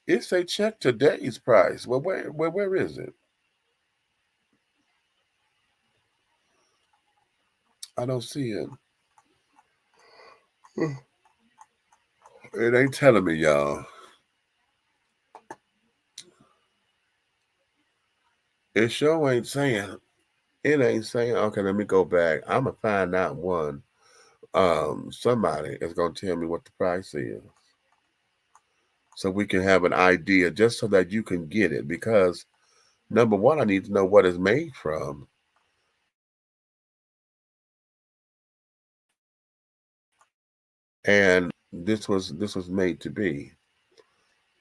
It say check today's price. Well, where is it? I don't see it. It ain't telling me, y'all. It sure ain't saying. It ain't saying. Okay, let me go back. I'm gonna find out one. Somebody is gonna tell me what the price is, so we can have an idea, just so that you can get it. Because number one, I need to know what it's made from. And this was made to be.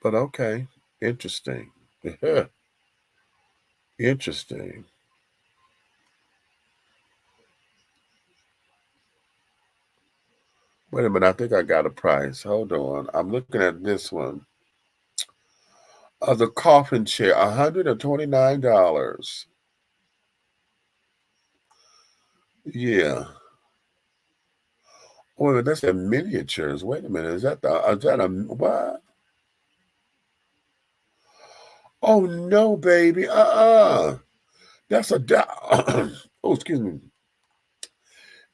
But okay, interesting. Interesting. Wait a minute, I think I got a price. Hold on. I'm looking at this one. The coffin chair, $129. Yeah. Oh, that's the miniatures. Wait a minute. Is that a what? Oh no, baby. That's a oh, excuse me.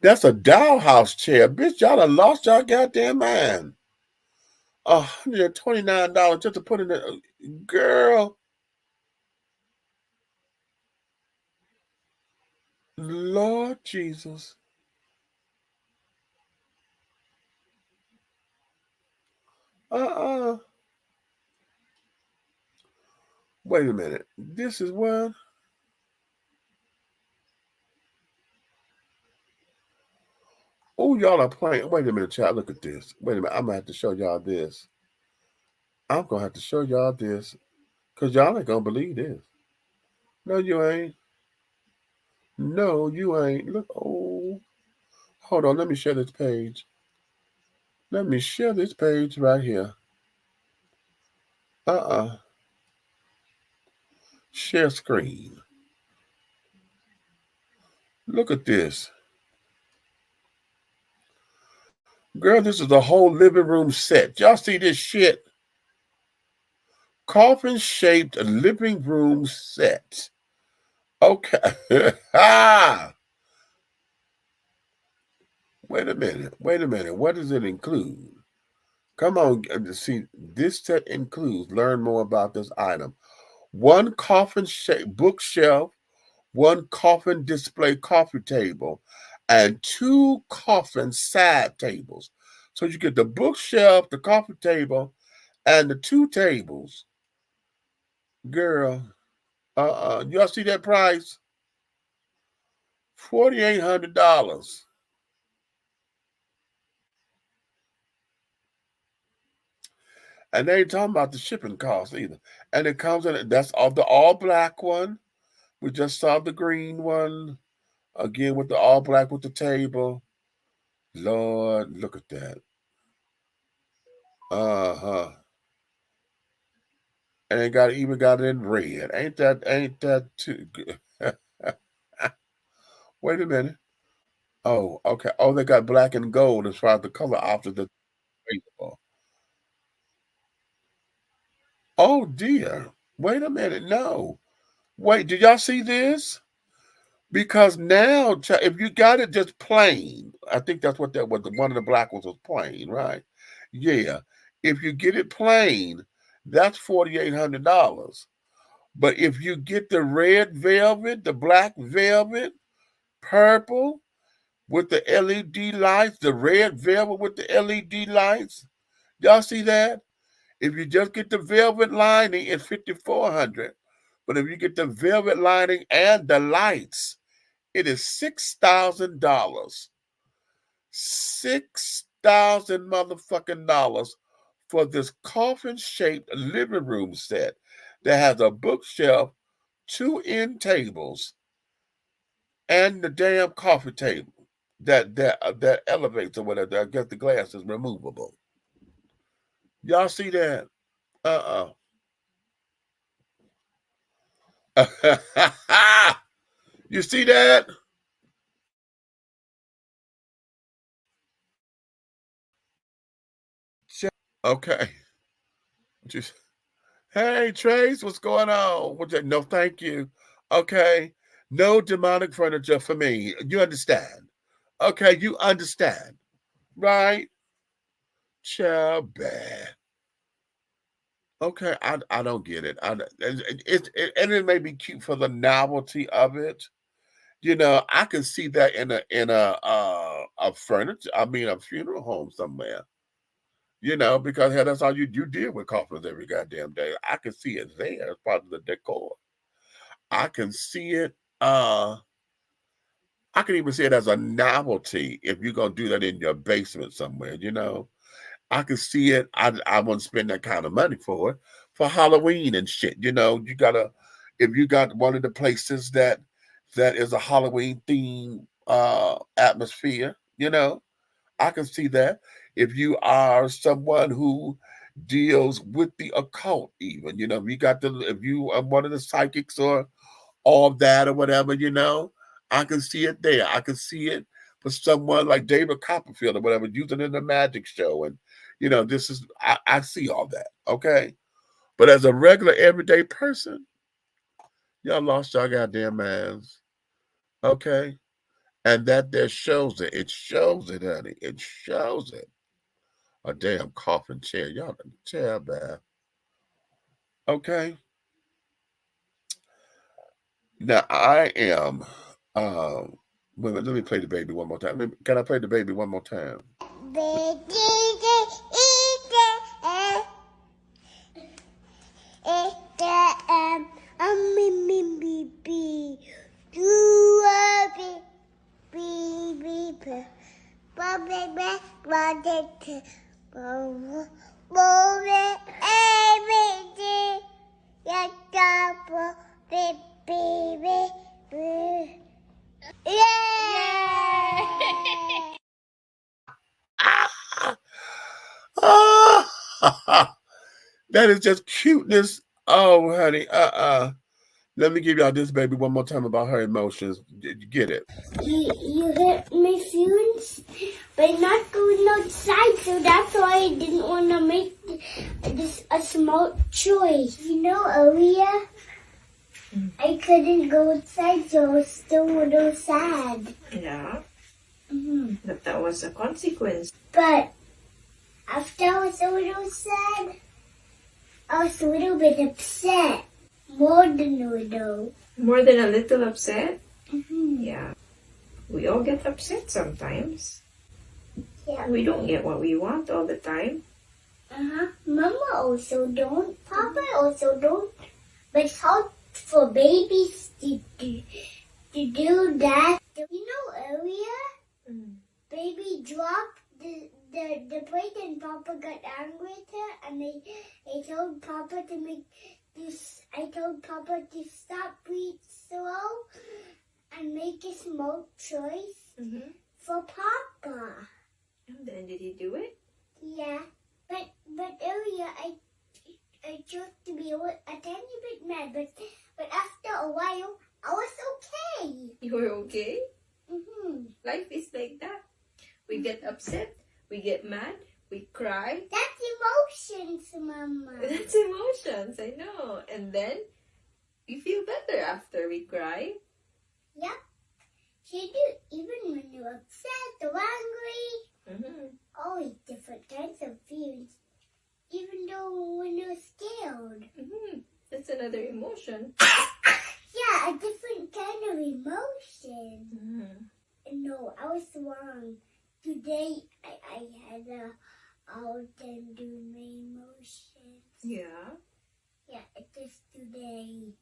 That's a dollhouse chair. Bitch, y'all done lost y'all goddamn mind. $129 just to put in the girl. Lord Jesus. Wait a minute. This is what? Oh, y'all are playing. Wait a minute, child. Look at this. Wait a minute. I'm going to have to show y'all this. I'm going to have to show y'all this. Because y'all ain't going to believe this. No, you ain't. No, you ain't. Look. Oh. Hold on. Let me share this page. Let me share this page right here. Share screen. Look at this. Girl, this is a whole living room set. Y'all see this shit? Coffin-shaped living room set. Okay. Wait a minute. What does it include? Come on. See, this set includes, learn more about this item. One coffin-shaped bookshelf, one coffin display coffee table, and two coffin side tables. So you get the bookshelf, the coffee table, and the 2 tables. Girl, y'all see that price? $4,800. And they ain't talking about the shipping costs either. And it comes in, that's the all black one. We just saw the green one. Again with the all black with the table. Lord, look at that. Uh-huh. And they even got it in red. Ain't that too good? Wait a minute. Oh, okay. Oh, they got black and gold as far as the color options that's available. Oh dear. Wait a minute. No. Wait, did y'all see this? Because now, if you got it just plain, I think that's what that was. One of the black ones was plain, right? Yeah. If you get it plain, that's $4,800. But if you get the red velvet, the black velvet, purple with the LED lights, the red velvet with the LED lights, y'all see that? If you just get the velvet lining, it's $5,400. But if you get the velvet lining and the lights, it is $6,000. $6,000 motherfucking dollars for this coffin-shaped living room set that has a bookshelf, 2 end tables, and the damn coffee table that elevates or whatever. I guess the glass is removable. Y'all see that? You see that? Okay. Just, hey, Trace, what's going on? No, thank you. Okay. No demonic furniture for me. You understand? Okay, you understand. Right? Child bad. Okay, I don't get it. And it may be cute for the novelty of it. You know, I can see that in a furniture. I mean, a funeral home somewhere. You know, because hell, that's all you deal with coffins every goddamn day. I can see it there as part of the decor. I can see it. I can even see it as a novelty if you're gonna do that in your basement somewhere. You know, I can see it. I wouldn't spend that kind of money for it for Halloween and shit. You know, if you got one of the places that is a Halloween theme atmosphere. You know, I can see that. If you are someone who deals with the occult, even, you know, if you are one of the psychics or all that or whatever, you know, I can see it there. I can see it for someone like David Copperfield or whatever, using it in a magic show. And, you know, I see all that. Okay. But as a regular everyday person, y'all lost y'all goddamn minds. Okay. And that there shows it. It shows it, honey. It shows it. A damn coffin chair. Y'all can tell, man. Okay. Now I am wait a minute, let me play the baby one more time. Can I play the baby one more time? That is just cuteness. Oh, honey. Let me give y'all this baby one more time about her emotions. Get it. You hurt my feelings by not going outside, so that's why I didn't want to make this a smart choice. You know, earlier I couldn't go outside, so I was still a little sad. Yeah. But that was a consequence. But after I was a little sad, I was a little bit upset. More than a little. More than a little upset? Mm-hmm. Yeah. We all get upset sometimes. Yeah. We don't get what we want all the time. Mama also don't. Papa also don't. But it's hard for babies to do that. You know, earlier, baby dropped the plate and Papa got angry at her, and I told Papa to make this. I told Papa to stop breathe slow and make a small choice for Papa. And then did he do it? Yeah, but earlier I chose to be a tiny bit mad, but after a while I was okay. You were okay? Life is like that. We get upset, we get mad, we cry. That's emotions, Mama. That's emotions, I know. And then we feel better after we cry. Yep. You do, even when you're upset or angry. Always different kinds of feelings. Even though when you're scared. That's another emotion. Yeah, a different kind of emotion. No, I was wrong. Today I had all them do my emotions. Yeah. Yeah, it is today.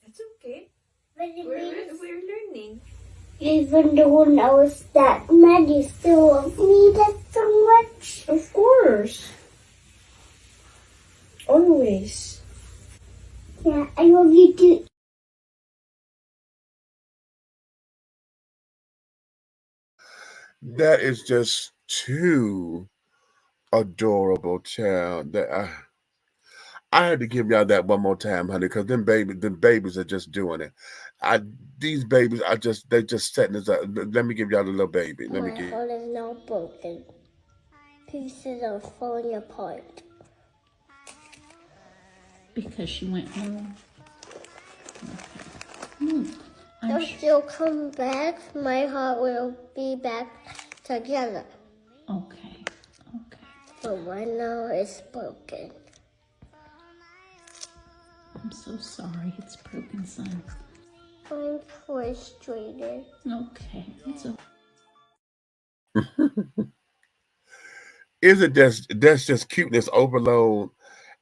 That's okay. But We're learning. Even though when I was that mad, you still love me that so much. Of course. Always. Yeah, I love you too. That is just too adorable, child. That I had to give y'all that one more time, honey, because them babies are just doing it. These babies are they just setting us up. Let me give y'all the little baby. My heart is now broken. Pieces are falling apart. Because she went home. Okay. If she'll come back, my heart will be back together. Okay. But right now it's broken. I'm so sorry. It's broken, son. I'm frustrated. Okay. It's okay. Isn't that's just cuteness overload,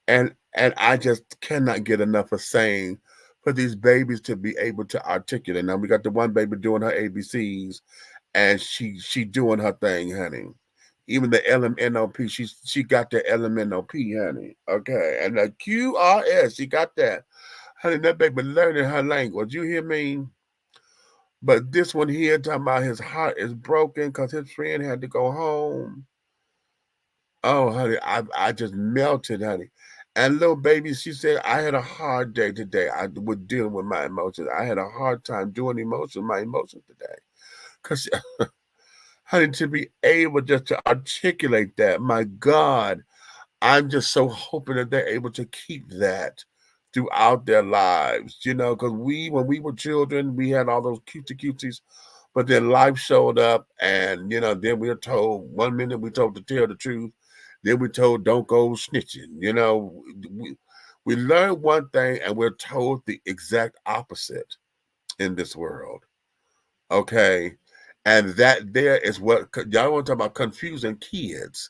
and I just cannot get enough of saying for these babies to be able to articulate. Now we got the one baby doing her ABCs, and she doing her thing, honey. Even the LMNOP, she got the LMNOP, honey. Okay, and the QRS, she got that, honey. That baby learning her language. You hear me? But this one here talking about his heart is broken because his friend had to go home. Oh, honey, I just melted, honey. And little baby, she said, I had a hard day today. I was dealing with my emotions. I had a hard time doing my emotions today. Because, honey, to be able just to articulate that, my God, I'm just so hoping that they're able to keep that throughout their lives, because when we were children, we had all those cutesy, but then life showed up, and, then we were told, one minute we told to tell the truth, then we told don't go snitching. We learn one thing and we're told the exact opposite in this world. Okay. And that there is what y'all want to talk about confusing kids.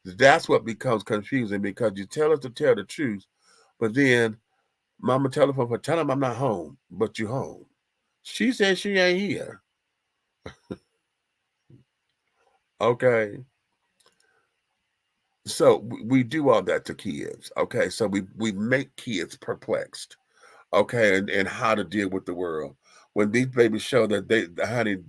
That's what becomes confusing because you tell us to tell the truth, but then mama telephone for tell them I'm not home, but you home. She said she ain't here. Okay. So we do all that to kids. Okay. So we make kids perplexed. Okay. And how to deal with the world. When these babies show that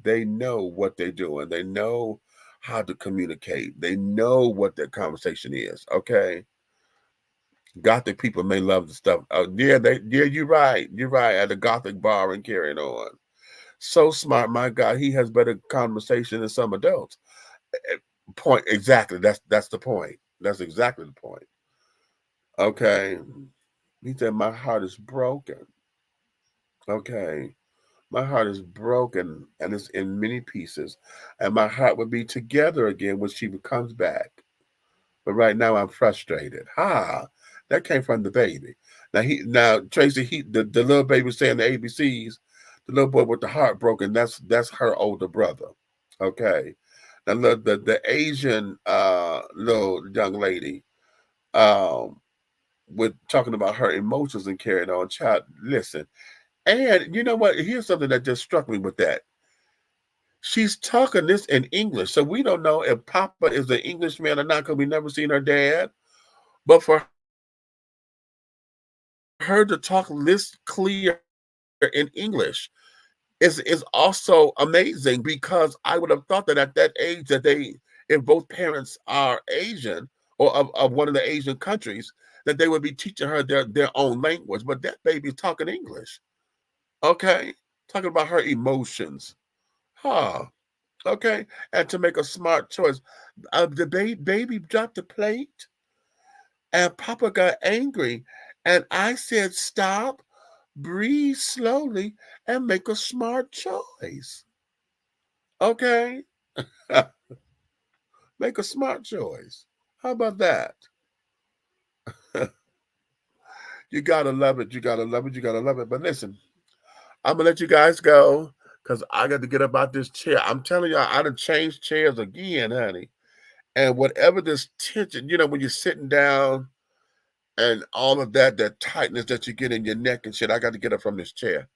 they know what they're doing. They know how to communicate. They know what their conversation is. Okay. Gothic people may love the stuff. Yeah, you're right. You're right. At a Gothic bar and carrying on. So smart, my God. He has better conversation than some adults. Point exactly. That's the point. That's exactly the point. Okay. He said, my heart is broken. Okay. My heart is broken and it's in many pieces. And my heart would be together again when she comes back. But right now I'm frustrated. That came from the baby. Now Tracy, the little baby saying the ABCs, the little boy with the heart broken, that's her older brother. Okay. Now look, the Asian little young lady, um, with talking about her emotions and carrying on. Child, listen. And you know what? Here's something that just struck me with that. She's talking this in English, so we don't know if Papa is an Englishman or not because we never seen her dad. But for her to talk this clear in English is also amazing because I would have thought that at that age that they, if both parents are Asian or of one of the Asian countries, that they would be teaching her their own language. But that baby's talking English. Okay. Talking about her emotions. Huh. Okay. And to make a smart choice. The baby dropped the plate and Papa got angry. And I said, stop, breathe slowly, and make a smart choice. Okay? Make a smart choice. How about that? You gotta love it. You gotta love it. You gotta love it. But listen, I'm gonna let you guys go because I got to get up out this chair. I'm telling you, I done changed chairs again, honey. And whatever this tension, when you're sitting down and all of that tightness that you get in your neck and shit, I got to get up from this chair.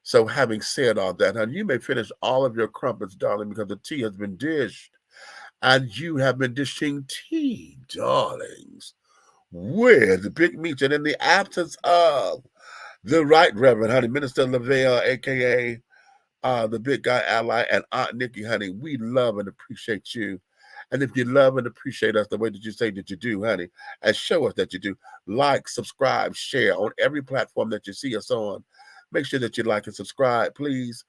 So having said all that, honey, you may finish all of your crumpets, darling, because the tea has been dished. And you have been dishing tea, darlings, with Big Meach. And in the absence of the Right Reverend, honey, Minister Lavelle, a.k.a. The Big Guy Ally, and Aunt Nikki, honey, we love and appreciate you. And if you love and appreciate us the way that you say that you do, honey, and show us that you do, like, subscribe, share on every platform that you see us on. Make sure that you like and subscribe, please.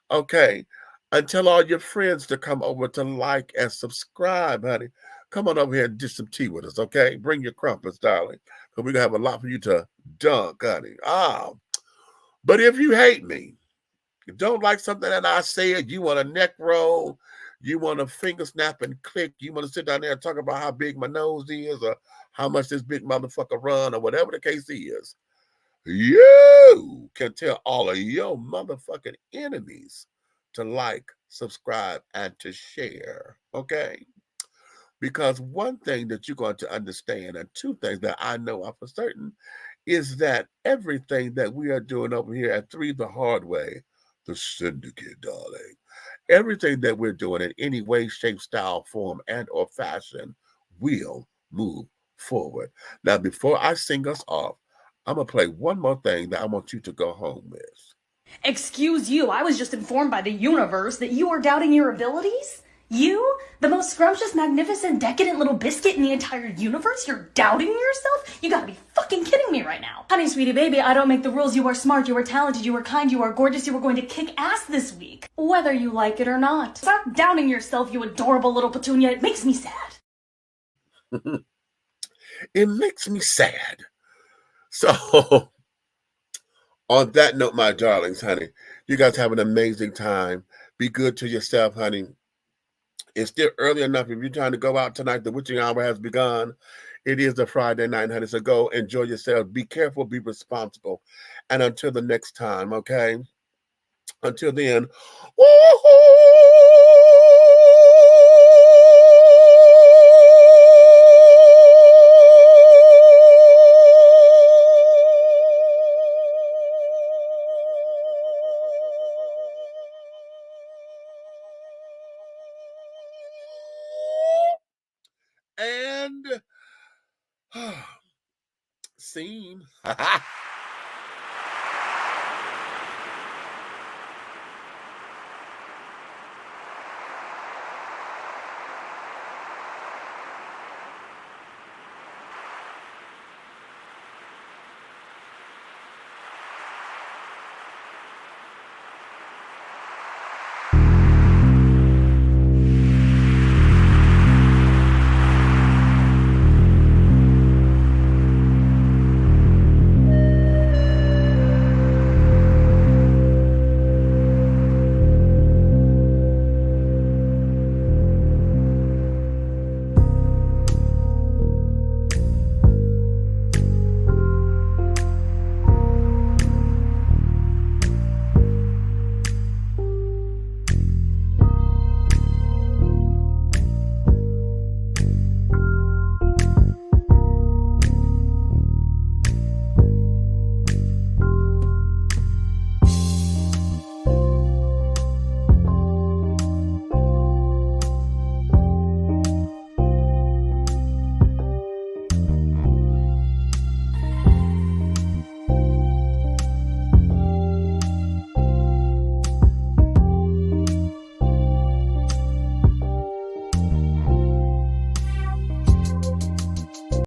Okay. And tell all your friends to come over to like and subscribe, honey. Come on over here and dish some tea with us, okay? Bring your crumpets, darling, because we're going to have a lot for you to dunk, honey. But if you hate me, you don't like something that I said, you want a neck roll, you want a finger snap and click, you want to sit down there and talk about how big my nose is or how much this big motherfucker run or whatever the case is, you can tell all of your motherfucking enemies to like, subscribe, and to share, okay? Because one thing that you're going to understand, and two things that I know are for certain, is that everything that we are doing over here at Three the Hard Way, the syndicate, darling, everything that we're doing in any way, shape, style, form, and or fashion will move forward. Now, before I sing us off, I'm going to play one more thing that I want you to go home with. Excuse you, I was just informed by the universe that you are doubting your abilities? You? The most scrumptious, magnificent, decadent little biscuit in the entire universe? You're doubting yourself? You gotta be fucking kidding me right now. Honey, sweetie baby, I don't make the rules. You are smart, you are talented, you are kind, you are gorgeous, you are going to kick ass this week. Whether you like it or not. Stop doubting yourself, you adorable little petunia. It makes me sad. It makes me sad. So, on that note, my darlings, honey, you guys have an amazing time. Be good to yourself, honey. It's still early enough. If you're trying to go out tonight, the witching hour has begun. It is a Friday night, honey. So go enjoy yourself. Be careful, be responsible. And until the next time, okay? Until then, and scene.